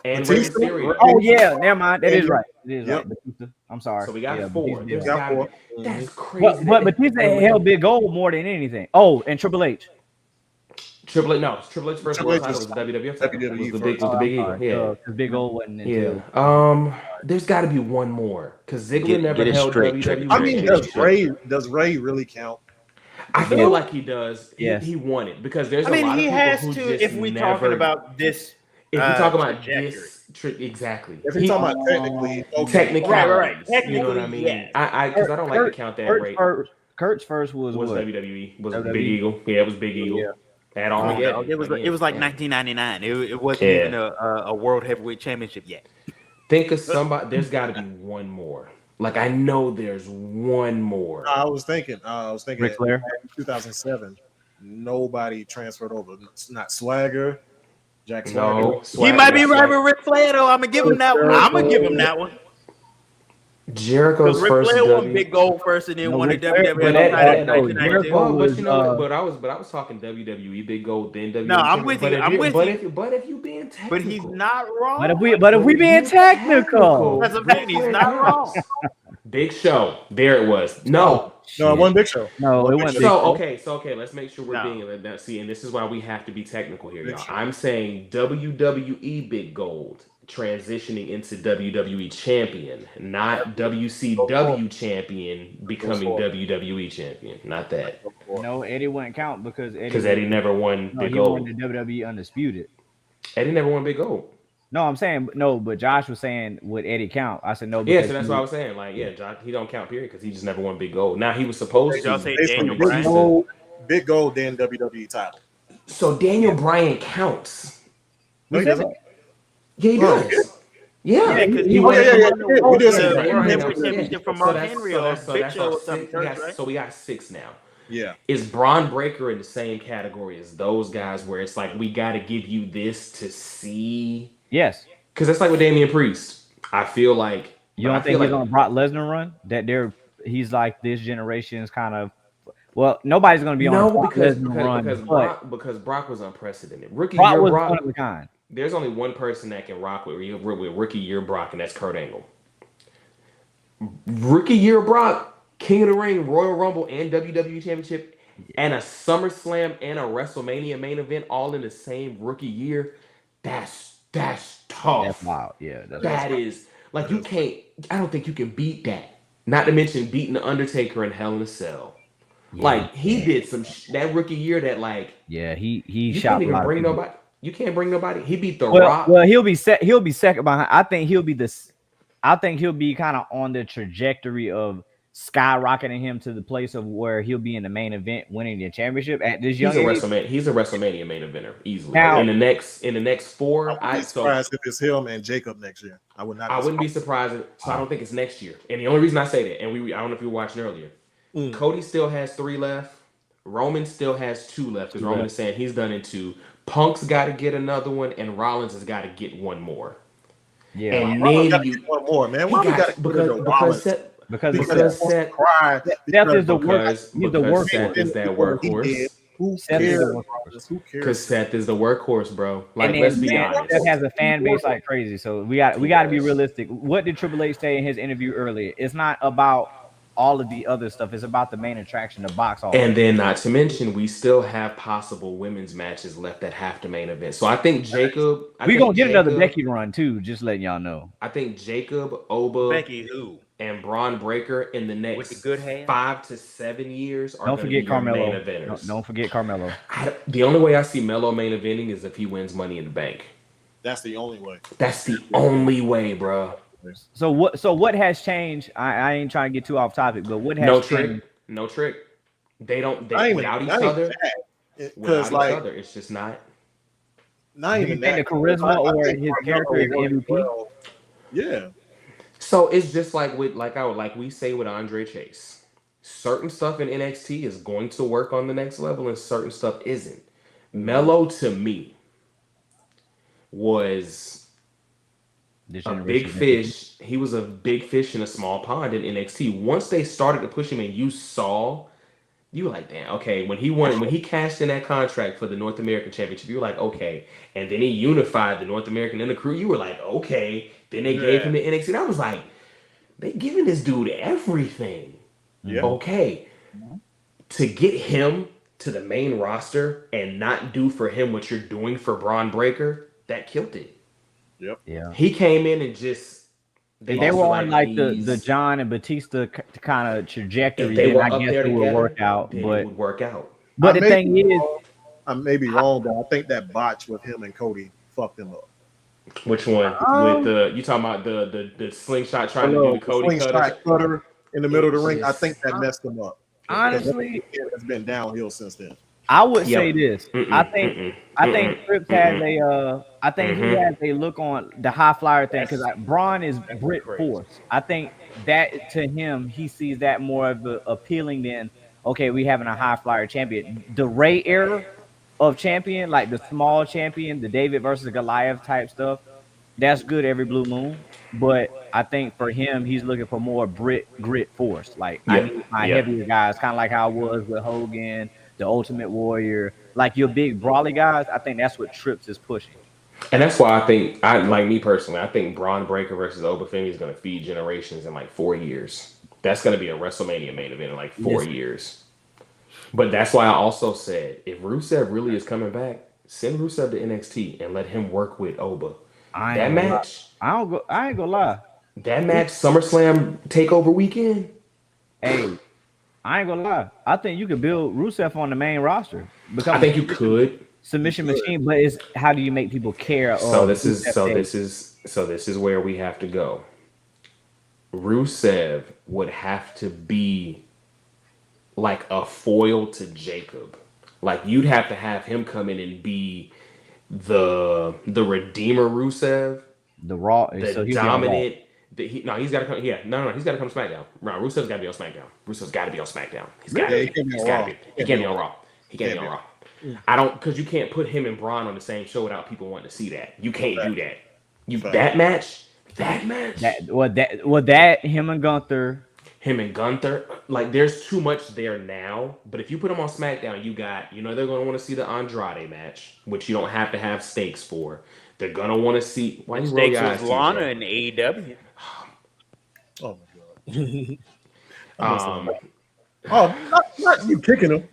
Speaker 1: And Batista.
Speaker 3: Oh yeah, never mind. That is right. It is
Speaker 5: Yep.
Speaker 3: right. Batista. I'm sorry.
Speaker 1: So we got
Speaker 3: Yeah,
Speaker 1: 4.
Speaker 3: Batista,
Speaker 1: There's
Speaker 3: yeah.
Speaker 5: Got
Speaker 1: gotta
Speaker 5: 4.
Speaker 1: be. That's crazy.
Speaker 3: But Batista held big gold more than anything. Oh, and Triple H.
Speaker 1: Triple H, no, Triple H first
Speaker 5: Triple
Speaker 1: world
Speaker 5: H
Speaker 1: title
Speaker 5: was
Speaker 1: was the WWF title.
Speaker 5: WWE
Speaker 1: Was the
Speaker 5: first.
Speaker 1: big
Speaker 3: I'm
Speaker 1: eagle.
Speaker 3: sorry.
Speaker 1: Yeah.
Speaker 3: Because big gold wasn't
Speaker 1: Yeah.
Speaker 3: until.
Speaker 1: There's got to be one more because Ziggler
Speaker 2: Get
Speaker 1: never
Speaker 2: it
Speaker 1: held
Speaker 2: straight,
Speaker 1: WWE.
Speaker 5: I mean,
Speaker 1: Championship.
Speaker 5: does Ray really count?
Speaker 1: I feel like he does.
Speaker 3: Yes.
Speaker 1: He won it because there's
Speaker 2: I
Speaker 1: a
Speaker 2: mean,
Speaker 1: lot of
Speaker 2: he
Speaker 1: people
Speaker 2: has
Speaker 1: who
Speaker 2: to
Speaker 1: just
Speaker 2: if we
Speaker 1: never.
Speaker 2: talking about this.
Speaker 1: If we talk about
Speaker 2: trajectory.
Speaker 1: this, exactly.
Speaker 5: If you're talking about technically, okay.
Speaker 1: Technicalities,
Speaker 2: Right.
Speaker 1: you know what I mean?
Speaker 2: Technically,
Speaker 1: Because I don't like to count that rate.
Speaker 3: Kurt's first was what?
Speaker 1: WWE was
Speaker 3: WWE?
Speaker 1: Big Eagle. Yeah, it was Big Eagle.
Speaker 5: Yeah.
Speaker 1: At
Speaker 2: No,
Speaker 1: Armageddon.
Speaker 2: it was like 1999. It wasn't
Speaker 1: Yeah.
Speaker 2: even a world heavyweight championship yet.
Speaker 1: Think of somebody. There's got to be one more. Like I know there's one more.
Speaker 5: I was thinking
Speaker 3: Ric Flair?
Speaker 5: in 2007, nobody transferred over. It's not Swagger, Jack Swagger.
Speaker 1: No,
Speaker 2: He might be right with Ric Flair though. I'm gonna give him that one. I'm gonna give him that one.
Speaker 1: Jericho's
Speaker 2: Because Ric
Speaker 1: first.
Speaker 2: Flair won Big Gold first, and then
Speaker 3: No,
Speaker 2: won the
Speaker 3: Ric Flair-
Speaker 2: WWF
Speaker 1: but
Speaker 2: title in
Speaker 1: that-
Speaker 2: 1992.
Speaker 1: Well,
Speaker 3: was,
Speaker 1: but you know, but I was talking WWE Big Gold, then WWE.
Speaker 2: No, I'm with you. I'm with you.
Speaker 1: But if you being technical,
Speaker 2: But he's not wrong.
Speaker 3: But if we being technical,
Speaker 2: That's what I mean. He's not wrong.
Speaker 1: Big Show. There it was. No.
Speaker 5: No, it wasn't Big Show.
Speaker 3: No, it
Speaker 5: Big
Speaker 3: wasn't.
Speaker 5: Show.
Speaker 1: So okay. Let's make sure we're
Speaker 2: No.
Speaker 1: being now. See, and this is why we have to be technical here,
Speaker 5: Big
Speaker 1: y'all.
Speaker 5: Show.
Speaker 1: I'm saying WWE Big Gold transitioning into WWE Champion, not WCW Champion becoming WWE Champion. Not that,
Speaker 3: No, Eddie wouldn't count because
Speaker 1: Eddie never won
Speaker 3: No,
Speaker 1: Big
Speaker 3: he won
Speaker 1: Gold.
Speaker 3: the WWE Undisputed.
Speaker 1: Eddie never won Big Gold.
Speaker 3: No, I'm saying no, but Josh was saying would Eddie count? I said no.
Speaker 1: Yeah,
Speaker 3: because
Speaker 1: so that's
Speaker 3: he-
Speaker 1: what I was saying. Like, yeah, Josh, he don't count period because he just never won Big Gold. Now he was supposed
Speaker 2: Did y'all
Speaker 1: to.
Speaker 2: say
Speaker 5: Basically,
Speaker 2: Daniel Bryan?
Speaker 5: Big Gold, then WWE title.
Speaker 1: So Daniel Bryan counts.
Speaker 5: No, he doesn't.
Speaker 1: Yeah, he
Speaker 5: Oh,
Speaker 1: does. Yeah,
Speaker 2: Yeah, 'cause
Speaker 1: he
Speaker 2: he
Speaker 1: won
Speaker 2: won
Speaker 5: yeah, yeah,
Speaker 2: the
Speaker 5: yeah. We did say
Speaker 2: World
Speaker 5: that.
Speaker 2: Heavyweight Championship from Mark Henry or Big
Speaker 1: that's
Speaker 2: Show
Speaker 1: our
Speaker 2: or something.
Speaker 1: six- we got-
Speaker 2: Right?
Speaker 1: So we got 6 now.
Speaker 5: Yeah.
Speaker 1: Is Braun Breaker in the same category as those guys where it's like we got to give you this to see?
Speaker 3: Yes.
Speaker 1: Because that's like with Damian Priest. I feel like
Speaker 3: You don't think he's on Brock Lesnar run? That he's like this generation's kind of. Well, nobody's going to be on a Brock Lesnar run,
Speaker 1: because Brock was unprecedented. Rookie
Speaker 3: Brock
Speaker 1: year
Speaker 3: was
Speaker 1: Brock.
Speaker 3: one of a kind.
Speaker 1: There's only one person that can rock with rookie year Brock, and that's Kurt Angle. Rookie year Brock, King of the Ring, Royal Rumble, and WWE Championship, and a SummerSlam and a WrestleMania main event all in the same rookie year. That's tough.
Speaker 3: That's wild. Yeah,
Speaker 1: That is like you can't. I don't think you can beat that. Not to mention beating the Undertaker in Hell in a Cell. Like he did some that rookie year that like
Speaker 3: he
Speaker 1: you
Speaker 3: shot
Speaker 1: can't
Speaker 3: a
Speaker 1: even
Speaker 3: lot of
Speaker 1: bring
Speaker 3: people.
Speaker 1: nobody. You can't bring nobody. He beat The
Speaker 3: Well,
Speaker 1: Rock.
Speaker 3: well, he'll be second behind. I think he'll be I think he'll be kind of on the trajectory of skyrocketing him to the place of where he'll be in the main event, winning the championship at this young age.
Speaker 1: He's a WrestleMania main eventer easily.
Speaker 3: Now-
Speaker 1: in the next 4,
Speaker 5: I would be surprised if it's him and Jacob next year. I would not.
Speaker 1: I wouldn't be surprised. So I don't think it's next year. And the only reason I say that, and I don't know if you were watching earlier, Cody still has 3 left. Roman still has 2 left because Roman is saying he's done in 2. Punk's got to get another one, and Rollins has got to get one more.
Speaker 3: Yeah,
Speaker 1: And
Speaker 5: Rollins
Speaker 1: then
Speaker 5: gotta
Speaker 1: you
Speaker 5: get one more, man. Why we got to
Speaker 1: because Seth,
Speaker 3: because
Speaker 1: Seth,
Speaker 5: cry?
Speaker 3: Seth is the
Speaker 1: because,
Speaker 3: worst. He's the
Speaker 1: because
Speaker 3: worst.
Speaker 1: Seth is that workhorse.
Speaker 5: Who
Speaker 3: Seth is
Speaker 5: cares?
Speaker 3: the workhorse.
Speaker 5: Who cares?
Speaker 1: Because Seth is the workhorse, bro. Like,
Speaker 3: And then
Speaker 1: let's be honest.
Speaker 3: Seth has a fan base like crazy. So we got to be realistic. What did Triple H say in his interview earlier? It's not about all of the other stuff. It's about the main attraction, the box office.
Speaker 1: And then, not to mention, we still have possible women's matches left that have to main event. So I think Jacob.
Speaker 3: We're going to get another Becky run, too, just letting y'all know.
Speaker 1: I think Jacob, Oba,
Speaker 2: Becky who?
Speaker 1: and Braun Breaker in the next
Speaker 2: With the good hand?
Speaker 1: 5 to 7 years are
Speaker 3: Don't
Speaker 1: going to be
Speaker 3: forget
Speaker 1: your main
Speaker 3: Carmelo.
Speaker 1: eventers.
Speaker 3: Don't forget Carmelo.
Speaker 1: The only way I see Melo main eventing is if he wins Money in the Bank.
Speaker 5: That's the only way.
Speaker 1: That's the only way, bro.
Speaker 3: So what has changed? I ain't trying to get too off topic, but what has
Speaker 1: No
Speaker 3: changed?
Speaker 1: trick. They don't.
Speaker 5: Not even-
Speaker 1: Without each
Speaker 5: not even
Speaker 1: other.
Speaker 5: that.
Speaker 1: Without
Speaker 5: Because
Speaker 1: each
Speaker 5: like
Speaker 1: other, it's just not.
Speaker 5: not
Speaker 3: Do you
Speaker 5: even
Speaker 3: think
Speaker 5: that.
Speaker 3: the charisma
Speaker 5: I
Speaker 3: or
Speaker 5: think
Speaker 3: his
Speaker 5: Carmelo
Speaker 3: character is
Speaker 5: worked
Speaker 3: MVP?
Speaker 5: well. Yeah.
Speaker 1: So it's just like like we say with Andre Chase. Certain stuff in NXT is going to work on the next level, and certain stuff isn't. Melo to me was
Speaker 3: This
Speaker 1: a big
Speaker 3: generation.
Speaker 1: fish. He was a big fish in a small pond in NXT. Once they started to push him, and you were like, damn, okay. When he cashed in that contract for the North American Championship, you were like, okay. And then he unified the North American and the crew. You were like, okay, Then they gave him the NXT. And I was like, they giving this dude everything.
Speaker 5: Yeah.
Speaker 1: Okay. To get him to the main roster and not do for him what you're doing for Braun Breaker, that killed it.
Speaker 5: Yep.
Speaker 3: Yeah.
Speaker 1: He came in and just
Speaker 3: They were on like the John and Batista kind of trajectory.
Speaker 1: If they were
Speaker 3: I
Speaker 1: up
Speaker 3: guess
Speaker 1: there
Speaker 3: it would
Speaker 1: together,
Speaker 3: work out.
Speaker 1: then
Speaker 3: But
Speaker 1: it would work out.
Speaker 3: the thing is,
Speaker 5: I may be wrong, but I think that botch with him and Cody fucked him up.
Speaker 1: Which one? With the you talking about the slingshot trying to do the Cody
Speaker 5: cutter in the middle of the ring? I think that messed him up.
Speaker 3: Honestly,
Speaker 5: it's been downhill since then.
Speaker 3: I would say this. I think Trips has I think he has a look on the high flyer thing because Braun is Brit Force. I think that to him, he sees that more of appealing than we having a high flyer champion. The Ray era of champion, like the small champion, the David versus Goliath type stuff, that's good every blue moon. But I think for him, he's looking for more grit force. Like I need my heavier guys, kind of like how I was with Hogan, the Ultimate Warrior, like your big brawly guys. I think that's what Trips is pushing.
Speaker 1: And that's why like me personally, I think Braun Breaker versus Obafemi is going to feed generations in like 4 years. That's going to be a WrestleMania main event in like 4 years. But that's why I also said, if Rusev really is coming back, send Rusev to NXT and let him work with Oba. That match,
Speaker 3: I ain't gonna lie.
Speaker 1: That match, SummerSlam Takeover weekend.
Speaker 3: Hey, I ain't gonna lie. I think you could build Rusev on the main roster.
Speaker 1: I think you could
Speaker 3: submission machine, but it's how do you make people care?
Speaker 1: This is where we have to go. Rusev would have to be like a foil to Jacob. Like you'd have to have him come in and be the Redeemer Rusev,
Speaker 3: the Raw,
Speaker 1: the dominant. He's got to come. Yeah, no, he's got to come to SmackDown. Right, Rusev's got to be on SmackDown. Rusev's got to be on SmackDown. He can't be on Raw. He can't be on Raw. I don't, because you can't put him and Braun on the same show without people wanting to see that. You can't do that. That match.
Speaker 3: Him and Gunther.
Speaker 1: Like there's too much there now. But if you put him on SmackDown, you got, they're going to want to see the Andrade match, which you don't have to have stakes for. They're going to want to see. Why you roll your eyes,
Speaker 2: Lana in AEW.
Speaker 5: Oh my god. Not you kicking him.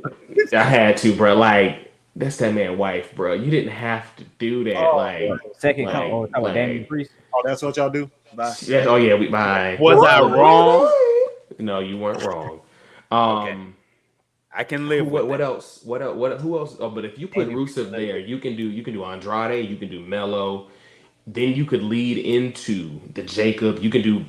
Speaker 1: I had to, bro. Like that's that man's wife, bro. You didn't have to do that.
Speaker 3: Damian Priest.
Speaker 5: Oh, that's what y'all do. Bye.
Speaker 1: Yeah. Bye.
Speaker 2: Was I wrong?
Speaker 1: No, you weren't wrong.
Speaker 2: Okay. I can live with
Speaker 1: what else? Who else? Oh, but if you put Rusev there, you can do Andrade, you can do Mello. Then you could lead into the Jacob. You can do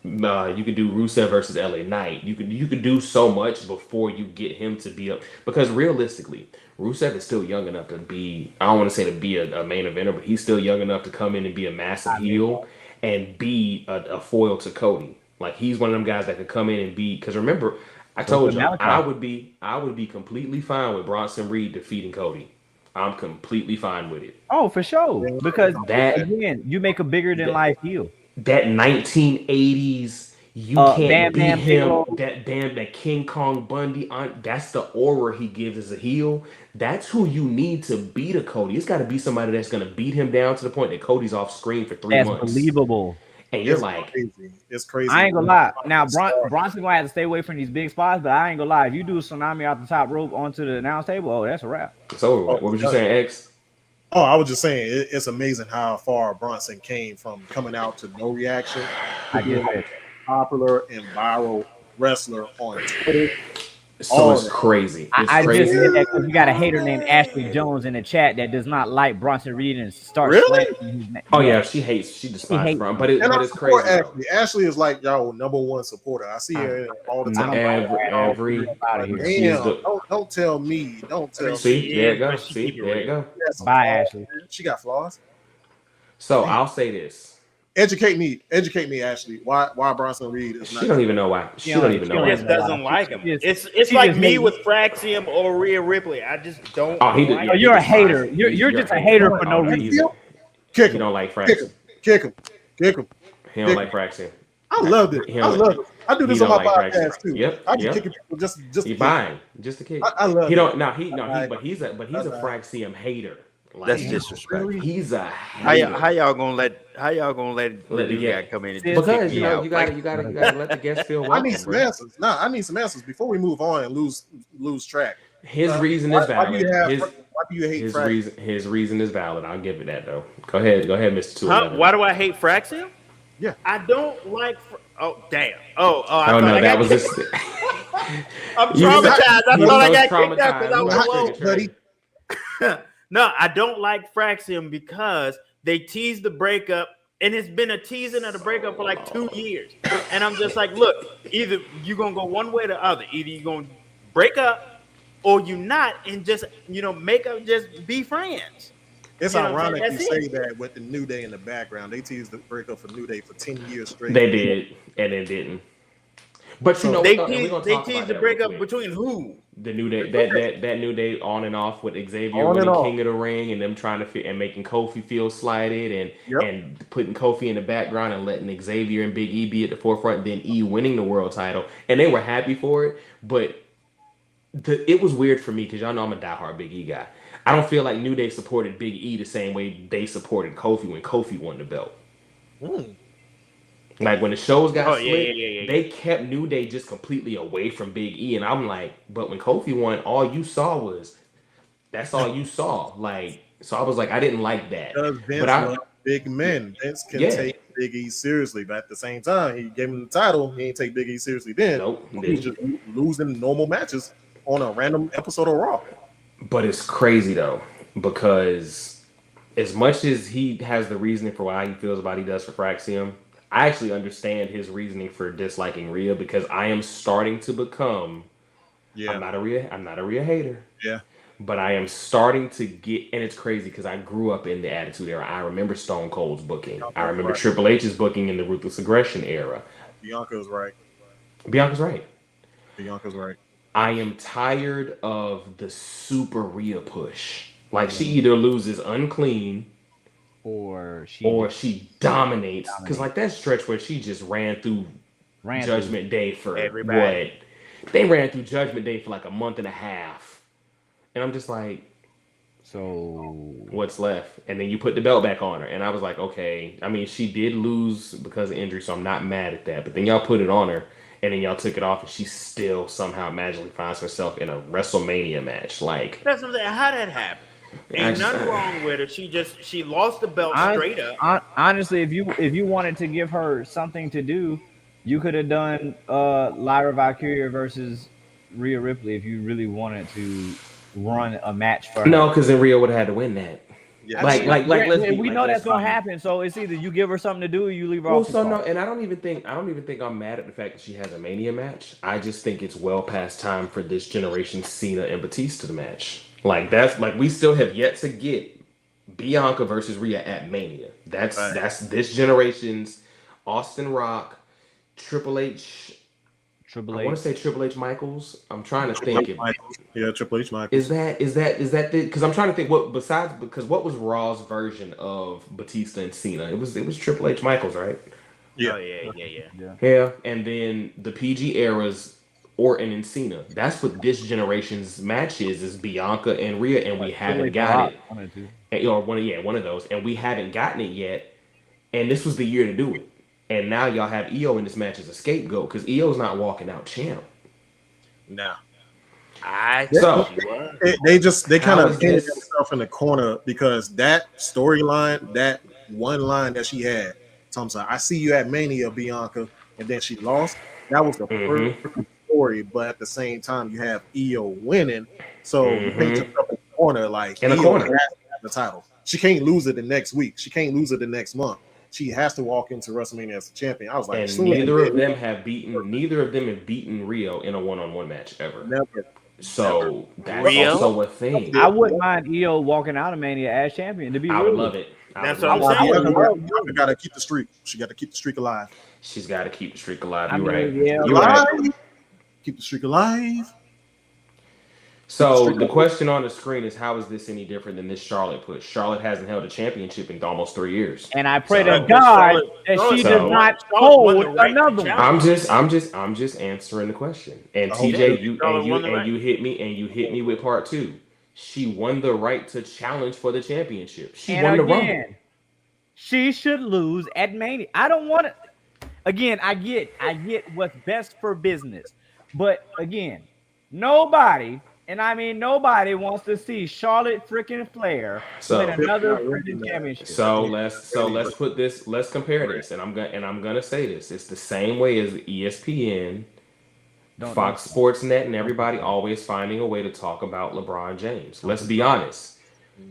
Speaker 1: Rusev versus LA Knight. You could do so much before you get him to be up. Because realistically, Rusev is still young enough to be, I don't want to say to be a main eventer, but he's still young enough to come in and be a massive heel and be a foil to Cody. Like he's one of them guys that could come in and be, because remember, I told you I would be completely fine with Bronson Reed defeating Cody. I'm completely fine with it.
Speaker 3: Oh, for sure. Because again, you make a bigger than life heel.
Speaker 1: That 1980s, you can't beat him. That King Kong Bundy. That's the aura he gives as a heel. That's who you need to beat a Cody. It's got to be somebody that's going to beat him down to the point that Cody's off screen for 3 months.
Speaker 3: That's believable.
Speaker 1: And you're like,
Speaker 5: it's crazy.
Speaker 3: I ain't gonna lie. Now Bronson gonna have to stay away from these big spots, but I ain't gonna lie. If you do a tsunami out the top rope onto the announce table, that's a wrap.
Speaker 1: So what was you saying, X?
Speaker 5: Oh, I was just saying it's amazing how far Bronson came from coming out to no reaction.
Speaker 3: I get it.
Speaker 5: Popular and viral wrestler on Twitter.
Speaker 1: So it's crazy.
Speaker 3: I just said that because we got a hater named Ashley Jones in the chat that does not like Bronson Reed and starts
Speaker 5: really?
Speaker 1: Oh yeah, she despises Bron, but it's crazy.
Speaker 5: Ashley is like y'all #1 supporter. I see her all the time. Don't tell me.
Speaker 1: See, there you go. See, there you go.
Speaker 3: Bye, Ashley.
Speaker 5: She got flaws.
Speaker 1: So I'll say this.
Speaker 5: Educate me, Ashley. Why Bronson Reed is not?
Speaker 1: She don't even know why. She don't even know.
Speaker 2: She just doesn't like him. It's like me with Fraxium or Rhea Ripley. I just don't.
Speaker 3: You're a hater. You're just a hater for no reason.
Speaker 5: Kick him.
Speaker 1: You don't like Fraxium.
Speaker 5: Kick him.
Speaker 1: He don't like Fraxium.
Speaker 5: I love it. I do this on my podcast too.
Speaker 1: Yep.
Speaker 5: I just kick people just
Speaker 1: he buying just to kick.
Speaker 5: I love.
Speaker 1: He don't. But he's a Fraxium hater. Like,
Speaker 2: That's disrespectful.
Speaker 1: he's a
Speaker 2: How
Speaker 1: hater.
Speaker 2: y'all gonna let the new guy come in and just
Speaker 1: Because
Speaker 2: kick me out?
Speaker 1: you gotta let the guest feel
Speaker 5: I
Speaker 1: welcome.
Speaker 5: need some answers. Nah, I need some answers before we move on and lose track.
Speaker 1: His reason is valid.
Speaker 5: Why do you hate
Speaker 1: His reason is valid. I'll give it that though. Go ahead, Mr. 211.
Speaker 6: Why do I hate Fraxium?
Speaker 5: Yeah.
Speaker 6: I don't like. Oh damn. Oh, I
Speaker 1: Oh
Speaker 6: thought
Speaker 1: no,
Speaker 6: I
Speaker 1: that
Speaker 6: got
Speaker 1: was
Speaker 6: kicked.
Speaker 1: just.
Speaker 6: I'm traumatized. I thought I got kicked out because I was
Speaker 1: traumatized.
Speaker 6: alone. No, I don't like Fraxium because they teased the breakup, and it's been a teasing of the breakup for like 2 years. And I'm just like, look, either you're gonna go one way or the other. Either you're gonna break up or you not, and just make up, just be friends.
Speaker 5: It's
Speaker 6: You know what I'm
Speaker 5: ironic you
Speaker 6: saying?
Speaker 5: say that with the New Day in the background. They teased the breakup for New Day for 10 years straight.
Speaker 1: They did, and it didn't. But you know,
Speaker 6: They
Speaker 1: what, though, and we're gonna
Speaker 6: teased
Speaker 1: talk about
Speaker 6: the
Speaker 1: that
Speaker 6: breakup
Speaker 1: real quick.
Speaker 6: between who?
Speaker 1: The New Day, that New Day on and off with Xavier
Speaker 5: On and
Speaker 1: winning
Speaker 5: off.
Speaker 1: King of the Ring and them trying to fit and making Kofi feel slighted and
Speaker 5: Yep.
Speaker 1: and putting Kofi in the background and letting Xavier and Big E be at the forefront, then E winning the world title, and they were happy for it. But it was weird for me because y'all know I'm a diehard Big E guy. I don't feel like New Day supported Big E the same way they supported Kofi when Kofi won the belt. Like when the shows got split, they kept New Day just completely away from Big E, and I'm like, but when Kofi won, all you saw was that's all you saw. Like, so I was like, I didn't like that.
Speaker 5: Because Vince
Speaker 1: But I,
Speaker 5: loves big men. Vince can
Speaker 1: Yeah.
Speaker 5: take Big E seriously, but at the same time, he gave him the title. He ain't take Big E seriously then.
Speaker 1: Nope, he
Speaker 5: He's just losing normal matches on a random episode of Raw.
Speaker 1: but it's crazy though because as much as he has the reasoning for why he feels about he does for Fraxium, I actually understand his reasoning for disliking Rhea because I am starting to become.
Speaker 5: Yeah.
Speaker 1: I'm not a Rhea hater.
Speaker 5: Yeah.
Speaker 1: But I am starting to get, and it's crazy because I grew up in the Attitude Era. I remember Stone Cold's booking. I remember
Speaker 5: Right.
Speaker 1: Triple H's booking in the Ruthless Aggression era.
Speaker 5: Bianca's right.
Speaker 1: Bianca's right.
Speaker 5: Bianca's right.
Speaker 1: I am tired of the super Rhea push. Like she either loses unclean
Speaker 3: Or
Speaker 1: she dominates. Because like that stretch where she just ran through Judgment Day for
Speaker 6: everybody.
Speaker 1: what? They ran through Judgment Day for like a month and a half. And I'm just like,
Speaker 3: so
Speaker 1: what's left? And then you put the belt back on her. And I was like, okay. I mean, she did lose because of injury, so I'm not mad at that. But then y'all put it on her, and then y'all took it off, and she still somehow magically finds herself in a WrestleMania match. Like,
Speaker 6: That's what I'm saying. How that happened? Ain't nothing wrong with her. She lost the belt straight up.
Speaker 3: Honestly, if you wanted to give her something to do, you could have done Lyra Valkyria versus Rhea Ripley if you really wanted to run a match for her.
Speaker 1: No, because then Rhea would have had to win that.
Speaker 5: Yeah.
Speaker 1: Like, let's be,
Speaker 3: we know that's gonna happen. So it's either you give her something to do, or you leave her
Speaker 1: Well,
Speaker 3: off.
Speaker 1: so no, and I don't even think I'm mad at the fact that she has a Mania match. I just think it's well past time for this generation Cena and Batista match. Like that's like we still have yet to get Bianca versus Rhea at Mania. That's this generation's Austin Rock, Triple H. I want to say Triple H Michaels. I'm trying to think.
Speaker 5: Yeah, Triple H Michaels.
Speaker 1: Is that the? Because I'm trying to think what what was Raw's version of Batista and Cena? It was Triple H Michaels, right?
Speaker 5: Yeah.
Speaker 6: Oh, yeah.
Speaker 1: Yeah, and then the PG era's Orton and Cena. That's what this generation's match is Bianca and Rhea, and we haven't got it. Or one of those, and we haven't gotten it yet. And this was the year to do it. And now y'all have EO in this match as a scapegoat because EO's not walking out champ.
Speaker 5: No. They kind of painted themselves in the corner because that storyline, that one line that she had, Thompson, I see you at Mania, Bianca, and then she lost. That was the first story, but at the same time, you have EO winning, so you paint yourself in the corner like
Speaker 1: in the
Speaker 5: EO
Speaker 1: corner
Speaker 5: has to have the title. She can't lose it the next week. She can't lose it the next month. She has to walk into WrestleMania as a champion. I was like,
Speaker 1: and neither of them have beaten Rio in a one-on-one match ever.
Speaker 5: Never.
Speaker 1: So that's also a thing.
Speaker 3: I wouldn't mind EO walking out of Mania as champion. To be
Speaker 1: I
Speaker 3: real,
Speaker 1: would love it.
Speaker 6: That's what I'm saying.
Speaker 5: Bianca got to keep the streak. She got to keep the streak alive.
Speaker 1: She's got to keep the streak alive.
Speaker 3: I
Speaker 1: You're
Speaker 3: mean,
Speaker 1: right.
Speaker 3: yeah,
Speaker 1: You're right.
Speaker 5: Keep the streak alive.
Speaker 1: So the question on the screen is, how is this any different than this Charlotte push? Charlotte hasn't held a championship in almost 3 years.
Speaker 3: and I pray to God that she does not hold another one.
Speaker 1: I'm just answering the question. And TJ, you hit me with part two. She won the right to challenge for the championship. She
Speaker 3: And
Speaker 1: won the
Speaker 3: again,
Speaker 1: Rumble.
Speaker 3: she should lose at Mania. I don't want to. Again, I get what's best for business, but again, nobody, and I mean nobody, wants to see Charlotte freaking Flair
Speaker 1: So-
Speaker 3: win another
Speaker 5: Not really,
Speaker 3: freaking
Speaker 5: man.
Speaker 3: championship.
Speaker 1: So let's put this. Let's compare this, and I'm gonna say this. It's the same way as ESPN, Fox Sports Net, and everybody always finding a way to talk about LeBron James. Let's be honest.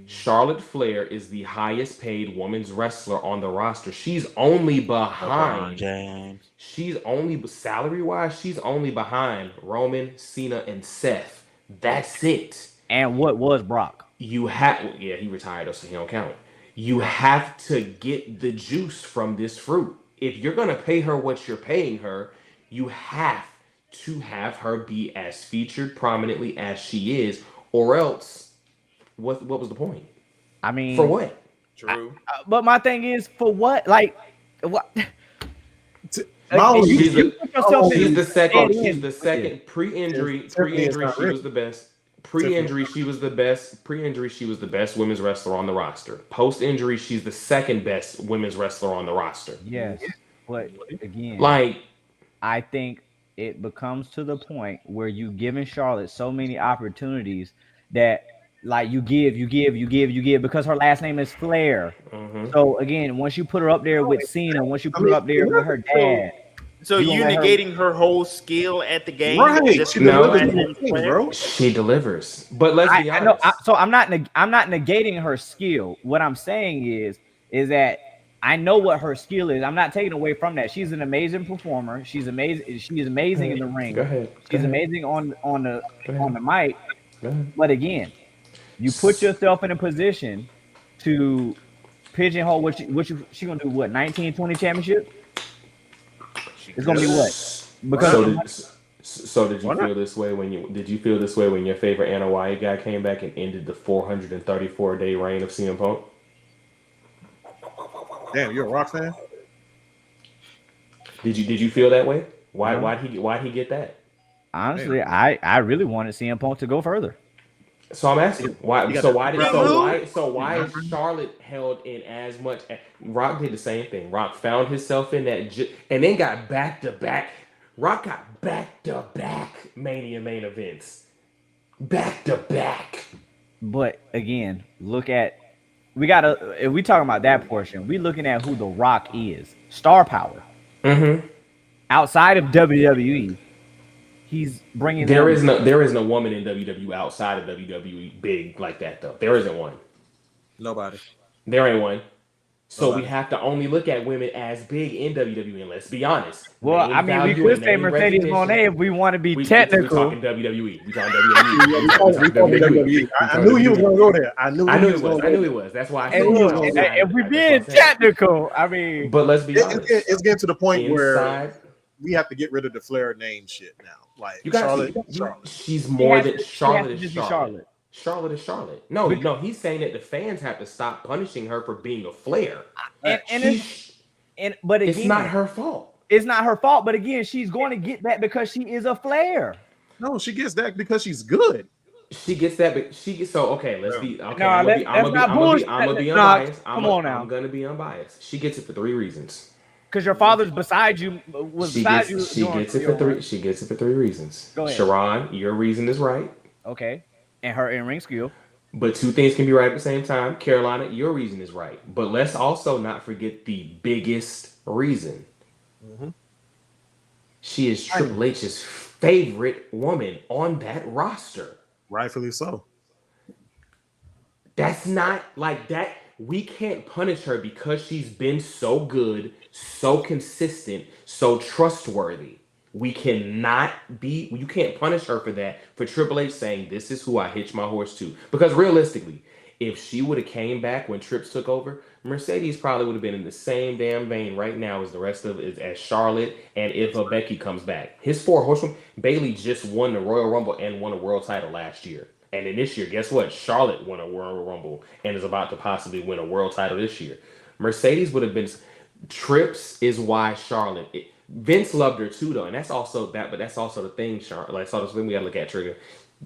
Speaker 1: Charlotte Flair is the highest paid women's wrestler on the roster. She's only behind.
Speaker 2: James.
Speaker 1: She's only salary wise. She's only behind Roman, Cena, and Seth. That's it.
Speaker 3: And what was Brock?
Speaker 1: You have, yeah, he retired, so he don't count. You have to get the juice from this fruit. If you're gonna pay her what you're paying her, you have to have her be as featured prominently as she is, or else, what was the point?
Speaker 3: I mean,
Speaker 1: For what?
Speaker 6: True.
Speaker 3: But my thing is, for what? Like, what?
Speaker 5: My only-
Speaker 3: You-
Speaker 1: She's
Speaker 3: you
Speaker 1: the-
Speaker 3: put yourself in-
Speaker 1: She's the second.
Speaker 3: in-
Speaker 1: She's the second pre-injury.
Speaker 5: Tiffany is
Speaker 1: Pre-injury,
Speaker 5: not
Speaker 1: she
Speaker 5: ready.
Speaker 1: was the best. Pre-injury, she was the best. Pre-injury, she was the best women's wrestler on the roster. Post-injury, she's the second best women's wrestler on the roster.
Speaker 3: Yes, but again,
Speaker 1: Like,
Speaker 3: I think it becomes to the point where you giving Charlotte so many opportunities that like you give because her last name is Flair.
Speaker 1: mhm.
Speaker 3: So again, once you put her up there with Cena, once you put her up there with her dad,
Speaker 6: So
Speaker 3: You
Speaker 6: you
Speaker 3: gonna let her-
Speaker 6: negating her whole skill at the game?
Speaker 5: Right.
Speaker 6: just
Speaker 5: She
Speaker 6: because
Speaker 1: No.
Speaker 5: delivers
Speaker 6: her
Speaker 5: the
Speaker 6: last name
Speaker 5: thing,
Speaker 6: is
Speaker 5: bro.
Speaker 1: She delivers. But let's be
Speaker 3: I know.
Speaker 1: honest.
Speaker 3: So I'm not negating her skill. What I'm saying is that I know what her skill is. I'm not taking away from that. She's an amazing performer. She's amazing. She is amazing in the ring.
Speaker 1: Go ahead.
Speaker 3: She's amazing on the mic.
Speaker 1: Go ahead.
Speaker 3: But again, you put yourself in a position to pigeonhole what she gonna do. What 19-20 championship? It's gonna be what? Because
Speaker 1: So did you feel this way when your favorite Anna Wyatt guy came back and ended the 434-day reign of CM Punk?
Speaker 5: Damn, you're a Rock fan?
Speaker 1: Did you feel that way? Why'd he get that?
Speaker 3: honestly, I really wanted CM Punk to go further.
Speaker 1: So I'm asking why.
Speaker 5: You
Speaker 1: So
Speaker 5: got
Speaker 1: why is Charlotte held in as much? Rock did the same thing. Rock found himself in that, and then got back to back. Rock got back to back Mania main events, back to back.
Speaker 3: But again, if we talking about that portion, we looking at who The Rock is. Star power.
Speaker 1: Mm-hmm.
Speaker 3: Outside of WWE, he's bringing
Speaker 1: There
Speaker 3: them-
Speaker 1: is no woman in WWE outside of WWE big like that though. There isn't one.
Speaker 5: Nobody.
Speaker 1: There ain't one. So
Speaker 5: Nobody.
Speaker 1: we have to only look at women as big in WWE. And let's be honest.
Speaker 3: Well,
Speaker 1: Name
Speaker 3: I mean, we
Speaker 1: value
Speaker 3: could
Speaker 1: and
Speaker 3: say
Speaker 1: name
Speaker 3: Mercedes
Speaker 1: recognition.
Speaker 3: Moné if we want to be
Speaker 1: We
Speaker 3: technical.
Speaker 1: talking WWE. We talking WWE.
Speaker 5: We talking WWE. I knew he was going to go there. I knew he was.
Speaker 1: That's why I
Speaker 3: And
Speaker 1: said
Speaker 3: look,
Speaker 1: it.
Speaker 3: if we
Speaker 1: That's
Speaker 3: being
Speaker 1: what I'm saying.
Speaker 3: technical, I mean,
Speaker 1: But let's be honest.
Speaker 5: It's getting to the point where
Speaker 1: Inside,
Speaker 5: we have to get rid of the Flair name shit now. Like
Speaker 1: you got
Speaker 5: Charlotte.
Speaker 1: she's more than
Speaker 3: she
Speaker 1: Charlotte
Speaker 3: has to
Speaker 1: is
Speaker 3: just be
Speaker 1: Charlotte. Charlotte is Charlotte. No, he's saying that the fans have to stop punishing her for being a Flair.
Speaker 3: but again,
Speaker 1: It's not her fault.
Speaker 3: It's not her fault. But again, she's going to get that because she is a Flair.
Speaker 5: No, she gets that because she's good.
Speaker 1: She gets that, but she gets so okay. Let's be okay.
Speaker 3: No,
Speaker 1: I'm gonna be unbiased.
Speaker 3: Come on now.
Speaker 1: I'm gonna be unbiased. She gets it for 3 reasons.
Speaker 3: Because your father's beside you
Speaker 1: She
Speaker 3: beside
Speaker 1: gets,
Speaker 3: you.
Speaker 1: she gets it for 3. She gets it for 3 reasons.
Speaker 3: Go ahead.
Speaker 1: Sharon, your reason is right,
Speaker 3: Okay, and her in ring skill.
Speaker 1: but 2 things can be right at the same time. Carolina, your reason is right, but let's also not forget the biggest reason. She is Triple H's favorite woman on that roster.
Speaker 5: Rightfully so.
Speaker 1: That's not like that. We can't punish her because she's been so good, so consistent, so trustworthy. You can't punish her for that, for Triple H saying, this is who I hitch my horse to. Because realistically, if she would have came back when Trips took over, Mercedes probably would have been in the same damn vein right now as the rest of it, as Charlotte, and if Becky comes back. His 4 horsemen, Bayley just won the Royal Rumble and won a world title last year. And then this year, guess what? Charlotte won a Royal Rumble and is about to possibly win a world title this year. Mercedes would have been... Trips is why Charlotte... Vince loved her too, though, and that's also the thing, Charlotte. Like, so we gotta look at Trigger.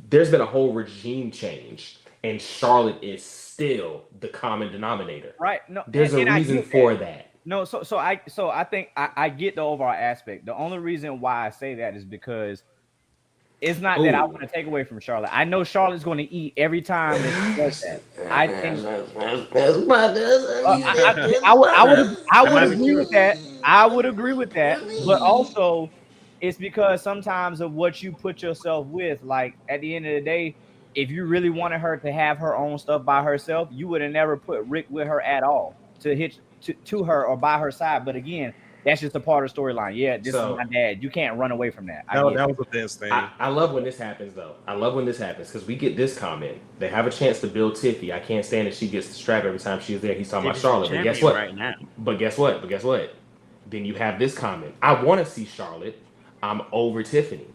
Speaker 1: There's been a whole regime change, and Charlotte is still the common denominator.
Speaker 3: Right? No,
Speaker 1: There's a
Speaker 3: I
Speaker 1: reason
Speaker 3: get
Speaker 1: for
Speaker 3: that.
Speaker 1: that.
Speaker 3: No, so I think I get the overall aspect. The only reason why I say that is because it's not that I
Speaker 1: Ooh.
Speaker 3: want to take away from Charlotte. I know Charlotte's going to eat every time that she does that. I think I would agree with that. I would agree with that. But also, it's because sometimes of what you put yourself with. Like at the end of the day, if you really wanted her to have her own stuff by herself, you would have never put Rick with her at all to hitch to her or by her side. But again, that's just a part of the storyline. Yeah, this is my dad. You can't run away from that.
Speaker 5: That was the best thing.
Speaker 1: I love when this happens, though. I love when this happens because we get this comment. They have a chance to build Tiffy. I can't stand that she gets the strap every time she's there. He's talking about Charlotte. But guess what?
Speaker 6: Right now.
Speaker 1: But guess what? Then you have this comment. I want to see Charlotte. I'm over Tiffany.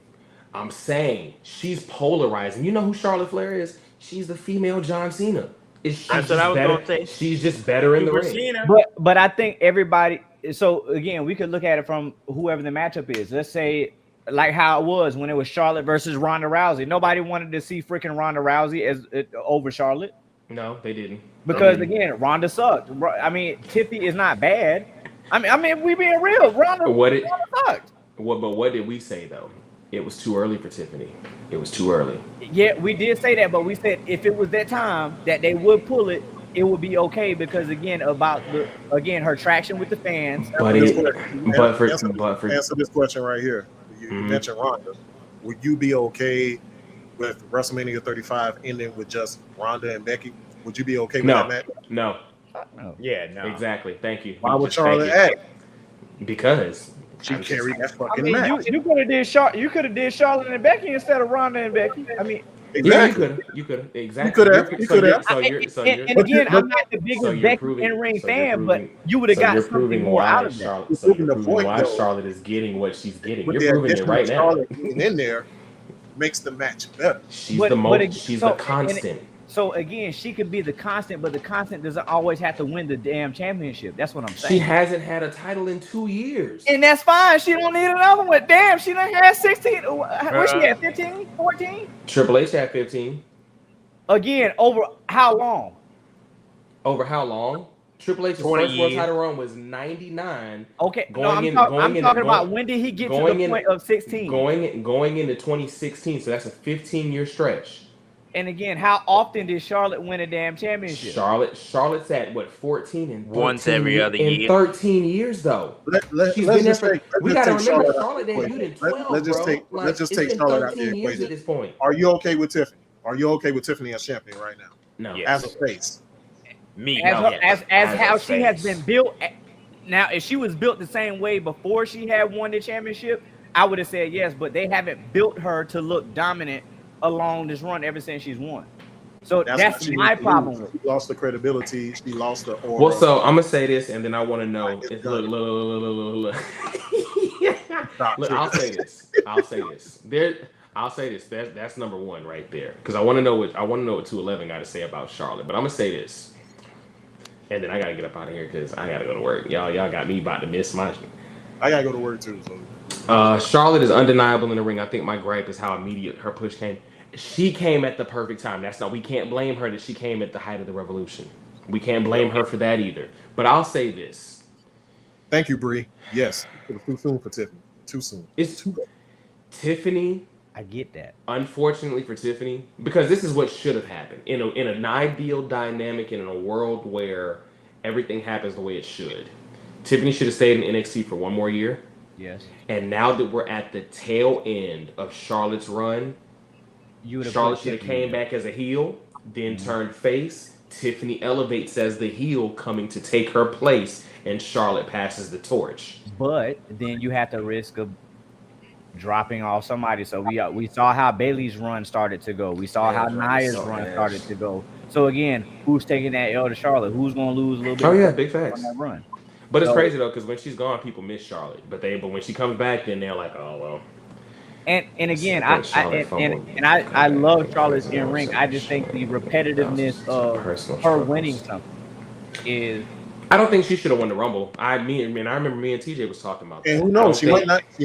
Speaker 1: I'm saying she's polarizing. You know who Charlotte Flair is? She's the female John Cena.
Speaker 6: That's what I was going to say.
Speaker 1: She's just better in the ring.
Speaker 3: But I think everybody. So again, we could look at it from whoever the matchup is. Let's say like how it was when it was Charlotte versus Ronda Rousey. Nobody wanted to see freaking Ronda Rousey as over Charlotte.
Speaker 1: No, they didn't.
Speaker 3: Because again, Ronda sucked. I mean, Tiffy is not bad. I mean, we being real. Ronda sucked.
Speaker 1: What did we say though? It was too early for Tiffany. It was too early.
Speaker 3: Yeah, we did say that, but we said if it was that time that they would pull it, it would be okay because again, her traction with the fans.
Speaker 5: Answer this question right here. You mentioned Ronda. Would you be okay with WrestleMania 35 ending with just Ronda and Becky? Would you be okay with that match?
Speaker 1: No.
Speaker 6: Yeah, no.
Speaker 1: Exactly. Thank you.
Speaker 5: Why would Charlotte act?
Speaker 1: Because
Speaker 5: she carried that fucking match.
Speaker 3: You could have did Charlotte and Becky instead of Ronda and Becky. I mean,
Speaker 5: exactly.
Speaker 1: Yeah, you could have. Exactly.
Speaker 5: You could have.
Speaker 3: And again, I'm not the biggest Becky in-ring fan, but you would have got something more out of that.
Speaker 1: So you're proving why Charlotte is getting what she's getting. You're proving it right now.
Speaker 5: Charlotte being in there makes the match better.
Speaker 1: She's the constant.
Speaker 3: So again, she could be the constant, but the constant doesn't always have to win the damn championship. That's what I'm saying.
Speaker 1: She hasn't had a title in 2 years.
Speaker 3: And that's fine. She don't need another one. Damn, she done had 16. Where she at? 15? 14?
Speaker 1: Triple H had 15.
Speaker 3: Again, over how long?
Speaker 1: Over how long? Triple H's first world title run was 99.
Speaker 3: Okay, I'm talking about when did he get to the point of 16?
Speaker 1: Going into 2016, so that's a 15-year stretch.
Speaker 3: And again, how often did Charlotte win a damn championship?
Speaker 1: Charlotte's at what 14 and 13
Speaker 6: once every other year.
Speaker 1: In 13 years though. We gotta remember Charlotte debuted in 12.
Speaker 5: Let's just take Charlotte out of the equation.
Speaker 1: At this point.
Speaker 5: Are you okay with Tiffany? Are you okay with Tiffany as champion right now?
Speaker 1: No.
Speaker 5: As a face.
Speaker 3: As how she has been built. Now, if she was built the same way before she had won the championship, I would have said yes. But they haven't built her to look dominant along this run ever since she's won. So that's my problem with it.
Speaker 5: She lost the credibility. She lost the aura.
Speaker 1: Well, so I'm gonna say this, and then I want to know. Look. Look, I'll say this. That's number one right there, because I want to know what 211 got to say about Charlotte. But I'm gonna say this, and then I gotta get up out of here because I gotta go to work. Y'all got me about to miss my.
Speaker 5: I gotta go to work too.
Speaker 1: So. Charlotte is undeniable in the ring. I think my gripe is how immediate her push came. She came at the perfect time. We can't blame her that she came at the height of the revolution. We can't blame her for that either. But I'll say this.
Speaker 5: Thank you, Bree. Yes, it was too soon for Tiffany. Too soon.
Speaker 1: It's too late. Tiffany.
Speaker 3: I get that.
Speaker 1: Unfortunately for Tiffany, because this is what should have happened in an ideal dynamic and in a world where everything happens the way it should. Tiffany should have stayed in NXT for one more year.
Speaker 3: Yes.
Speaker 1: And now that we're at the tail end of Charlotte's run, Charlotte should have came back as a heel, then turned face. Tiffany elevates as the heel, coming to take her place, and Charlotte passes the torch.
Speaker 3: But then you have to risk of dropping off somebody. So we saw how Bayley's run started to go. We saw how Nia's run started to go. So again, who's taking that L to Charlotte? Who's going to lose a little bit?
Speaker 1: Oh yeah, big facts.
Speaker 3: On that run.
Speaker 1: But it's crazy though, because when she's gone, people miss Charlotte. But when she comes back, then they're like, oh well. And again, I love Charlotte's in ring. I just think the repetitiveness of her winning something is. I don't think she should have won the Rumble. I remember me and TJ was talking about that.
Speaker 5: And who knows? She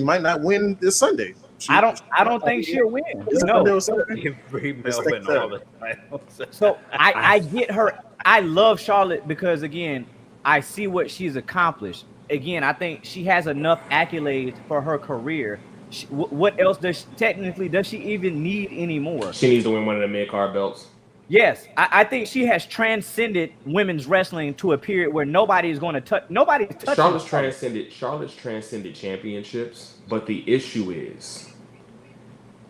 Speaker 5: might not win this Sunday.
Speaker 3: I don't think she'll win. No.
Speaker 6: Give Brie Melvin all the titles.
Speaker 3: So I get her. I love Charlotte because again, I see what she's accomplished. Again, I think she has enough accolades for her career. What else does she even need anymore?
Speaker 1: She needs to win one of the mid-card belts.
Speaker 3: Yes, I think she has transcended women's wrestling to a period where nobody is going to touch. Nobody's touching.
Speaker 1: Charlotte's transcended championships, but the issue is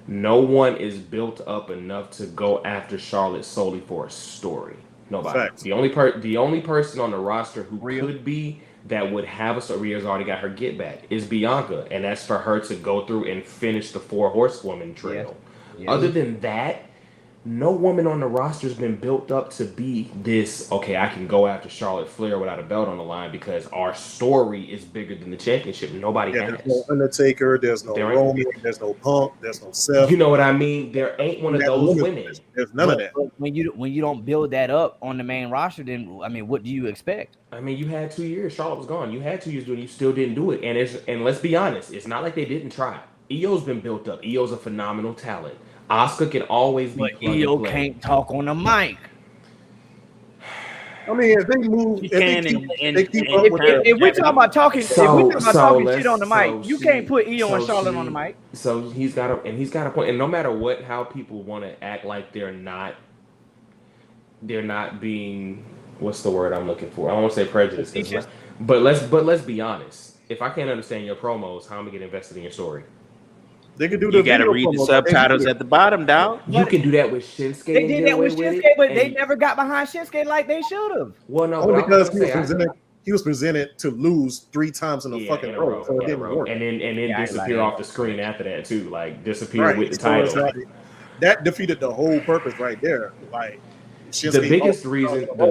Speaker 1: no one is built up enough to go after Charlotte solely for a story. Nobody.
Speaker 5: Facts.
Speaker 1: The only person on the roster who could be that would have a story has already got her get back is Bianca, and that's for her to go through and finish the 4 horsewoman trail.
Speaker 3: Yes.
Speaker 1: Other than that, no woman on the roster has been built up to be this, okay, I can go after Charlotte Flair without a belt on the line because our story is bigger than the championship. Nobody has.
Speaker 5: There's no Undertaker, there's no Roman, there's no Punk, there's no Seth.
Speaker 1: You know what I mean? There ain't one of those women.
Speaker 5: There's none of that.
Speaker 3: When you don't build that up on the main roster, then I mean, what do you expect?
Speaker 1: I mean, you had 2 years. Charlotte was gone. You had 2 years doing it. You still didn't do it. And let's be honest, it's not like they didn't try. Io's been built up. Io's a phenomenal talent. Asuka can always be.
Speaker 3: But Io can't talk on the mic.
Speaker 5: I mean, if they move,
Speaker 3: if we talk about talking, shit on the mic, you can't put Io and Charlotte on the mic.
Speaker 1: So he's got a point. And no matter how people want to act like they're not being, what's the word I'm looking for? I don't want to say prejudiced, but let's be honest. If I can't understand your promos, how am I gonna get invested in your story?
Speaker 5: They could do
Speaker 6: You got to read the subtitles at the bottom, dog.
Speaker 1: You can do that with Shinsuke.
Speaker 3: They did that with Shinsuke, but they never got behind Shinsuke like they should have.
Speaker 1: Well, no,
Speaker 5: only because he was presented to lose 3 times in a fucking row, so it didn't work.
Speaker 1: And then disappear off the screen after that too, like disappear with the title.
Speaker 5: That defeated the whole purpose right there. Like
Speaker 1: the biggest reason for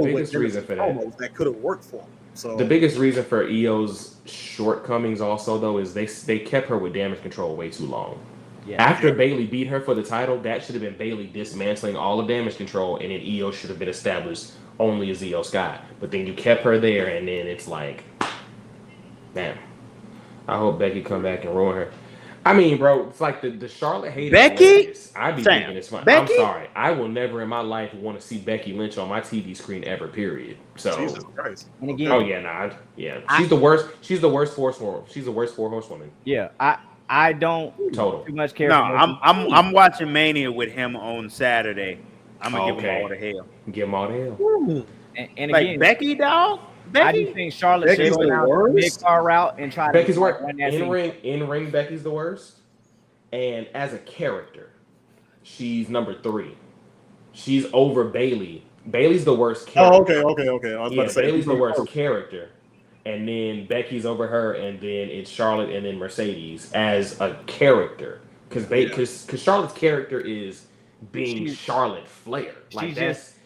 Speaker 5: that could have worked for him. So
Speaker 1: the biggest reason for Io's shortcomings also though is they kept her with damage control way too long. Yeah, after Bayley beat her for the title, that should have been Bayley dismantling all of damage control, and then Io should have been established only as Io Sky. But then you kept her there, and then it's like, damn. I hope Becky come back and ruin her. I mean, bro, it's like the Charlotte haters.
Speaker 6: Becky?
Speaker 1: I be thinking it's fun. Becky? I'm sorry. I will never in my life want to see Becky Lynch on my TV screen ever, period. So,
Speaker 5: Jesus Christ.
Speaker 3: And again,
Speaker 1: oh, yeah, She's the worst. She's the worst horsewoman. She's the worst 4 horsewoman.
Speaker 3: Yeah, I don't too much care.
Speaker 6: No, I'm watching Mania with him on Saturday. I'm gonna give him all the hell.
Speaker 1: Give him all the hell.
Speaker 3: And
Speaker 6: like
Speaker 3: again,
Speaker 6: Becky, dog.
Speaker 3: I do think Charlotte should go down the big car route and try
Speaker 1: Becky's
Speaker 3: to
Speaker 1: worst. In ring, Becky's the worst. And as a character, she's number 3. She's over Bayley. Bayley's the worst character.
Speaker 5: Oh, okay. I was about to say
Speaker 1: Bayley's the worst character. And then Becky's over her, and then it's Charlotte, and then Mercedes as a character. Because Charlotte's character is being Charlotte Flair. Like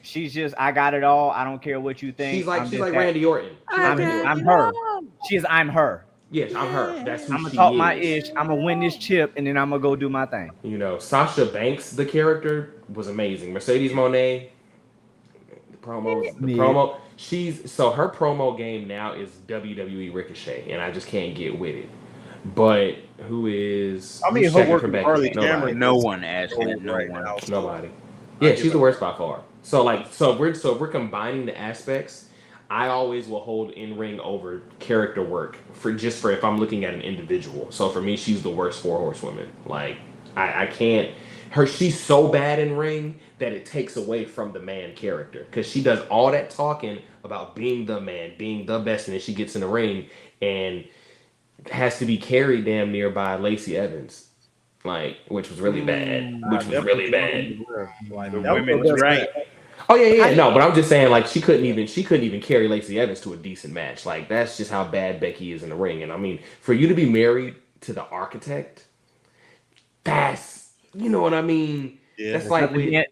Speaker 3: she's just I got it all. I don't care what you think.
Speaker 1: She's like Randy Orton.
Speaker 3: I'm her. I'm her.
Speaker 1: Yes, I'm her. That's who
Speaker 3: I'm gonna
Speaker 1: she
Speaker 3: talk
Speaker 1: is.
Speaker 3: my ish. I'm gonna win this chip, and then I'm gonna go do my thing.
Speaker 1: You know, Sasha Banks, the character, was amazing. Mercedes Moné, the promo. Her promo game now is WWE Ricochet, and I just can't get with it. But who is?
Speaker 5: I mean, her work with Harley
Speaker 1: Cameron.
Speaker 6: No one, Ashley.
Speaker 1: Nobody. Yeah, she's the worst by far. So if we're combining the aspects, I always will hold in-ring over character work for if I'm looking at an individual. So for me, she's the worst 4 horsewomen. Like I can't. She's so bad in ring that it takes away from the man character because she does all that talking about being the man, being the best, and then she gets in the ring and has to be carried damn near by Lacey Evans, which was really bad.
Speaker 6: The women was right.
Speaker 1: Oh yeah. No, but I'm just saying, she couldn't even carry Lacey Evans to a decent match. Like that's just how bad Becky is in the ring. And I mean, for you to be married to the architect, that's, you know what I mean.
Speaker 3: Yeah,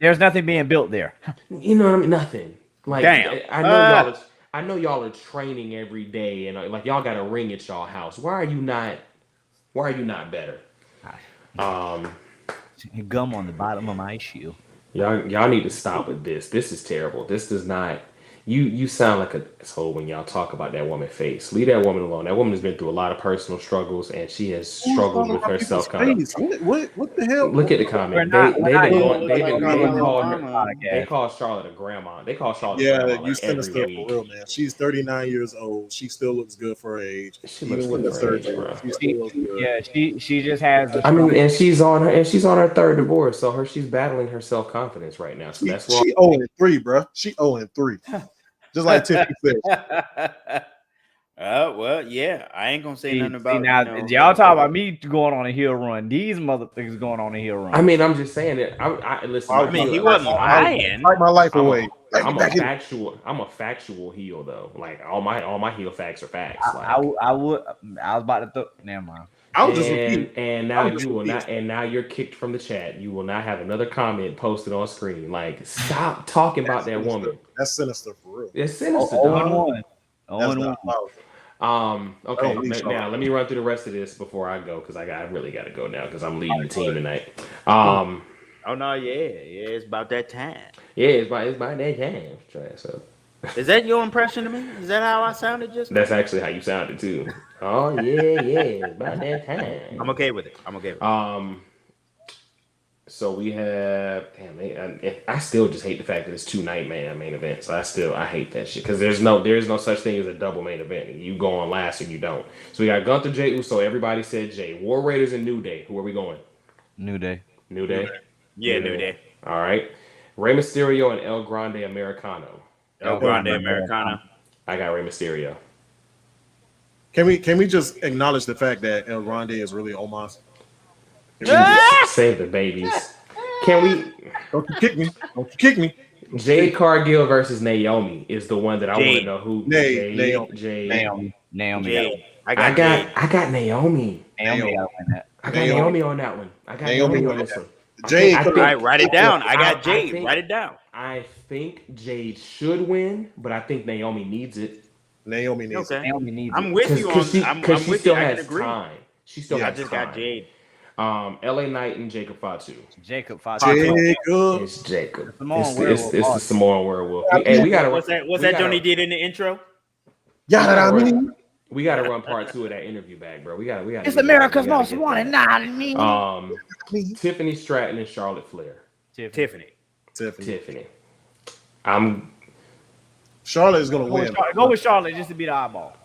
Speaker 3: there's nothing being built there.
Speaker 1: You know what I mean? Nothing. Like
Speaker 6: damn.
Speaker 1: I know y'all are training every day, and y'all got a ring at y'all house. Why are you not better?
Speaker 3: Gum on the bottom of my shoe.
Speaker 1: Y'all need to stop with this. This is terrible. This does not. You sound like an asshole when y'all talk about that woman's face. Leave that woman alone. That woman has been through a lot of personal struggles, and she has struggled with her self confidence.
Speaker 5: What the hell?
Speaker 1: Look at the comment.
Speaker 3: We're not
Speaker 1: They call Charlotte a grandma. They call Charlotte a
Speaker 5: Yeah,
Speaker 1: grandma
Speaker 5: you
Speaker 1: like
Speaker 5: sinister
Speaker 1: every
Speaker 5: for
Speaker 1: week.
Speaker 5: real, man. She's 39 years old. She still looks good for her age.
Speaker 1: She
Speaker 5: Even
Speaker 1: looks
Speaker 5: with the
Speaker 1: good for her age,
Speaker 5: surgery,
Speaker 1: bro.
Speaker 5: she still looks good.
Speaker 3: Yeah, she just has.
Speaker 1: I mean, and she's on her third divorce, so she's battling her self confidence right now. So that's why
Speaker 5: She 0-3, bro. She 0-3. Just like Tiffany said.
Speaker 6: Well, yeah, I ain't gonna say nothing about
Speaker 3: now.
Speaker 6: you know,
Speaker 3: Y'all talk about me going on a hill run. These motherfuckers going on a hill run.
Speaker 1: I mean, I'm just saying that. I listen.
Speaker 6: I mean, he wasn't lying.
Speaker 5: Fight my life away.
Speaker 1: I'm a factual heel though. Like all my heel facts are facts. Like,
Speaker 3: I was about to never mind.
Speaker 5: I'll just repeat.
Speaker 1: And now you will not. And now you're kicked from the chat. You will not have another comment posted on screen. Like, stop talking about that woman.
Speaker 5: That's sinister for real.
Speaker 1: It's sinister.
Speaker 3: 0-1.
Speaker 5: That's not powerful.
Speaker 1: Okay. Now let me run through the rest of this before I go because I really got to go now because I'm leading the team tonight.
Speaker 6: Oh no, yeah, it's about that time.
Speaker 1: Yeah, it's about that time. Trash up.
Speaker 6: Is that your impression of me? Is that how I sounded just?
Speaker 1: That's actually how you sounded too. Oh yeah, about that time.
Speaker 6: I'm okay with it.
Speaker 1: So we have, I still just hate the fact that it's 2 night main events. I hate that shit because there's no such thing as a double main event. You go on last or you don't. So we got Gunther, Jey Uso. Everybody said Jey. War Raiders and New Day. Who are we going?
Speaker 3: New Day.
Speaker 6: Yeah, New Day.
Speaker 1: All right. Rey Mysterio and El Grande Americano.
Speaker 6: El Grande Americano.
Speaker 1: I got Rey Mysterio.
Speaker 5: Can we just acknowledge the fact that El Grande is really Omos?
Speaker 1: Save the babies. Can we?
Speaker 5: Don't you kick me? Don't you kick me?
Speaker 1: Jade Cargill versus Naomi is the one that I want to know who.
Speaker 3: Naomi.
Speaker 1: I got Naomi. I got Naomi on that one. I got Naomi on this one.
Speaker 5: Jade,
Speaker 6: all right, write it down. I got Jade. Write it down.
Speaker 1: I think Jade should win, but I think Naomi needs it.
Speaker 5: Naomi needs it.
Speaker 3: Naomi needs
Speaker 6: I'm with you on. I'm with you. I can agree.
Speaker 1: She still has
Speaker 6: I just got Jade.
Speaker 1: LA Knight and Jacob Fatu.
Speaker 5: It's
Speaker 1: Jacob.
Speaker 3: It's
Speaker 1: the Samoan werewolf. Hey, we gotta.
Speaker 6: What's that Johnny did in the intro?
Speaker 1: We gotta run part 2 of that interview back, bro. We gotta.
Speaker 3: It's America's most wanted.
Speaker 1: Tiffany Stratton and Charlotte Flair.
Speaker 6: Tiffany.
Speaker 5: Charlotte is gonna win.
Speaker 3: Go with Charlotte just to be the eyeball.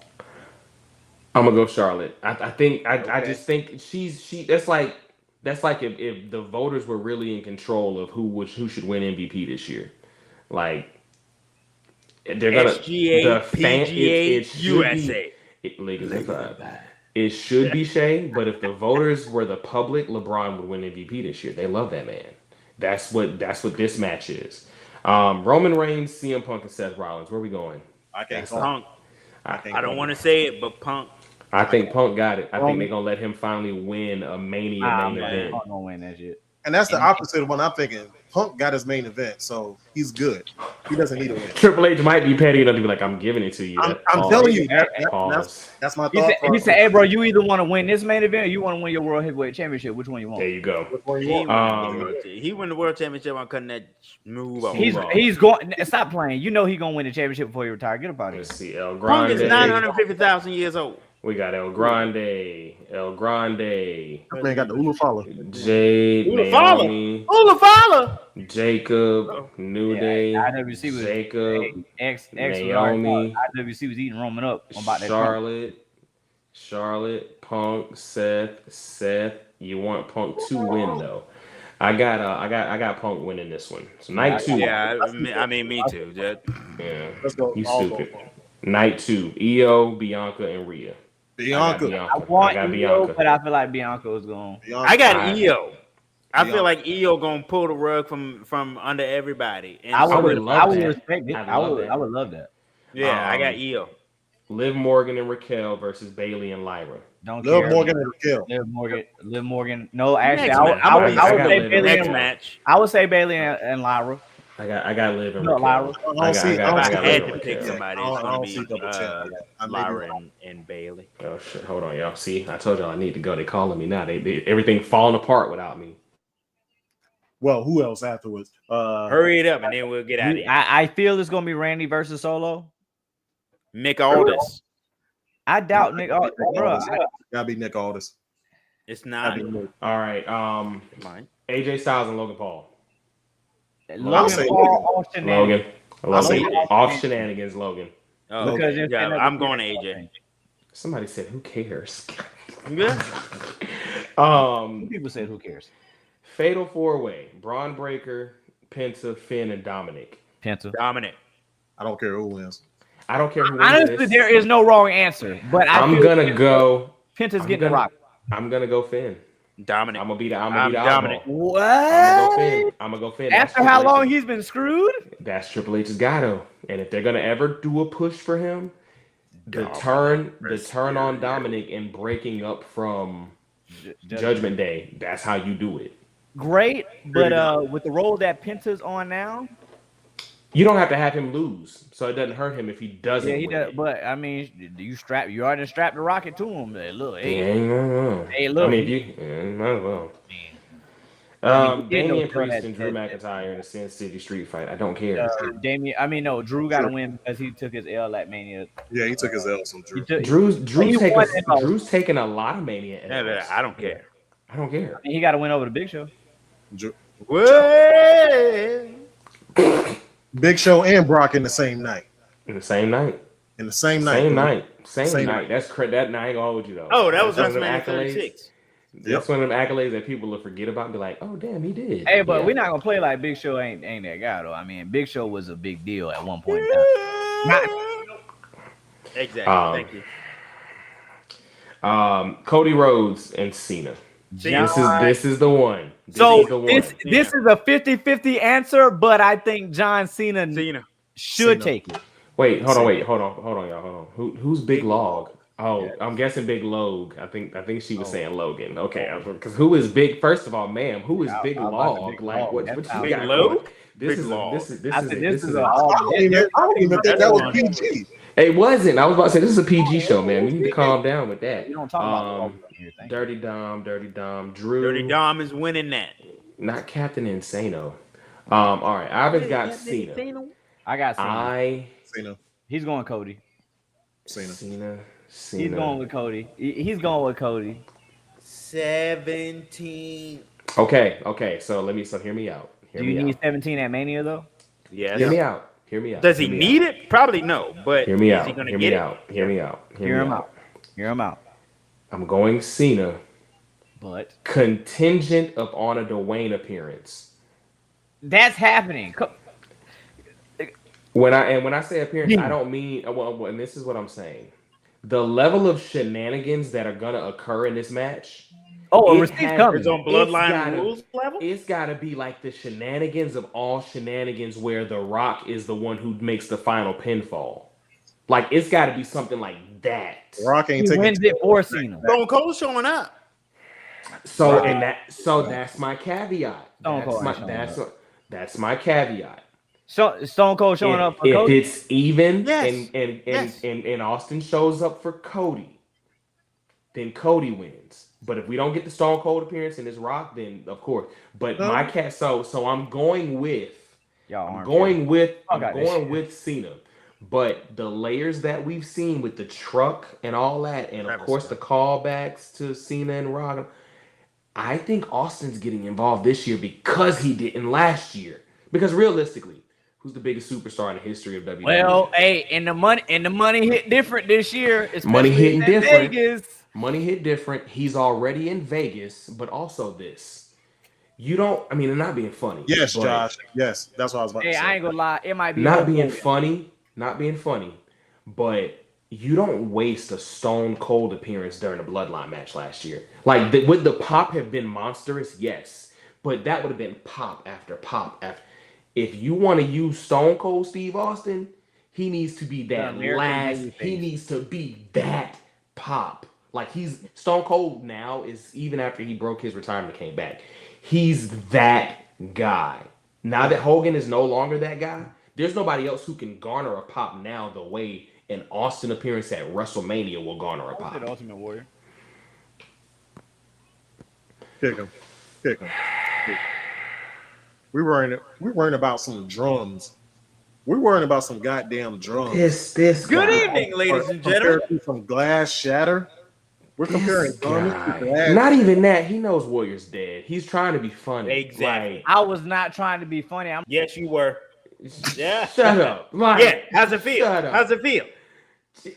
Speaker 1: I'm gonna go Charlotte. I just think she. That's like if the voters were really in control of who should win MVP this year. Like they're gonna
Speaker 6: SGA, PGA, USA.
Speaker 1: It should be Shea, but if the voters were the public, LeBron would win MVP this year. They love that man. That's what this match is. Roman Reigns, CM Punk, and Seth Rollins. Where are we going?
Speaker 6: Punk. I don't want to say it, but Punk.
Speaker 1: I think Punk got it. I think they're gonna let him finally win a Mania main event.
Speaker 3: Punk gonna win that shit.
Speaker 5: And that's the opposite of what I'm thinking. Punk got his main event, so he's good. He doesn't need a win.
Speaker 1: Triple H might be petty enough to be like, "I'm giving it to you."
Speaker 5: I'm telling you, that's my thought.
Speaker 3: He said, "Hey, bro, you either want to win this main event or you want to win your World Heavyweight Championship. Which one you want?"
Speaker 1: There you go.
Speaker 5: Which one you want?
Speaker 6: He won the World Championship on cutting that move off.
Speaker 3: He's going. Stop playing. You know he's gonna win the championship before he retires. Get up out of here.
Speaker 1: Let's see, El Grande.
Speaker 6: Punk is 950,000 years old.
Speaker 1: We got El Grande.
Speaker 5: That man got the Ulafala.
Speaker 1: Jade, Naomi,
Speaker 6: Ulafala.
Speaker 1: Jacob, New Day,
Speaker 3: IWC was
Speaker 1: Jacob,
Speaker 3: X
Speaker 1: Naomi,
Speaker 3: IWC was eating Roman up about that.
Speaker 1: Charlotte, Punk, Seth. You want Punk to win though. I got Punk winning this one. So night 2.
Speaker 6: Yeah, I mean me too.
Speaker 1: Yeah,
Speaker 5: let's go.
Speaker 1: You stupid. Night 2. Io, Bianca, and Rhea.
Speaker 5: Bianca.
Speaker 3: I want Io, but I feel like Bianca is going.
Speaker 6: I got Io. I feel like Io gonna pull the rug from under everybody. And
Speaker 3: I would respect it. I would love that.
Speaker 6: Yeah, I got Io.
Speaker 1: Liv Morgan and Raquel versus Bailey and Lyra.
Speaker 5: Liv Morgan and Raquel.
Speaker 3: Liv Morgan. No, actually, I would say Bailey
Speaker 6: next match.
Speaker 3: I would say Bailey and Lyra.
Speaker 1: I got Liv and Raquel.
Speaker 3: Lyra.
Speaker 1: I
Speaker 6: had to pick somebody. It's gonna be Lyra and Bailey.
Speaker 1: Oh shit! Hold on, y'all. See, I told y'all I need to go. They calling me now. They everything falling apart without me.
Speaker 5: Well, who else afterwards?
Speaker 6: Hurry it up, and then we'll get out of here.
Speaker 3: I feel it's gonna be Randy versus Solo.
Speaker 6: Nick Aldis.
Speaker 3: I doubt Nick. Bro,
Speaker 5: Gotta be Nick Aldis.
Speaker 6: It's not.
Speaker 1: All right.
Speaker 6: Mine.
Speaker 1: AJ Styles and Logan Paul.
Speaker 3: Logan Paul off shenanigans.
Speaker 1: Logan. Off shenanigans, Logan.
Speaker 6: Oh,
Speaker 3: Because
Speaker 6: okay. Yeah, I'm going to AJ.
Speaker 1: Somebody said, "Who cares?"
Speaker 6: Yeah.
Speaker 3: People said, "Who cares?"
Speaker 1: Fatal 4-way: Braun Breaker, Penta, Finn, and Dominic.
Speaker 3: Penta.
Speaker 6: Dominic.
Speaker 5: I don't care who wins.
Speaker 1: I don't care who wins
Speaker 3: Honestly,
Speaker 1: this.
Speaker 3: there is no wrong answer, but
Speaker 1: I'm gonna go.
Speaker 3: Penta's getting rocked.
Speaker 1: I'm gonna go Finn.
Speaker 6: Dominic.
Speaker 1: I'm gonna be the
Speaker 6: Dominic.
Speaker 3: What?
Speaker 1: I'm gonna go Finn.
Speaker 3: After how long he's been screwed?
Speaker 1: That's Triple H's gatto. And if they're gonna ever do a push for him, the turn on Dominic and breaking up from Judgment Day, that's how you do it.
Speaker 3: Great, but with the role that Penta's on now,
Speaker 1: you don't have to have him lose, so it doesn't hurt him if he doesn't.
Speaker 3: yeah, he
Speaker 1: win.
Speaker 3: does. But I mean, you already strapped the rocket to him. Look, hey,
Speaker 1: Hey,
Speaker 3: look.
Speaker 1: I mean, might as well. Damian Priest and Drew McIntyre in a Sin City street fight. I don't care.
Speaker 3: Drew got to win because he took his L at Mania.
Speaker 5: Yeah, he took his L from Drew.
Speaker 1: Drew's taking a lot of Mania. L's.
Speaker 6: I don't care.
Speaker 1: I don't care.
Speaker 3: He got to win over the Big Show.
Speaker 6: Well,
Speaker 5: Big Show and Brock in the same night.
Speaker 1: In the same night.
Speaker 5: Same night.
Speaker 1: Same night. That's that night. I ain't gonna hold you though.
Speaker 6: Oh, that was
Speaker 1: That's one of them
Speaker 6: WrestleMania
Speaker 1: accolades.
Speaker 6: 36.
Speaker 1: That's one of them accolades that people will forget about and be like, oh damn, he did.
Speaker 3: Hey, but we're not gonna play like Big Show ain't that guy though. I mean, Big Show was a big deal at one point in time.
Speaker 6: Exactly. Thank you.
Speaker 1: Cody Rhodes and Cena. This is the one. This is
Speaker 3: a 50-50 answer, but I think John Cena should take it.
Speaker 1: Wait, hold on, y'all. Who's Big Log? Oh, I'm guessing Big Log. I think she was saying Logan. Okay, because who is Big? First of all, ma'am, who is Big Log? Like what you
Speaker 6: Big
Speaker 1: got?
Speaker 6: Log?
Speaker 1: This is
Speaker 5: I don't even think that was PG.
Speaker 1: It wasn't. I was about to say this is a PG show, man. We need to calm down with that.
Speaker 3: You don't talk about
Speaker 1: Dirty Dom, Drew.
Speaker 6: Dirty Dom is winning that.
Speaker 1: Not Captain Insano. All right, Ivan's got Cena.
Speaker 3: I got Cena.
Speaker 5: Cena.
Speaker 3: He's going Cody.
Speaker 1: Cena.
Speaker 3: He's going with Cody. He's going with Cody.
Speaker 6: 17.
Speaker 1: Okay. So hear me out.
Speaker 3: Do you need 17 at Mania though?
Speaker 6: Yeah.
Speaker 1: Hear me out.
Speaker 6: Does he need it? Probably no. But
Speaker 1: hear me out.
Speaker 6: Is he gonna
Speaker 1: Hear
Speaker 6: get
Speaker 1: me
Speaker 6: it?
Speaker 1: out. Hear me out.
Speaker 3: Hear him out.
Speaker 1: I'm going Cena.
Speaker 3: But
Speaker 1: contingent upon a Dwayne appearance.
Speaker 3: That's happening.
Speaker 1: When I say appearance, I don't mean well. And this is what I'm saying: the level of shenanigans that are gonna occur in this match.
Speaker 3: Oh, a receipt's coming.
Speaker 6: It's on Bloodline rules level.
Speaker 1: It's got to be like the shenanigans of all shenanigans, where The Rock is the one who makes the final pinfall. Like it's got to be something like that.
Speaker 5: Rock ain't taking
Speaker 3: wins it for Cena.
Speaker 6: Stone Cold showing up.
Speaker 1: That's my caveat. That's my caveat.
Speaker 3: Stone Cold showing up for
Speaker 1: if
Speaker 3: Cody?
Speaker 1: it's even
Speaker 6: Yes.
Speaker 1: and Austin shows up for Cody, then Cody wins. But if we don't get the Stone Cold appearance in this Rock, then of course. But my cat. So I'm going with. I'm going with Cena. But the layers that we've seen with the truck and all that, and of course the callbacks to Cena and Rock, I think Austin's getting involved this year because he didn't last year. Because realistically, who's the biggest superstar in the history of WWE?
Speaker 3: Well, hey, and the money hit different this year.
Speaker 1: Money hitting different.
Speaker 3: Vegas.
Speaker 1: Money hit different. He's already in Vegas, but also this. You don't. I mean, I'm not being funny.
Speaker 5: Yes, Josh. Yes, that's what I was about to say.
Speaker 3: I ain't gonna lie. It might be
Speaker 1: not being funny, but you don't waste a Stone Cold appearance during a Bloodline match last year. Like, would the pop have been monstrous? Yes, but that would have been pop after pop after. If you want to use Stone Cold Steve Austin, he needs to be that last. He needs to be that pop. Like he's Stone Cold now is even after he broke his retirement and came back. He's that guy. Now that Hogan is no longer that guy, there's nobody else who can garner a pop now the way an Austin appearance at WrestleMania will garner a pop.
Speaker 3: The Ultimate Warrior.
Speaker 5: Kick him. We weren't about some drums. We're worrying about some goddamn drums.
Speaker 1: This
Speaker 6: Good
Speaker 1: guy.
Speaker 6: evening, ladies and gentlemen.
Speaker 5: Compared to some glass shatter. We're comparing
Speaker 1: This
Speaker 5: drums to
Speaker 1: guy.
Speaker 5: glass.
Speaker 1: Not even that. He knows Warrior's dead. He's trying to be funny.
Speaker 6: Exactly.
Speaker 3: I was not trying to be funny. I'm
Speaker 6: Yes, you were. Yeah.
Speaker 1: Shut up. Like,
Speaker 6: Yeah. How's it feel?
Speaker 1: Shut up.
Speaker 6: How's it feel?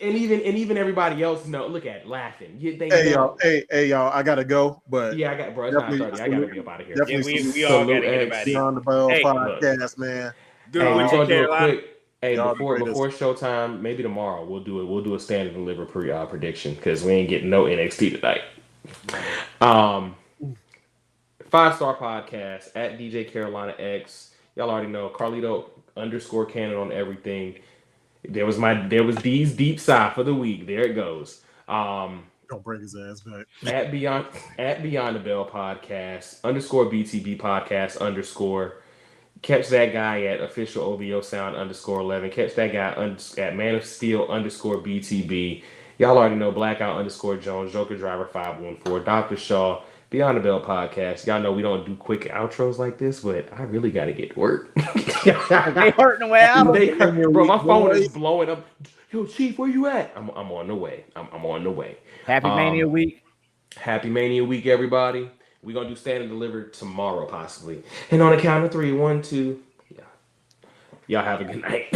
Speaker 1: And even everybody else know. Look at it, laughing. They
Speaker 5: Hey
Speaker 1: know.
Speaker 5: y'all, hey y'all, I gotta go, but
Speaker 1: Yeah, I got bro. It's 9:30. I gotta be up out of here.
Speaker 6: Yeah,
Speaker 5: definitely
Speaker 6: we all gotta
Speaker 1: Salute
Speaker 6: get
Speaker 1: X.
Speaker 6: about it.
Speaker 5: Beyond the Bell
Speaker 6: Hey,
Speaker 5: podcast, man.
Speaker 6: Good
Speaker 1: Hey,
Speaker 6: with
Speaker 1: we're
Speaker 6: you,
Speaker 1: gonna do a
Speaker 6: Carolina.
Speaker 1: quick. Hey,
Speaker 5: Y'all
Speaker 1: before showtime, maybe tomorrow we'll do a stand and deliver prediction because we ain't getting no NXT tonight. 5-star podcast at DJ Carolina X. Y'all already know Carlito _Cannon on everything. There was D's deep sigh for the week. There it goes.
Speaker 5: Don't bring his ass back.
Speaker 1: At Beyond the Bell podcast _BTB podcast _ catch that guy at official OVO sound _11. Catch that guy at Man of Steel _BTB. Y'all already know Blackout _Jones, Joker Driver 514, Dr. Shaw, Beyond the Bell podcast. Y'all know we don't do quick outros like this, but I really got to get to work.
Speaker 3: they hurting the way out.
Speaker 1: Bro, my phone is blowing up. Yo, Chief, where you at? I'm on the way. I'm on the way.
Speaker 3: Happy Mania week.
Speaker 1: Happy Mania week, everybody. We're going to do stand and deliver tomorrow, possibly. And on a count of 3, 1, 2. Yeah. Y'all have a good night.